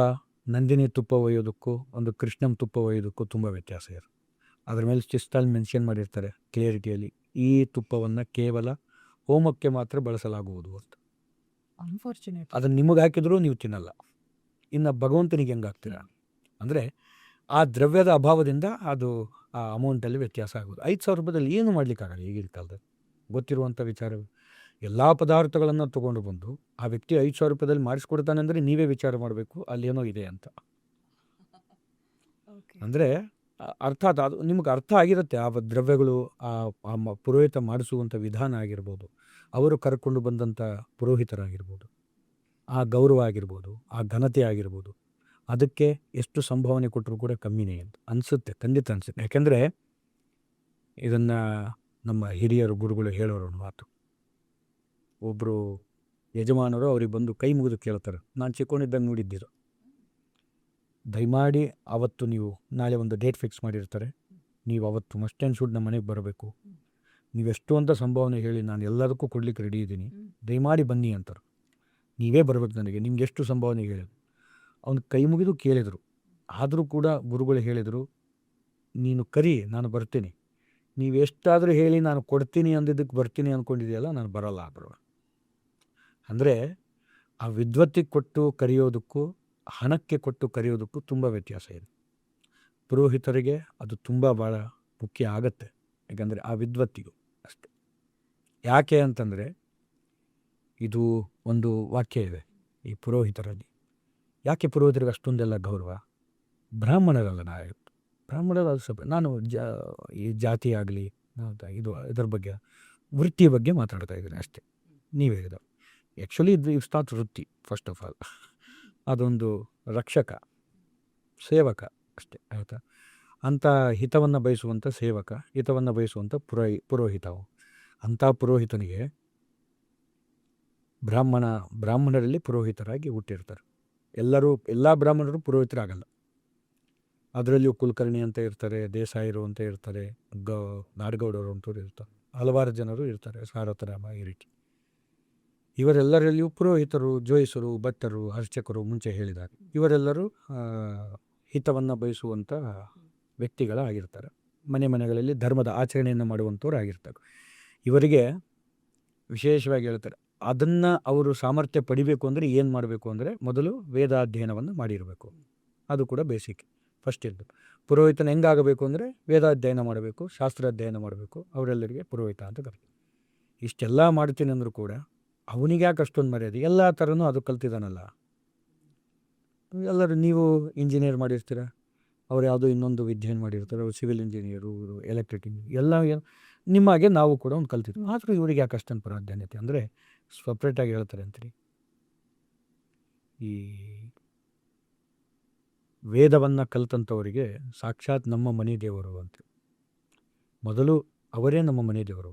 ನಂದಿನಿ ತುಪ್ಪ ಒಯ್ಯೋದಕ್ಕೂ ಒಂದು ಕೃಷ್ಣಂ ತುಪ್ಪ ಒಯ್ಯೋದಕ್ಕೂ ತುಂಬ ವ್ಯತ್ಯಾಸ ಇದೆ. ಅದ್ರ ಮೇಲೆ ಚಿಸ್ಟಲ್ಲಿ ಮೆನ್ಷನ್ ಮಾಡಿರ್ತಾರೆ ಕ್ಲಿಯರಿಟಿಯಲ್ಲಿ, ಈ ತುಪ್ಪವನ್ನು ಕೇವಲ ಹೋಮಕ್ಕೆ ಮಾತ್ರ ಬಳಸಲಾಗುವುದು ಅಂತ. ಅನ್ಫಾರ್ಚುನೇಟ್. ಅದನ್ನು ನಿಮಗೆ ಹಾಕಿದ್ರೂ ನೀವು ತಿನ್ನಲ್ಲ, ಇನ್ನು ಭಗವಂತನಿಗೆ ಹೆಂಗೆ ಹಾಕ್ತೀರಾ? ಅಂದರೆ ಆ ದ್ರವ್ಯದ ಅಭಾವದಿಂದ ಅದು ಆ ಅಮೌಂಟಲ್ಲಿ ವ್ಯತ್ಯಾಸ ಆಗೋದು. 5,000 ರೂಪಾಯಿದಲ್ಲಿ ಏನು ಮಾಡಲಿಕ್ಕಾಗಲ್ಲ ಈಗಿನ ಕಾಲದಲ್ಲಿ. ಗೊತ್ತಿರುವಂಥ ವಿಚಾರ, ಎಲ್ಲ ಪದಾರ್ಥಗಳನ್ನು ತೊಗೊಂಡು ಬಂದು ಆ ವ್ಯಕ್ತಿ 5,000 ರೂಪಾಯಿದಲ್ಲಿ ಮಾಡಿಸ್ಕೊಡ್ತಾನೆ ಅಂದರೆ ನೀವೇ ವಿಚಾರ ಮಾಡಬೇಕು ಅಲ್ಲೇನೋ ಇದೆ ಅಂತ. ಅಂದರೆ ಅರ್ಥಾತ್ ಅದು ನಿಮ್ಗೆ ಅರ್ಥ ಆಗಿರುತ್ತೆ. ಆ ದ್ರವ್ಯಗಳು, ಆ ಪುರೋಹಿತ ಮಾಡಿಸುವಂಥ ವಿಧಾನ ಆಗಿರ್ಬೋದು, ಅವರು ಕರ್ಕೊಂಡು ಬಂದಂಥ ಪುರೋಹಿತರಾಗಿರ್ಬೋದು, ಆ ಗೌರವ ಆಗಿರ್ಬೋದು, ಆ ಘನತೆ ಆಗಿರ್ಬೋದು, ಅದಕ್ಕೆ ಎಷ್ಟು ಸಂಭಾವನೆ ಕೊಟ್ಟರು ಕೂಡ ಕಮ್ಮಿನೇ ಅಂತ ಅನಿಸುತ್ತೆ, ಖಂಡಿತ ಅನಿಸುತ್ತೆ. ಯಾಕೆಂದರೆ ಇದನ್ನು ನಮ್ಮ ಹಿರಿಯರು ಗುರುಗಳು ಹೇಳೋರು ಒಂದು ಮಾತು. ಒಬ್ಬರು ಯಜಮಾನರು ಅವ್ರಿಗೆ ಬಂದು ಕೈ ಮುಗಿದು ಕೇಳ್ತಾರೆ, ನಾನು ಚಿಕ್ಕೊಂಡಿದ್ದಂಗೆ ನೋಡಿದ್ದಿರು, ದಯಮಾಡಿ ಅವತ್ತು ನೀವು ನಾಳೆ ಒಂದು ಡೇಟ್ ಫಿಕ್ಸ್ ಮಾಡಿರ್ತಾರೆ, ನೀವು ಅವತ್ತು ಮಸ್ಟ್ ಆ್ಯಂಡ್ ಶುಡ್ ನಮ್ಮ ಮನೆಗೆ ಬರಬೇಕು, ನೀವೆಷ್ಟು ಅಂತ ಸಂಭಾವನೆ ಹೇಳಿ ನಾನು ಎಲ್ಲದಕ್ಕೂ ಕೊಡ್ಲಿಕ್ಕೆ ರೆಡಿ ಇದ್ದೀನಿ, ದಯಮಾಡಿ ಬನ್ನಿ ಅಂತಾರೆ. ನೀವೇ ಬರಬೇಕು ನನಗೆ, ನಿಮ್ಗೆ ಎಷ್ಟು ಸಂಭಾವನೆ ಹೇಳಿದ್ರು. ಅವನು ಕೈ ಮುಗಿದು ಕೇಳಿದರು. ಆದರೂ ಕೂಡ ಗುರುಗಳು ಹೇಳಿದರು, ನೀನು ಕರಿ, ನಾನು ಬರ್ತೀನಿ, ನೀವು ಎಷ್ಟಾದರೂ ಹೇಳಿ ನಾನು ಕೊಡ್ತೀನಿ ಅಂದಿದ್ದಕ್ಕೆ ಬರ್ತೀನಿ ಅಂದ್ಕೊಂಡಿದೆಯಲ್ಲ, ನಾನು ಬರೋಲ್ಲ ಬರೋ. ಅಂದರೆ ಆ ವಿದ್ವತ್ತಿಗೆ ಕೊಟ್ಟು ಕರೆಯೋದಕ್ಕೂ ಹಣಕ್ಕೆ ಕೊಟ್ಟು ಕರೆಯೋದಕ್ಕೂ ತುಂಬ ವ್ಯತ್ಯಾಸ ಇದೆ. ಪುರೋಹಿತರಿಗೆ ಅದು ತುಂಬ ಭಾಳ ಮುಖ್ಯ ಆಗತ್ತೆ, ಯಾಕಂದರೆ ಆ ವಿದ್ವತ್ತಿಗೂ ಅಷ್ಟೆ. ಯಾಕೆ ಅಂತಂದರೆ ಇದು ಒಂದು ವಾಕ್ಯ ಇದೆ ಈ ಪುರೋಹಿತರಲ್ಲಿ. ಯಾಕೆ ಪುರೋಹಿತರಿಗೆ ಅಷ್ಟೊಂದೆಲ್ಲ ಗೌರವ? ಬ್ರಾಹ್ಮಣರಲ್ಲ ನಾವಿತ್ತು, ಬ್ರಾಹ್ಮಣರು ಅದು ಸ್ವಲ್ಪ ನಾನು ಈ ಜಾತಿ ಆಗಲಿ ಇದರ ಬಗ್ಗೆ ವೃತ್ತಿಯ ಬಗ್ಗೆ ಮಾತಾಡ್ತಾ ಇದ್ದೀನಿ ಅಷ್ಟೇ. ನೀವು ಹೇಳಿದ ಆ್ಯಕ್ಚುಲಿ ಇದು ಇಟ್ಸ್ ನಾಟ್ ವೃತ್ತಿ, ಫಸ್ಟ್ ಆಫ್ ಆಲ್ ಅದೊಂದು ರಕ್ಷಕ, ಸೇವಕ ಅಷ್ಟೇ, ಆಯಿತಾ? ಅಂಥ ಹಿತವನ್ನು ಬಯಸುವಂಥ ಸೇವಕ, ಹಿತವನ್ನು ಬಯಸುವಂಥ ಪುರೋಹಿತ. ಅಂಥ ಪುರೋಹಿತನಿಗೆ ಬ್ರಾಹ್ಮಣರಲ್ಲಿ ಪುರೋಹಿತರಾಗಿ ಹುಟ್ಟಿರ್ತಾರೆ. ಎಲ್ಲ ಬ್ರಾಹ್ಮಣರು ಪುರೋಹಿತರಾಗಲ್ಲ. ಅದರಲ್ಲಿಯೂ ಕುಲಕರ್ಣಿ ಅಂತ ಇರ್ತಾರೆ, ದೇಸಾಯಿರು ಅಂತ ಇರ್ತಾರೆ, ನಾಡಗೌಡರು ಅಂತವ್ರು ಇರ್ತಾರೆ, ಹಲವಾರು ಜನರು ಇರ್ತಾರೆ, ಸಾರಥರಾಮ ಈ ರೀತಿ. ಇವರೆಲ್ಲರಲ್ಲಿಯೂ ಪುರೋಹಿತರು, ಜೋಯಿಸರು, ಭಟ್ಟರು, ಅರ್ಚಕರು ಮುಂಚೆ ಹೇಳಿದ್ದಾರೆ. ಇವರೆಲ್ಲರೂ ಹಿತವನ್ನು ಬಯಸುವಂಥ ವ್ಯಕ್ತಿಗಳಾಗಿರ್ತಾರೆ. ಮನೆಗಳಲ್ಲಿ ಧರ್ಮದ ಆಚರಣೆಯನ್ನು ಮಾಡುವಂಥವ್ರು ಆಗಿರ್ತಾರೆ. ಇವರಿಗೆ ವಿಶೇಷವಾಗಿ ಹೇಳ್ತಾರೆ, ಅದನ್ನು ಅವರು ಸಾಮರ್ಥ್ಯ ಪಡಿಬೇಕು ಅಂದರೆ ಏನು ಮಾಡಬೇಕು ಅಂದರೆ ಮೊದಲು ವೇದಾಧ್ಯಯನವನ್ನು ಮಾಡಿರಬೇಕು. ಅದು ಕೂಡ ಬೇಸಿಕ್ ಫಸ್ಟ್ ಇದ್ದು. ಪುರೋಹಿತನ ಹೆಂಗಾಗಬೇಕು ಅಂದರೆ ವೇದಾಧ್ಯಯನ ಮಾಡಬೇಕು, ಶಾಸ್ತ್ರಾಧ್ಯಯನ ಮಾಡಬೇಕು. ಅವರೆಲ್ಲರಿಗೆ ಪುರೋಹಿತ ಅಂತ ಕರೀತಾರೆ. ಇಷ್ಟೆಲ್ಲ ಮಾಡ್ತೀನಿ ಅಂದರೂ ಕೂಡ ಅವನಿಗೆ ಯಾಕೆ ಅಷ್ಟೊಂದು ಮರ್ಯಾದೆ? ಎಲ್ಲ ಥರನೂ ಅದು ಕಲ್ತಿದ್ದಾನಲ್ಲ. ಎಲ್ಲರೂ ನೀವು ಇಂಜಿನಿಯರ್ ಮಾಡಿರ್ತೀರ, ಅವ್ರು ಯಾವುದೋ ಇನ್ನೊಂದು ವಿದ್ಯೆಯನ್ನು ಮಾಡಿರ್ತಾರೆ, ಅವ್ರು ಸಿವಿಲ್ ಇಂಜಿನಿಯರು, ಎಲೆಕ್ಟ್ರಿಕ್ ಇಂಜಿನಿಯರ್, ಎಲ್ಲ ನಿಮ್ಮಾಗೆ ನಾವು ಕೂಡ ಒಂದು ಕಲ್ತಿದ್ವಿ. ಆದರೂ ಇವರಿಗೆ ಯಾಕೆ ಅಷ್ಟೊಂದು ಪ್ರಾಧಾನ್ಯತೆ ಅಂದರೆ ಸಪ್ರೇಟಾಗಿ ಹೇಳ್ತಾರೆ ಅಂತೀರಿ. ಈ ವೇದವನ್ನು ಕಲ್ತಂಥವರಿಗೆ ಸಾಕ್ಷಾತ್ ನಮ್ಮ ಮನೆ ದೇವರು ಅಂತ. ಮೊದಲು ಅವರೇ ನಮ್ಮ ಮನೆ ದೇವರು.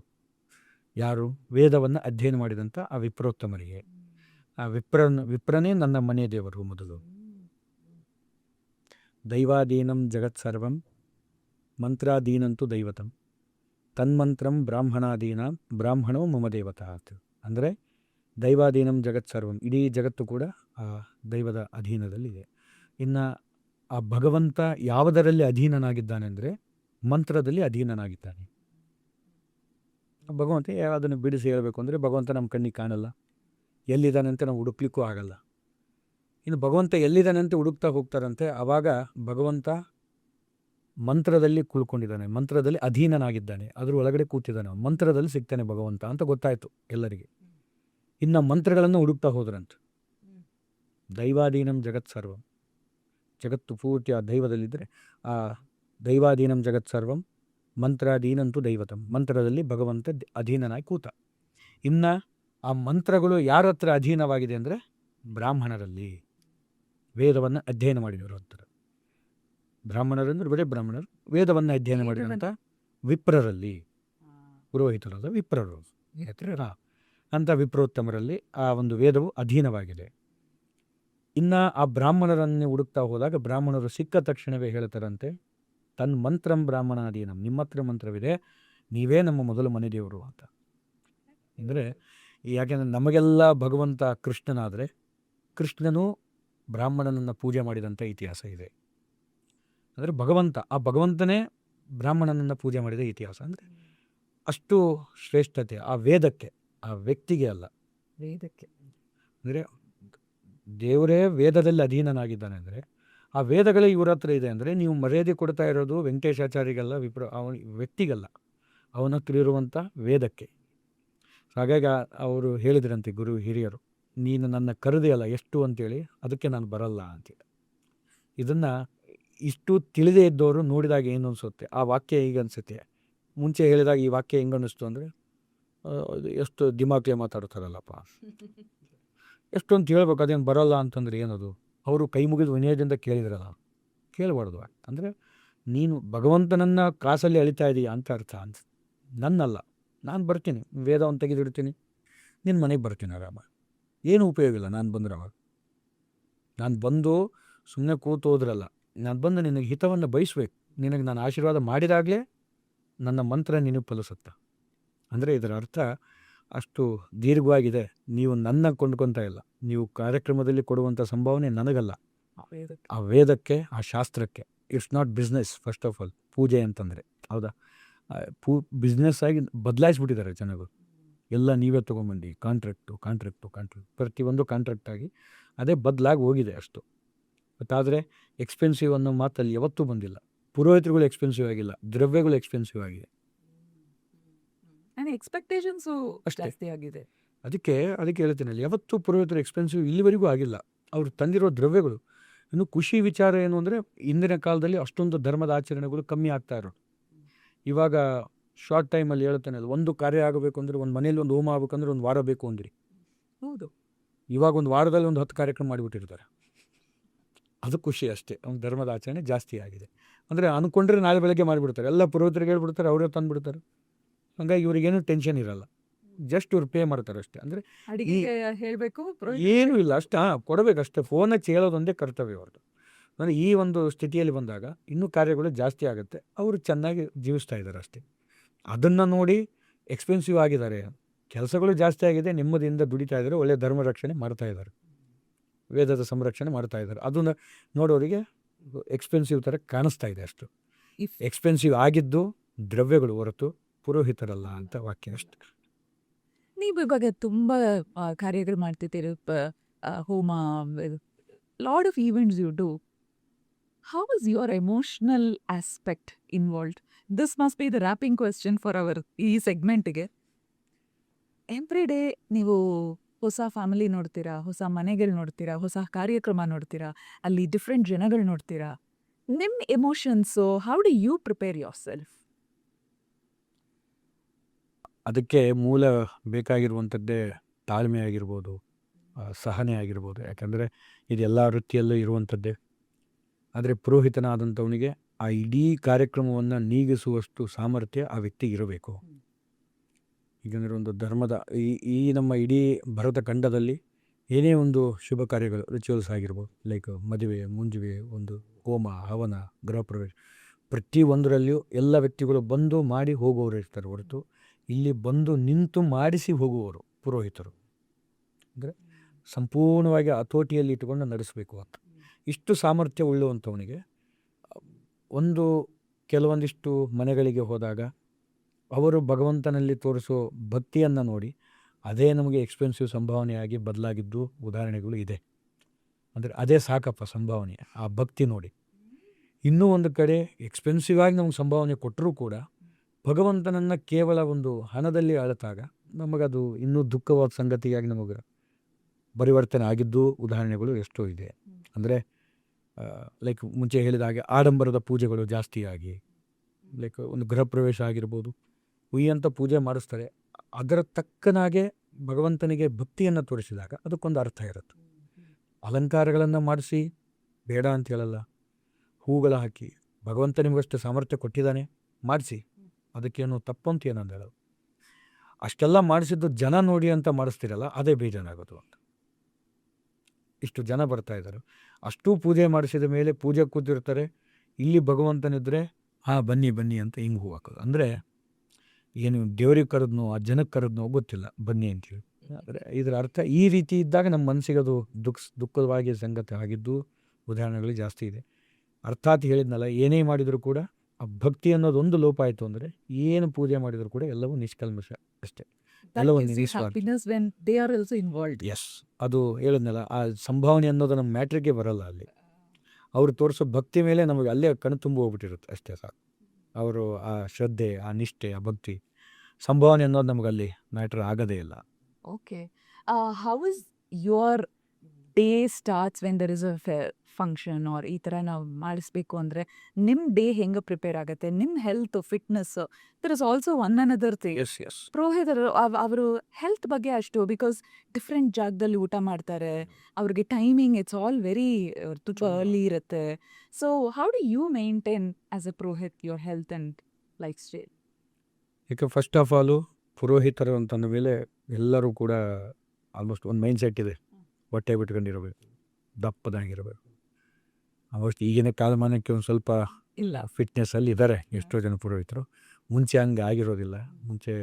ಯಾರು? ವೇದವನ್ನು ಅಧ್ಯಯನ ಮಾಡಿದಂಥ ಆ ವಿಪ್ರೋತ್ತಮರಿಗೆ. ಆ ವಿಪ್ರನೇ ನನ್ನ ಮನೆ ದೇವರು ಮೊದಲು. ದೈವಾಧೀನಂ ಜಗತ್ಸರ್ವಂ ಮಂತ್ರಾಧೀನಂತು ದೈವತಂ ತನ್ಮಂತ್ರಂ ಬ್ರಾಹ್ಮಣಾಧೀನ ಬ್ರಾಹ್ಮಣೋ ಮಮ ದೇವತಾ ಅಂತ. ಅಂದರೆ ದೈವಾಧೀನಂ ಜಗತ್ಸರ್ವಂ, ಇಡೀ ಜಗತ್ತು ಕೂಡ ಆ ದೈವದ ಅಧೀನದಲ್ಲಿದೆ. ಇನ್ನು ಆ ಭಗವಂತ ಯಾವುದರಲ್ಲಿ ಅಧೀನನಾಗಿದ್ದಾನೆ ಅಂದರೆ ಮಂತ್ರದಲ್ಲಿ ಅಧೀನನಾಗಿದ್ದಾನೆ. ಭಗವಂತ ಅದನ್ನು ಬಿಡಿಸಿ ಹೇಳಬೇಕು ಅಂದರೆ ಭಗವಂತ ನಮ್ಮ ಕಣ್ಣಿಗೆ ಕಾಣಲ್ಲ, ಎಲ್ಲಿದ್ದಾನೆ ಅಂತ ನಾವು ಹುಡುಕ್ಲಿಕ್ಕೂ ಆಗಲ್ಲ. ಇನ್ನು ಭಗವಂತ ಎಲ್ಲಿದ್ದಾನೆ ಅಂತ ಹುಡುಕ್ತಾ ಹೋಗ್ತಾರಂತೆ. ಆವಾಗ ಭಗವಂತ ಮಂತ್ರದಲ್ಲಿ ಕೂಳ್ಕೊಂಡಿದ್ದಾನೆ, ಮಂತ್ರದಲ್ಲಿ ಅಧೀನನಾಗಿದ್ದಾನೆ, ಅದ್ರ ಒಳಗಡೆ ಕೂತಿದ್ದಾನೆ, ಮಂತ್ರದಲ್ಲಿ ಸಿಗ್ತಾನೆ ಭಗವಂತ ಅಂತ ಗೊತ್ತಾಯಿತು ಎಲ್ಲರಿಗೆ. ಇನ್ನು ಮಂತ್ರಗಳನ್ನು ಹುಡುಕ್ತಾ ಹೋದ್ರಂತೆ. ದೈವಾಧೀನಂ ಜಗತ್ಸರ್ವಂ, ಜಗತ್ತು ಪೂರ್ತಿ ಆ ದೈವದಲ್ಲಿದ್ದರೆ ಆ ದೈವಾಧೀನಂ ಜಗತ್ಸರ್ವಂ ಮಂತ್ರಾಧೀನಂತೂ ದೈವತಂ, ಮಂತ್ರದಲ್ಲಿ ಭಗವಂತ ಅಧೀನನಾಗಿ ಕೂತ. ಇನ್ನು ಆ ಮಂತ್ರಗಳು ಯಾರ ಹತ್ರ ಅಧೀನವಾಗಿದೆ ಅಂದರೆ ಬ್ರಾಹ್ಮಣರಲ್ಲಿ, ವೇದವನ್ನು ಅಧ್ಯಯನ ಮಾಡಿದವರು ಅಂತಾರೆ. ಬ್ರಾಹ್ಮಣರಂದ್ರೆ ಬರೀ ಬ್ರಾಹ್ಮಣರು, ವೇದವನ್ನು ಅಧ್ಯಯನ ಮಾಡಿದಂಥ ವಿಪ್ರರಲ್ಲಿ, ಪುರೋಹಿತರಾದ ವಿಪ್ರರು ಅಂಥ ವಿಪ್ರೋತ್ತಮರಲ್ಲಿ ಆ ಒಂದು ವೇದವು ಅಧೀನವಾಗಿದೆ. ಇನ್ನು ಆ ಬ್ರಾಹ್ಮಣರನ್ನೇ ಹುಡುಕ್ತಾ ಹೋದಾಗ ಬ್ರಾಹ್ಮಣರು ಸಿಕ್ಕ ತಕ್ಷಣವೇ ಹೇಳ್ತಾರಂತೆ, ತನ್ನ ಮಂತ್ರಂ ಬ್ರಾಹ್ಮಣಾಧೀನಂ, ನಿಮ್ಮ ಹತ್ರ ಮಂತ್ರವಿದೆ, ನೀವೇ ನಮ್ಮ ಮೊದಲು ಮನೆ ದೇವರು ಅಂತ. ಅಂದರೆ ಯಾಕೆಂದರೆ ನಮಗೆಲ್ಲ ಭಗವಂತ ಕೃಷ್ಣನಾದರೆ ಕೃಷ್ಣನು ಬ್ರಾಹ್ಮಣನನ್ನು ಪೂಜೆ ಮಾಡಿದಂಥ ಇತಿಹಾಸ ಇದೆ. ಅಂದರೆ ಆ ಭಗವಂತನೇ ಬ್ರಾಹ್ಮಣನನ್ನು ಪೂಜೆ ಮಾಡಿದ ಇತಿಹಾಸ. ಅಂದರೆ ಅಷ್ಟು ಶ್ರೇಷ್ಠತೆ ಆ ವೇದಕ್ಕೆ, ಆ ವ್ಯಕ್ತಿಗೆ ಅಲ್ಲ, ವೇದಕ್ಕೆ. ಅಂದರೆ ದೇವರೇ ವೇದದಲ್ಲಿ ಅಧೀನನಾಗಿದ್ದಾನೆ ಅಂದರೆ ಆ ವೇದಗಳೇ ಇವ್ರ ಹತ್ರ ಇದೆ ಅಂದರೆ ನೀವು ಮರ್ಯಾದೆ ಕೊಡ್ತಾ ಇರೋದು ವೆಂಕಟೇಶಾಚಾರ್ಯಗಲ್ಲ, ಅವನ ವ್ಯಕ್ತಿಗಲ್ಲ, ಅವನ ಹತ್ರ ಇರುವಂಥ ವೇದಕ್ಕೆ. ಹಾಗಾಗಿ ಅವರು ಹೇಳಿದ್ರಂತೆ ಗುರು ಹಿರಿಯರು, ನೀನು ನನ್ನ ಕರೆದೆಯಲ್ಲ ಎಷ್ಟು ಅಂತೇಳಿ, ಅದಕ್ಕೆ ನಾನು ಬರಲ್ಲ ಅಂತೇಳಿ. ಇದನ್ನು ಇಷ್ಟು ತಿಳಿದೇ ಇದ್ದವರು ನೋಡಿದಾಗ ಏನು ಅನಿಸುತ್ತೆ, ಆ ವಾಕ್ಯ ಈಗ ಅನಿಸುತ್ತೆ. ಮುಂಚೆ ಹೇಳಿದಾಗ ಈ ವಾಕ್ಯ ಹೆಂಗೆ ಅನ್ನಿಸ್ತು ಅಂದರೆ ಎಷ್ಟು ದಿಮಾಕ್ಲೆ ಮಾತಾಡ್ತಾರಲ್ಲಪ್ಪ, ಎಷ್ಟೊಂದು ಹೇಳ್ಬೇಕು, ಅದೇನು ಬರೋಲ್ಲ ಅಂತಂದ್ರೆ ಏನದು ಅವರು ಕೈ ಮುಗಿದು ವಿನಯದಿಂದ ಕೇಳಿದ್ರಲ್ಲ, ಕೇಳಬಾರ್ದು. ಅಂದರೆ ನೀನು ಭಗವಂತನನ್ನು ಕಾಸಲ್ಲಿ ಅಳಿತಾ ಇದೀಯ ಅಂತ ಅರ್ಥ. ನನ್ನಲ್ಲ, ನಾನು ಬರ್ತೀನಿ, ವೇದವನ್ನು ತೆಗೆದಿಡ್ತೀನಿ, ನಿನ್ನ ಮನೆಗೆ ಬರ್ತೀನಿ ಆರಾಮ, ಏನು ಉಪಯೋಗ ಇಲ್ಲ ನಾನು ಬಂದ್ರೆ. ಅವಾಗ ನಾನು ಬಂದು ಸುಮ್ಮನೆ ಕೂತು ಹೋದ್ರಲ್ಲ, ನಾನು ಬಂದು ನಿನಗೆ ಹಿತವನ್ನು ಬಯಸ್ಬೇಕು, ನಿನಗೆ ನಾನು ಆಶೀರ್ವಾದ ಮಾಡಿದಾಗಲೇ ನನ್ನ ಮಂತ್ರ ನಿನಗೆ ಫಲಿಸುತ್ತೆ. ಅಂದರೆ ಇದರ ಅರ್ಥ ಅಷ್ಟು ದೀರ್ಘವಾಗಿದೆ. ನೀವು ನನ್ನ ಕೊಂಡ್ಕೊತಾ ಇಲ್ಲ, ನೀವು ಕಾರ್ಯಕ್ರಮದಲ್ಲಿ ಕೊಡುವಂಥ ಸಂಭಾವನೆ ನನಗಲ್ಲ, ಆ ವೇದಕ್ಕೆ, ಆ ಶಾಸ್ತ್ರಕ್ಕೆ. It's not business. First of all ಪೂಜೆ ಅಂತಂದರೆ, ಹೌದಾ, ಬಿಸ್ನೆಸ್ ಆಗಿ ಬದಲಾಯಿಸ್ಬಿಟ್ಟಿದ್ದಾರೆ ಜನಗಳು. ಎಲ್ಲ ನೀವೇ ತೊಗೊಂಬಂದು ಕಾಂಟ್ರಾಕ್ಟು ಪ್ರತಿಯೊಂದು ಕಾಂಟ್ರಾಕ್ಟ್ ಆಗಿ ಅದೇ ಬದಲಾಗಿ ಹೋಗಿದೆ ಅಷ್ಟು. ಆದರೆ ಎಕ್ಸ್ಪೆನ್ಸಿವ್ ಅನ್ನೋ ಮಾತಲ್ಲಿ ಯಾವತ್ತೂ ಬಂದಿಲ್ಲ. ಪುರೋಹಿತರುಗಳು ಎಕ್ಸ್ಪೆನ್ಸಿವ್ ಆಗಿಲ್ಲ, ದ್ರವ್ಯಗಳು ಎಕ್ಸ್ಪೆನ್ಸಿವ್ ಆಗಿದೆ. ಎಕ್ಸ್ಪೆಕ್ಟೇಷನ್ಸು ಜಾಸ್ತಿ ಆಗಿದೆ. ಅದಕ್ಕೆ ಹೇಳ್ತೀನಲ್ಲ, ಯಾವತ್ತೂ ಪುರೋಹಿತರು ಎಕ್ಸ್ಪೆನ್ಸಿವ್ ಇಲ್ಲಿವರೆಗೂ ಆಗಿಲ್ಲ. ಅವರು ತಂದಿರೋ ದ್ರವ್ಯಗಳು. ಇನ್ನು ಖುಷಿ ವಿಚಾರ ಏನು ಅಂದರೆ, ಇಂದಿನ ಕಾಲದಲ್ಲಿ ಅಷ್ಟೊಂದು ಧರ್ಮದ ಆಚರಣೆಗಳು ಕಮ್ಮಿ ಆಗ್ತಾ ಇರೋದು. ಇವಾಗ ಶಾರ್ಟ್ ಟೈಮಲ್ಲಿ ಹೇಳ್ತಾನಲ್ಲ, ಒಂದು ಕಾರ್ಯ ಆಗಬೇಕು ಅಂದರೆ, ಒಂದು ಮನೇಲಿ ಒಂದು ಹೋಮ ಆಗಬೇಕಂದ್ರೆ ಒಂದು ವಾರ ಬೇಕು ಅಂದ್ರಿ. ಹೌದು, ಇವಾಗ ಒಂದು ವಾರದಲ್ಲಿ ಒಂದು 10 ಕಾರ್ಯಕ್ರಮ ಮಾಡಿಬಿಟ್ಟಿರ್ತಾರೆ. ಅದು ಖುಷಿ ಅಷ್ಟೇ. ಒಂದು ಧರ್ಮದ ಆಚರಣೆ ಜಾಸ್ತಿ ಆಗಿದೆ. ಅಂದರೆ ಅಂದ್ಕೊಂಡ್ರೆ ನಾಳೆ ಬೆಳಗ್ಗೆ ಮಾಡಿಬಿಡ್ತಾರೆ, ಎಲ್ಲ ಪುರೋಹಿತರಿಗೆ ಹೇಳ್ಬಿಡ್ತಾರೆ, ಅವರೇ ತಂದುಬಿಡ್ತಾರೆ. ಹಂಗಾಗಿ ಇವ್ರಿಗೇನು ಟೆನ್ಷನ್ ಇರಲ್ಲ, ಜಸ್ಟ್ ಇವ್ರು ಪೇ ಮಾಡ್ತಾರೆ ಅಷ್ಟೇ. ಅಂದರೆ ಹೇಳಬೇಕು, ಏನೂ ಇಲ್ಲ, ಅಷ್ಟು ಕೊಡಬೇಕಷ್ಟೇ. ಫೋನ್ ಹಚ್ಚಿ ಹೇಳೋದೊಂದೇ ಕರ್ತವ್ಯ ಅವ್ರದ್ದು. ಅಂದರೆ ಈ ಒಂದು ಸ್ಥಿತಿಯಲ್ಲಿ ಬಂದಾಗ ಇನ್ನೂ ಕಾರ್ಯಗಳು ಜಾಸ್ತಿ ಆಗುತ್ತೆ. ಅವರು ಚೆನ್ನಾಗಿ ಜೀವಿಸ್ತಾ ಇದ್ದಾರೆ ಅಷ್ಟೇ. ಅದನ್ನು ನೋಡಿ ಎಕ್ಸ್ಪೆನ್ಸಿವ್ ಆಗಿದ್ದಾರೆ, ಕೆಲಸಗಳು ಜಾಸ್ತಿ ಆಗಿದೆ, ನೆಮ್ಮದಿಯಿಂದ ದುಡಿತಾ ಇದ್ದಾರೆ, ಒಳ್ಳೆಯ ಧರ್ಮ ರಕ್ಷಣೆ ಮಾಡ್ತಾ ಇದ್ದಾರೆ, ವೇದದ ಸಂರಕ್ಷಣೆ ಮಾಡ್ತಾ ಇದ್ದಾರೆ. ಅದನ್ನು ನೋಡೋರಿಗೆ ಎಕ್ಸ್ಪೆನ್ಸಿವ್ ಥರ ಕಾಣಿಸ್ತಾ ಇದೆ ಅಷ್ಟು. ಎಕ್ಸ್ಪೆನ್ಸಿವ್ ಆಗಿದ್ದು ದ್ರವ್ಯಗಳು ಹೊರತು ಪುರೋಹಿತರಲ್ಲ ಅಂತ ವಾಕ್ಯ ಅಷ್ಟೆ. ನೀವು ಇವಾಗ ತುಂಬ ಕಾರ್ಯಗಳು ಮಾಡ್ತಿದ್ದೀರಿ, ಹೋಮ, lot of events you do. How is your emotional aspect involved? This must be the wrapping question for our ಈ ಸೆಗ್ಮೆಂಟ್ಗೆ. ಎವ್ರಿ ಡೇ ನೀವು ಹೊಸ ಫ್ಯಾಮಿಲಿ ನೋಡ್ತೀರಾ, ಹೊಸ ಮನೆಗಳು ನೋಡ್ತೀರಾ, ಹೊಸ ಕಾರ್ಯಕ್ರಮ ನೋಡ್ತೀರಾ, ಅಲ್ಲಿ ಡಿಫ್ರೆಂಟ್ ಜನಗಳು ನೋಡ್ತೀರಾ. ನಿಮ್ಮ emotions, how do you prepare yourself? ಅದಕ್ಕೆ ಮೂಲ ಬೇಕಾಗಿರುವಂಥದ್ದೇ ತಾಳ್ಮೆ ಆಗಿರ್ಬೋದು, ಸಹನೆ ಆಗಿರ್ಬೋದು. ಯಾಕಂದರೆ ಇದೆಲ್ಲ ವೃತ್ತಿಯಲ್ಲೂ ಇರುವಂಥದ್ದೇ. ಆದರೆ ಪುರೋಹಿತನಾದಂಥವನಿಗೆ ಆ ಇಡೀ ಕಾರ್ಯಕ್ರಮವನ್ನು ನೀಗಿಸುವಷ್ಟು ಸಾಮರ್ಥ್ಯ ಆ ವ್ಯಕ್ತಿಗೆ ಇರಬೇಕು. ಈಗಂದರೆ ಒಂದು ಧರ್ಮದ ಈ ನಮ್ಮ ಇಡೀ ಭರತ ಖಂಡದಲ್ಲಿ ಏನೇ ಒಂದು ಶುಭ ಕಾರ್ಯಗಳು, ರಿಚುವಲ್ಸ್ ಆಗಿರ್ಬೋದು, ಲೈಕ್ ಮದುವೆ, ಮುಂಜುವೆ, ಒಂದು ಹೋಮ, ಹವನ, ಗೃಹ ಪ್ರವೇಶ, ಪ್ರತಿಯೊಂದರಲ್ಲಿಯೂ ಎಲ್ಲ ವ್ಯಕ್ತಿಗಳು ಬಂದು ಮಾಡಿ ಹೋಗುವವರು ಇರ್ತಾರೆ ಹೊರತು ಇಲ್ಲಿ ಬಂದು ನಿಂತು ಮಾಡಿಸಿ ಹೋಗುವವರು ಪುರೋಹಿತರು. ಅಂದರೆ ಸಂಪೂರ್ಣವಾಗಿ ಹತೋಟಿಯಲ್ಲಿ ಇಟ್ಟುಕೊಂಡು ನಡೆಸಬೇಕು ಅಂತ. ಇಷ್ಟು ಸಾಮರ್ಥ್ಯ ಉಳ್ಳುವಂಥವನಿಗೆ ಕೆಲವೊಂದಿಷ್ಟು ಮನೆಗಳಿಗೆ ಹೋದಾಗ ಅವರು ಭಗವಂತನಲ್ಲಿ ತೋರಿಸೋ ಭಕ್ತಿಯನ್ನು ನೋಡಿ ಅದೇ ನಮಗೆ ಎಕ್ಸ್ಪೆನ್ಸಿವ್ ಸಂಭಾವನೆಯಾಗಿ ಬದಲಾಗಿದ್ದು ಉದಾಹರಣೆಗಳು ಇದೆ. ಅಂದರೆ ಅದೇ ಸಾಕಪ್ಪ ಸಂಭಾವನೆ, ಆ ಭಕ್ತಿ ನೋಡಿ. ಇನ್ನೂ ಒಂದು ಕಡೆ ಎಕ್ಸ್ಪೆನ್ಸಿವ್ ಆಗಿ ನಮಗೆ ಸಂಭಾವನೆ ಕೊಟ್ಟರೂ ಕೂಡ ಭಗವಂತನನ್ನು ಕೇವಲ ಒಂದು ಹಣದಲ್ಲಿ ಅಳತಾಗ ನಮಗದು ಇನ್ನೂ ದುಃಖವಾದ ಸಂಗತಿಯಾಗಿ ನಮಗೆ ಪರಿವರ್ತನೆ ಆಗಿದ್ದು ಉದಾಹರಣೆಗಳು ಎಷ್ಟೋ ಇದೆ. ಅಂದರೆ ಲೈಕ್ ಮುಂಚೆ ಹೇಳಿದ ಹಾಗೆ ಆಡಂಬರದ ಪೂಜೆಗಳು ಜಾಸ್ತಿಯಾಗಿ, ಲೈಕ್ ಒಂದು ಗೃಹ ಪ್ರವೇಶ ಆಗಿರ್ಬೋದು, ಅಂತ ಪೂಜೆ ಮಾಡಿಸ್ತಾರೆ. ಅದರ ತಕ್ಕನಾಗೆ ಭಗವಂತನಿಗೆ ಭಕ್ತಿಯನ್ನು ತೋರಿಸಿದಾಗ ಅದಕ್ಕೊಂದು ಅರ್ಥ ಇರುತ್ತೆ. ಅಲಂಕಾರಗಳನ್ನು ಮಾಡಿಸಿ ಬೇಡ ಅಂತ ಹೇಳಲ್ಲ, ಹೂಗಳ ಹಾಕಿ ಭಗವಂತ ನಿಮಗಷ್ಟು ಸಾಮರ್ಥ್ಯ ಕೊಟ್ಟಿದ್ದಾನೆ ಮಾಡಿಸಿ, ಅದಕ್ಕೇನು ತಪ್ಪಂತ ಏನಂತ ಹೇಳೋದು. ಅಷ್ಟೆಲ್ಲ ಮಾಡಿಸಿದ್ದು ಜನ ನೋಡಿ ಅಂತ ಮಾಡಿಸ್ತಿರಲ್ಲ, ಅದೇ ಬೇಜಾರಾಗೋದು ಅಂತ. ಇಷ್ಟು ಜನ ಬರ್ತಾ ಇದ್ದಾರೆ, ಅಷ್ಟೂ ಪೂಜೆ ಮಾಡಿಸಿದ ಮೇಲೆ ಪೂಜೆ ಕೂತಿರ್ತಾರೆ, ಇಲ್ಲಿ ಭಗವಂತನಿದ್ರೆ ಬನ್ನಿ ಬನ್ನಿ ಅಂತ ಹಿಂಗೆ ಹೂ ಹಾಕೋದು. ಅಂದರೆ ಏನು ದೇವ್ರಿಗೆ ಕರೆದ್ನೋ ಆ ಜನಕ್ಕೆ ಕರೆದ್ನೋ ಗೊತ್ತಿಲ್ಲ, ಬನ್ನಿ ಅಂತೇಳಿ. ಆದರೆ ಇದರ ಅರ್ಥ ಈ ರೀತಿ ಇದ್ದಾಗ ನಮ್ಮ ಮನಸ್ಸಿಗೆ ಅದು ದುಃಖವಾಗಿ ಸಂಗತಿ ಆಗಿದ್ದು ಉದಾಹರಣೆಗಳು ಜಾಸ್ತಿ ಇದೆ. ಅರ್ಥಾತ್ ಹೇಳಿದ್ನಲ್ಲ, ಏನೇ ಮಾಡಿದರೂ ಕೂಡ ಆ ಭಕ್ತಿ ಅನ್ನೋದೊಂದು ಲೋಪ ಆಯಿತು ಅಂದರೆ ಏನು ಪೂಜೆ ಮಾಡಿದರೂ ಕೂಡ ಎಲ್ಲವೂ ನಿಷ್ಕಲ್ಮಶ ಅಷ್ಟೇ, ಎಲ್ಲವೂ ಎಸ್. ಅದು ಹೇಳಿದ್ನಲ್ಲ, ಆ ಸಂಭಾವನೆ ಅನ್ನೋದು ನಮ್ಮ ಮ್ಯಾಟ್ರಿಗೆ ಬರಲ್ಲ. ಅಲ್ಲಿ ಅವರು ತೋರಿಸೋ ಭಕ್ತಿ ಮೇಲೆ ನಮಗೆ ಅಲ್ಲೇ ಕಣ್ಣು ತುಂಬ ಹೋಗ್ಬಿಟ್ಟಿರುತ್ತೆ ಅಷ್ಟೇ ಸಾಕು. ಅವರು ಆ ಶ್ರದ್ಧೆ, ಆ ನಿಷ್ಠೆ, ಆ ಭಕ್ತಿ, ಸಂಭಾವನೆ ಅನ್ನೋದು ನಮಗೆ ಅಲ್ಲಿ ಮ್ಯಾಟ್ರ್ ಆಗೋದೇ ಇಲ್ಲ. Okay, how is your day starts when there is a function or ಈ ಥರ ನಾವು ಮಾಡಿಸ್ಬೇಕು ಅಂದರೆ ನಿಮ್ಮ ಡೇ ಹೆಂಗೆ ಪ್ರಿಪೇರ್ ಆಗುತ್ತೆ, ನಿಮ್ಮ health fitness, there is also one another thing. S S Purohit ಅವರು ಹೆಲ್ತ್ ಬಗ್ಗೆ ಅಷ್ಟು, ಬಿಕಾಸ್ ಡಿಫ್ರೆಂಟ್ ಜಾಗದಲ್ಲಿ ಊಟ ಮಾಡ್ತಾರೆ, ಅವ್ರಿಗೆ timing it's all very early ಇರುತ್ತೆ. So how do you maintain as a purohit your health and lifestyle? ಈಗ ಫಸ್ಟ್ ಆಫ್ ಆಲು ಪುರೋಹಿತರು ಅಂತಂದ ಮೇಲೆ ಎಲ್ಲರೂ ಕೂಡ ಆಲ್ಮೋಸ್ಟ್ ಒಂದು ಮೈಂಡ್ ಸೆಟ್ ಇದೆ, ಹೊಟ್ಟೆ ಬಿಟ್ಕೊಂಡಿರಬೇಕು, ದಪ್ಪದಾಗಿರಬೇಕು. ಆಲ್ಮೋಸ್ಟ್ ಈಗಿನ ಕಾಲಮಾನಕ್ಕೆ ಒಂದು ಸ್ವಲ್ಪ ಇಲ್ಲ ಫಿಟ್ನೆಸ್ಸಲ್ಲಿ ಇದ್ದಾರೆ ಎಷ್ಟೋ ಜನ ಪುರೋಹಿತರು. ಮುಂಚೆ ಹಂಗೆ ಆಗಿರೋದಿಲ್ಲ. ಮುಂಚೆ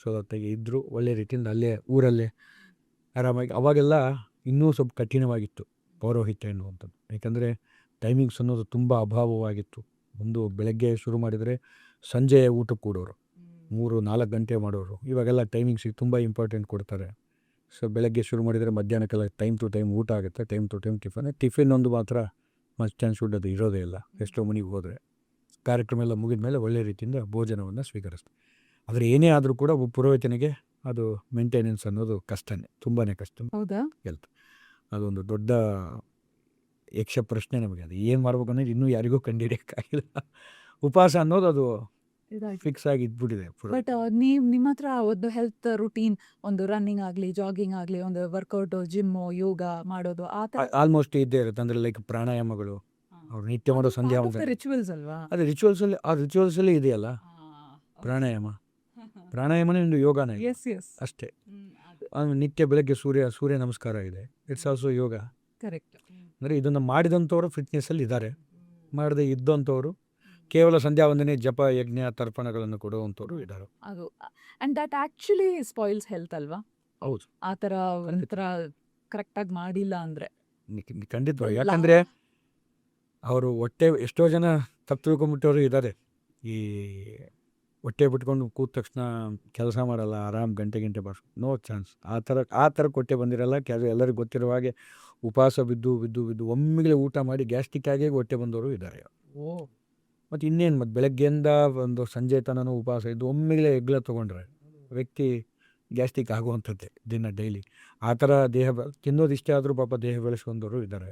ಸೋಲತ್ತಾಗಿ ಇದ್ದರು, ಒಳ್ಳೆ ರೀತಿಯಿಂದ ಅಲ್ಲೇ ಊರಲ್ಲೇ ಆರಾಮಾಗಿ. ಅವಾಗೆಲ್ಲ ಇನ್ನೂ ಸ್ವಲ್ಪ ಕಠಿಣವಾಗಿತ್ತು ಪೌರೋಹಿತ್ಯ ಎನ್ನುವಂಥದ್ದು. ಯಾಕಂದರೆ ಟೈಮಿಂಗ್ಸ್ ಅನ್ನೋದು ತುಂಬ ಅಭಾವವಾಗಿತ್ತು. ಒಂದು ಬೆಳಗ್ಗೆ ಶುರು ಮಾಡಿದರೆ ಸಂಜೆ ಊಟಕ್ಕೆ ಕೂಡೋರು, 3-4 ಗಂಟೆ ಮಾಡೋರು. ಇವಾಗೆಲ್ಲ ಟೈಮಿಂಗ್ಸಿಗೆ ತುಂಬ ಇಂಪಾರ್ಟೆಂಟ್ ಕೊಡ್ತಾರೆ. ಸೊ ಬೆಳಗ್ಗೆ ಶುರು ಮಾಡಿದರೆ ಮಧ್ಯಾಹ್ನಕ್ಕೆಲ್ಲ ಟೈಮ್ ಟು ಟೈಮ್ ಊಟ ಆಗುತ್ತೆ, ಟೈಮ್ ಟು ಟೈಮ್ ಟಿಫಿನ್ ಒಂದು ಮಾತ್ರ ಮಸ್ಟ್ ಆ್ಯಂಡ್ ಶುಡ್ ಅದು ಇರೋದೇ ಇಲ್ಲ. ಎಷ್ಟೋ ಮನೆಗೆ ಹೋದರೆ ಕಾರ್ಯಕ್ರಮ ಎಲ್ಲ ಮುಗಿದ ಮೇಲೆ ಒಳ್ಳೆ ರೀತಿಯಿಂದ ಭೋಜನವನ್ನು ಸ್ವೀಕರಿಸ್ತಾರೆ. ಆದರೆ ಏನೇ ಆದರೂ ಕೂಡ ಒಬ್ಬ ಪುರೋಹಿತನಿಗೆ ಅದು ಮೇಂಟೆನೆನ್ಸ್ ಅನ್ನೋದು ಕಷ್ಟನೇ, ತುಂಬಾ ಕಷ್ಟ. ಹೌದಾ? ಹೆಲ್ತ್ ಅದೊಂದು ದೊಡ್ಡ ಯಕ್ಷ ಪ್ರಶ್ನೆ ನಮಗೆ. ಅದು ಏನು ಮಾಡ್ಬೇಕು ಅನ್ನೋದು ಇನ್ನೂ ಯಾರಿಗೂ ಕಂಡುಹಿಡಿಯೋಕ್ಕಾಗಿಲ್ಲ. ಉಪವಾಸ ಅನ್ನೋದು ಅದು ಫಿಕ್ಸ್ ಆಗಿ ಇದ್ಬಿಟ್ಟಿದೆ. ಬಟ್ ನಿಮ್ಮ ಹತ್ರ ಒಂದು ಹೆಲ್ತ್ ರುಟೀನ್, ಒಂದು ರನ್ನಿಂಗ್ ಆಗಲಿ, ಜಾಗಿಂಗ್ ಆಗಲಿ, ಒಂದು ವರ್ಕೌಟು, ಜಿಮ್ಮು, ಯೋಗ ಮಾಡೋದು ಆ ಥರ ಆಲ್ಮೋಸ್ಟ್ ಇದ್ದೇ ಇರುತ್ತೆ. ಅಂದರೆ ಲೈಕ್ ಪ್ರಾಣಾಯಾಮಗಳು, ಅವ್ರು ನಿತ್ಯ ಮಾಡೋ ಸಂಧ್ಯಾ ರಿಚುವಲ್ಸ್ ಅಲ್ವಾ? ಅದು ರಿಚುವಲ್ಸಲ್ಲಿ ಇದೆಯಲ್ಲ ಪ್ರಾಣಾಯಾಮನೇ ಒಂದು ಯೋಗನೇ ಎಸ್ ಎಸ್ ಅಷ್ಟೇ. ನಿತ್ಯ ಬೆಳಗ್ಗೆ ಸೂರ್ಯ ನಮಸ್ಕಾರ ಇದೆ, ಇಟ್ಸ್ ಆಲ್ಸೋ ಯೋಗ. ಕರೆಕ್ಟ್. ಅಂದರೆ ಇದನ್ನು ಮಾಡಿದಂಥವ್ರು ಫಿಟ್ನೆಸ್ಸಲ್ಲಿ ಇದ್ದಾರೆ, ಮಾಡದೆ ಇದ್ದಂಥವ್ರು ಕೇವಲ ಸಂಧ್ಯಾ ವಂದನೆ, ಜಪ, ಯಜ್ಞ, ತರ್ಪಣಗಳನ್ನು ಕೊಡುವಂಥವ್ರು ಇದ್ದಾರೆ. ಅದು and that actually spoils health ಅಲ್ವಾ? ಹೌದು, ಆ ಥರ ಒಂಥರ ಕರೆಕ್ಟಾಗಿ ಮಾಡಿಲ್ಲ ಅಂದರೆ ಖಂಡಿತವಾಗಿ. ಯಾಕಂದರೆ ಅವರು ಎಷ್ಟೋ ಜನ ತಪ್ಪು ತಿಳ್ಕೊಂಬಿಟ್ಟವರು ಇದ್ದಾರೆ. ಈ ಹೊಟ್ಟೆ ಬಿಟ್ಕೊಂಡು ಕೂತ ತಕ್ಷಣ ಕೆಲಸ ಮಾಡಲ್ಲ, ಆರಾಮ್ ಗಂಟೆ ಬರ್ಸ್, ನೋ ಚಾನ್ಸ್. ಆ ಥರ ಹೊಟ್ಟೆ ಬಂದಿರಲ್ಲ. ಎಲ್ಲರಿಗೂ ಗೊತ್ತಿರೋ ಹಾಗೆ ಉಪವಾಸ ಬಿದ್ದು ಒಮ್ಮೆಗೆ ಊಟ ಮಾಡಿ ಗ್ಯಾಸ್ಟ್ರಿಕ್ ಆಗಿ ಹೊಟ್ಟೆ ಬಂದವರು ಇದ್ದಾರೆ. ಮತ್ತು ಇನ್ನೇನು, ಮತ್ತು ಬೆಳಗ್ಗೆಯಿಂದ ಒಂದು ಸಂಜೆ ತನಕ ಉಪವಾಸ ಇದ್ದು ಒಮ್ಮೆಗೆ ಎಗ್ಲ ತೊಗೊಂಡ್ರೆ ವ್ಯಕ್ತಿ ಗ್ಯಾಸ್ಟ್ರಿಕ್ ಆಗುವಂಥದ್ದೇ ಡೈಲಿ. ಆ ಥರ ತಿನ್ನೋದು ಇಷ್ಟೇ ಆದರೂ ಪಾಪ ದೇಹ ಬೆಳೆಸ್ಕೊಂಡವರು ಇದ್ದಾರೆ.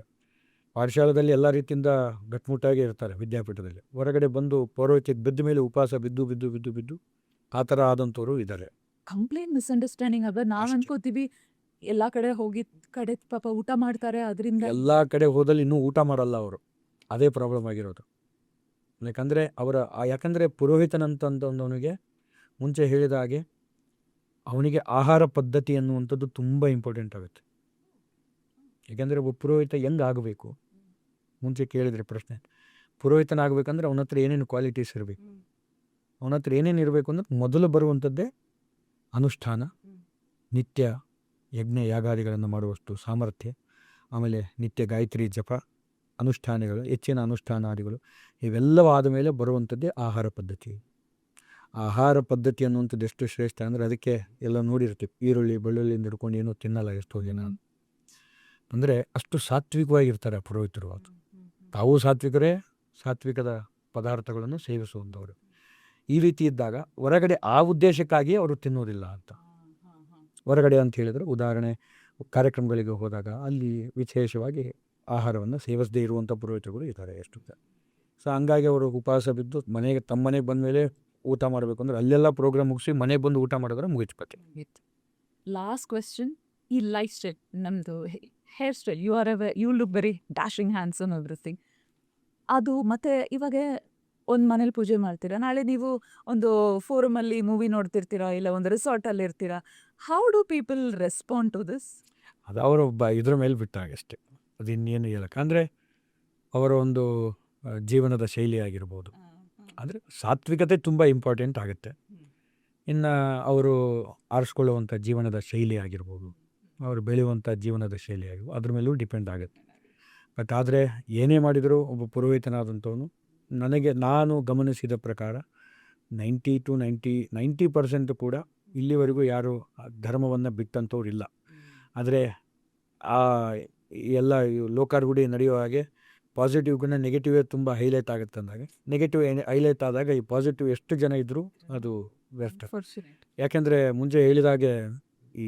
ಪಾಠಶಾಲೆಯಲ್ಲಿ ಎಲ್ಲ ರೀತಿಯಿಂದ ಗಟ್ಮುಟ್ಟಾಗಿ ಇರ್ತಾರೆ. ವಿದ್ಯಾಪೀಠದಲ್ಲಿ ಹೊರಗಡೆ ಬಂದು ಪೌರೋಹಿತ್ಯಕ್ಕೆ ಬಿದ್ದ ಮೇಲೆ ಉಪವಾಸ ಬಿದ್ದು ಆ ಥರ ಆದಂಥವ್ರು ಇದ್ದಾರೆ. ಕಂಪ್ಲೀಟ್ ಮಿಸ್ಅಂಡರ್ಸ್ಟ್ಯಾಂಡಿಂಗ್ ಅದ. ನಾವು ಅನ್ಕೋತೀವಿ ಎಲ್ಲ ಕಡೆ ಹೋಗಿ ಕಡೆ ಪಾಪ ಊಟ ಮಾಡ್ತಾರೆ, ಅದರಿಂದ ಎಲ್ಲ ಕಡೆ ಹೋದಲ್ಲಿ ಇನ್ನೂ ಊಟ ಮಾಡಲ್ಲ ಅವರು. ಅದೇ ಪ್ರಾಬ್ಲಮ್ ಆಗಿರೋದು. ಯಾಕಂದರೆ ಪುರೋಹಿತನಂತಂದವನಿಗೆ ಮುಂಚೆ ಹೇಳಿದ ಹಾಗೆ ಅವನಿಗೆ ಆಹಾರ ಪದ್ಧತಿ ಅನ್ನುವಂಥದ್ದು ತುಂಬ ಇಂಪಾರ್ಟೆಂಟ್ ಆಗುತ್ತೆ. ಯಾಕೆಂದರೆ ಒಬ್ಬ ಪುರೋಹಿತ ಹೆಂಗೆ ಆಗಬೇಕು, ಮುಂಚೆ ಕೇಳಿದರೆ ಪ್ರಶ್ನೆ. ಪುರೋಹಿತನಾಗಬೇಕಂದ್ರೆ ಅವನ ಹತ್ರ ಏನೇನು ಕ್ವಾಲಿಟೀಸ್ ಇರಬೇಕು, ಅವನ ಹತ್ರ ಏನೇನು ಇರಬೇಕು ಅಂದ್ರೆ ಮೊದಲು ಬರುವಂಥದ್ದೇ ಅನುಷ್ಠಾನ, ನಿತ್ಯ ಯಜ್ಞ ಯಾಗಾದಿಗಳನ್ನು ಮಾಡುವಷ್ಟು ಸಾಮರ್ಥ್ಯ, ಆಮೇಲೆ ನಿತ್ಯ ಗಾಯತ್ರಿ ಜಪ, ಅನುಷ್ಠಾನಗಳು, ಹೆಚ್ಚಿನ ಅನುಷ್ಠಾನಾದಿಗಳು, ಇವೆಲ್ಲವಾದ ಮೇಲೆ ಬರುವಂಥದ್ದೇ ಆಹಾರ ಪದ್ಧತಿ. ಆಹಾರ ಪದ್ಧತಿ ಅನ್ನುವಂಥದ್ದು ಎಷ್ಟು ಶ್ರೇಷ್ಠ ಅಂದರೆ ಅದಕ್ಕೆ ಎಲ್ಲ ನೋಡಿರ್ತೀವಿ. ಈರುಳ್ಳಿ ಬೆಳ್ಳುಳ್ಳಿಯಿಂದ ಹಿಡ್ಕೊಂಡು ಏನೂ ತಿನ್ನಲ್ಲ ಎಷ್ಟೋ ಜನ. ಅಂದರೆ ಅಷ್ಟು ಸಾತ್ವಿಕವಾಗಿರ್ತಾರೆ ಪುರೋಹಿತರು. ತಾವು ಸಾತ್ವಿಕರೇ, ಸಾತ್ವಿಕದ ಪದಾರ್ಥಗಳನ್ನು ಸೇವಿಸುವಂಥವ್ರು. ಈ ರೀತಿ ಇದ್ದಾಗ ಹೊರಗಡೆ ಆ ಉದ್ದೇಶಕ್ಕಾಗಿ ಅವರು ತಿನ್ನೋದಿಲ್ಲ ಅಂತ. ಹೊರಗಡೆ ಅಂತ ಹೇಳಿದರೆ ಉದಾಹರಣೆ ಕಾರ್ಯಕ್ರಮಗಳಿಗೆ ಹೋದಾಗ ಅಲ್ಲಿ ವಿಶೇಷವಾಗಿ ಆಹಾರವನ್ನು ಸೇವಿಸದೇ ಇರುವಂಥ ಪುರೋಹಿತರುಗಳು ಇದ್ದಾರೆ ಎಷ್ಟು. ಸೊ ಹಂಗಾಗಿ ಅವರು ಉಪವಾಸ ಬಿದ್ದು ತಮ್ಮ ಮನೆಗೆ ಬಂದ ಮೇಲೆ ಊಟ ಮಾಡಬೇಕು ಅಂದರೆ ಅಲ್ಲೆಲ್ಲ ಪ್ರೋಗ್ರಾಮ್ ಮುಗಿಸಿ ಮನೆಗೆ ಬಂದು ಊಟ ಮಾಡಿದ್ರೆ ಮುಗಿಸ್ಬೇಕು. ಲಾಸ್ಟ್ ಕ್ವೆಶ್ಚನ್, ಈ ಲೈಫ್ ಸ್ಟೈಲ್ ನಮ್ಮದು hairstyle, you look very dashing, handsome, everything. ಅದು ಮತ್ತು ಇವಾಗ ಒಂದು ಮನೇಲಿ ಪೂಜೆ ಮಾಡ್ತೀರಾ, ನಾಳೆ ನೀವು ಒಂದು ಫೋರಮಲ್ಲಿ ಮೂವಿ ನೋಡ್ತಿರ್ತೀರಾ, ಇಲ್ಲ ಒಂದು ರಿಸಾರ್ಟಲ್ಲಿ ಇರ್ತೀರಾ. How do people respond to this? ಅದು ಅವರ ಇದ್ರ ಮೇಲೆ ಬಿಟ್ಟಾಗಷ್ಟೇ, ಅದು ಇನ್ನೇನು ಹೇಳಕ್ಕೆ. ಅಂದರೆ ಅವರ ಒಂದು ಜೀವನದ ಶೈಲಿ ಆಗಿರ್ಬೋದು. ಅಂದರೆ ಸಾತ್ವಿಕತೆ ತುಂಬ ಇಂಪಾರ್ಟೆಂಟ್ ಆಗುತ್ತೆ. ಇನ್ನು ಅವರು ಆರಿಸ್ಕೊಳ್ಳುವಂಥ ಜೀವನದ ಶೈಲಿ ಆಗಿರ್ಬೋದು, ಅವರು ಬೆಳೆಯುವಂಥ ಜೀವನದ ಶೈಲಿ ಆಗಿರ್ಬೋದು, ಅದ್ರ ಮೇಲೂ ಡಿಪೆಂಡ್ ಆಗುತ್ತೆ. ಬಟ್ ಆದರೆ ಏನೇ ಮಾಡಿದರೂ ಒಬ್ಬ ಪುರೋಹಿತನಾದಂಥವನು ನಾನು ಗಮನಿಸಿದ ಪ್ರಕಾರ 90% ಕೂಡ ಇಲ್ಲಿವರೆಗೂ ಯಾರು ಧರ್ಮವನ್ನು ಬಿಟ್ಟಂಥವ್ರು ಇಲ್ಲ. ಆದರೆ ಆ ಎಲ್ಲ ಲೋಕಾರ್ಗುಡಿ ನಡೆಯೋ ಹಾಗೆ ಪಾಸಿಟಿವ್ಗಿನ್ನ ನೆಗೆಟಿವೇ ತುಂಬ ಹೈಲೈಟ್ ಆಗುತ್ತೆ. ಅಂದಾಗ ನೆಗೆಟಿವ್ ಹೈಲೈಟ್ ಆದಾಗ ಈ ಪಾಸಿಟಿವ್ ಎಷ್ಟು ಜನ ಇದ್ದರೂ ಅದು ವ್ಯರ್ಥ. ಯಾಕೆಂದರೆ ಮುಂಚೆ ಹೇಳಿದಾಗೆ ಈ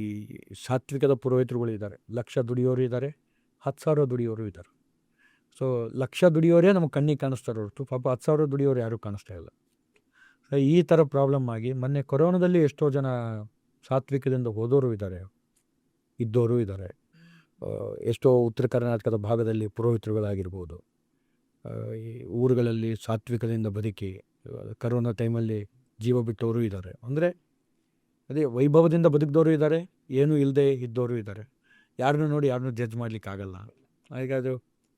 ಸಾತ್ವಿಕದ ಪುರೋಹಿತರುಗಳು ಇದ್ದಾರೆ, 1,00,000 ದುಡಿಯೋರು ಇದ್ದಾರೆ, 10,000 ದುಡಿಯೋರು ಇದ್ದಾರೆ. ಸೊ ಲಕ್ಷ ದುಡಿಯೋರೇ ನಮಗೆ ಕಣ್ಣಿಗೆ ಕಾಣಿಸ್ತಾರೆ ಹೊರತು ಪಾಪ 10,000 ದುಡಿಯೋರು ಯಾರೂ ಕಾಣಿಸ್ತಾ ಇಲ್ಲ. ಸೊ ಈ ಥರ ಪ್ರಾಬ್ಲಮ್ ಆಗಿ ಮೊನ್ನೆ ಕೊರೋನಾದಲ್ಲಿ ಎಷ್ಟೋ ಜನ ಸಾತ್ವಿಕದಿಂದ ಹೋದವರು ಇದ್ದಾರೆ, ಇದ್ದವರು ಇದ್ದಾರೆ. ಎಷ್ಟೋ ಉತ್ತರ ಕರ್ನಾಟಕದ ಭಾಗದಲ್ಲಿ ಪುರೋಹಿತರುಗಳಾಗಿರ್ಬೋದು, ಈ ಊರುಗಳಲ್ಲಿ ಸಾತ್ವಿಕದಿಂದ ಬದುಕಿ ಕರೋನಾ ಟೈಮಲ್ಲಿ ಜೀವ ಬಿಟ್ಟವರು ಇದ್ದಾರೆ. ಅಂದರೆ ಅದೇ ವೈಭವದಿಂದ ಬದುಕಿದವರು ಇದ್ದಾರೆ, ಏನೂ ಇಲ್ಲದೆ ಇದ್ದವರು ಇದ್ದಾರೆ. ಯಾರನ್ನೂ ನೋಡಿ ಯಾರನ್ನೂ ಜಡ್ಜ್ ಮಾಡಲಿಕ್ಕಾಗಲ್ಲ. ಈಗ ಅದು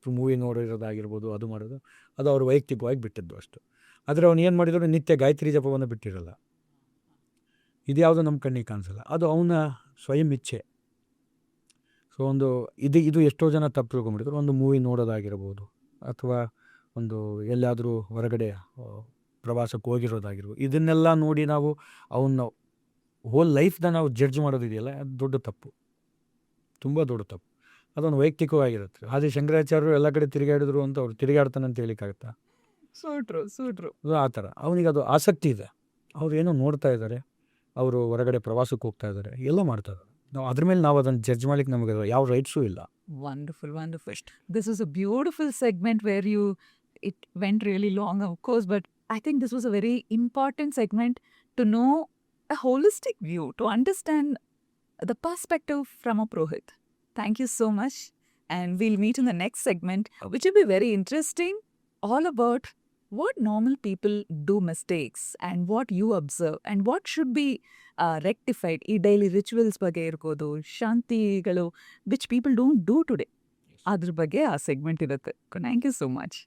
ಮೂವಿ ನೋಡಿರೋದಾಗಿರ್ಬೋದು, ಅದು ಮಾಡೋದು ಅದು ಅವ್ರು ವೈಯಕ್ತಿಕವಾಗಿ ಬಿಟ್ಟಿದ್ದು ಅಷ್ಟು. ಆದರೆ ಅವನು ಏನು ಮಾಡಿದ್ರು, ನಿತ್ಯ ಗಾಯತ್ರಿ ಜಪವನ್ನು ಬಿಟ್ಟಿರಲ್ಲ. ಇದು ಯಾವುದೋ ನಮ್ಮ ಕಣ್ಣಿಗೆ ಕಾಣಿಸಲ್ಲ, ಅದು ಅವನ ಸ್ವಯಂ ಇಚ್ಛೆ. ಸೊ ಇದು ಎಷ್ಟೋ ಜನ ತಪ್ಪು ತಿಳ್ಕೊಂಡ್ಬಿಟ್ಟಿದ್ರು. ಒಂದು ಮೂವಿ ನೋಡೋದಾಗಿರ್ಬೋದು, ಅಥವಾ ಒಂದು ಎಲ್ಲಾದರೂ ಹೊರಗಡೆ ಪ್ರವಾಸಕ್ಕೆ ಹೋಗಿರೋದಾಗಿರ್ಬೋದು, ಇದನ್ನೆಲ್ಲ ನೋಡಿ ನಾವು ಅವನ್ನ ಹೋಲ್ ಲೈಫ್ನ ನಾವು ಜಡ್ಜ್ ಮಾಡೋದಿದೆಯಲ್ಲ, ಅದು ದೊಡ್ಡ ತಪ್ಪು, ತುಂಬ ದೊಡ್ಡ ತಪ್ಪು. ಅದೊಂದು ವೈಯಕ್ತಿಕವಾಗಿರುತ್ತೆ. ಆದಿ ಶಂಕರಾಚಾರ್ಯರು ಎಲ್ಲ ಕಡೆ ತಿರುಗಾಡಿದ್ರು ಅಂತ ಅವ್ರು ತಿರುಗಾಡ್ತಾನೆ ಅಂತ ಹೇಳಿಕ್ಕಾಗತ್ತಾ? ಸೂಟ್ರು. ಆ ಥರ ಅವನಿಗೆ ಅದು ಆಸಕ್ತಿ ಇದೆ. ಅವ್ರು ಏನೋ ನೋಡ್ತಾ ಇದ್ದಾರೆ, ಅವರು ಹೊರಗಡೆ ಪ್ರವಾಸಕ್ಕೆ ಹೋಗ್ತಾ ಇದ್ದಾರೆ, ಎಲ್ಲ ಮಾಡ್ತಾ ಇದ್ದಾರೆ. ನಾವು ಅದ್ರ ಮೇಲೆ ನಾವು ಅದನ್ನು ಜಡ್ಜ್ ಮಾಡ್ಲಿಕ್ಕೆ ನಮಗೆ ಯಾವ ರೈಟ್ಸೂ ಇಲ್ಲ. Wonderful. This was a beautiful segment where it went really long, of course, but I think this was a very important segment to know a holistic view, to understand the perspective from a Purohit. Thank you so much. And we'll meet in the next segment, which will be very interesting, all about what normal people do mistakes and what you observe and what should be rectified. ಈ daily rituals ಬಗ್ಗೆ ಇರ್ಬೋದು, ಶಾಂತಿಗಳು which people don't do today, ಅದ್ರ ಬಗ್ಗೆ ಆ segment ಇರುತ್ತೆ. Thank you so much.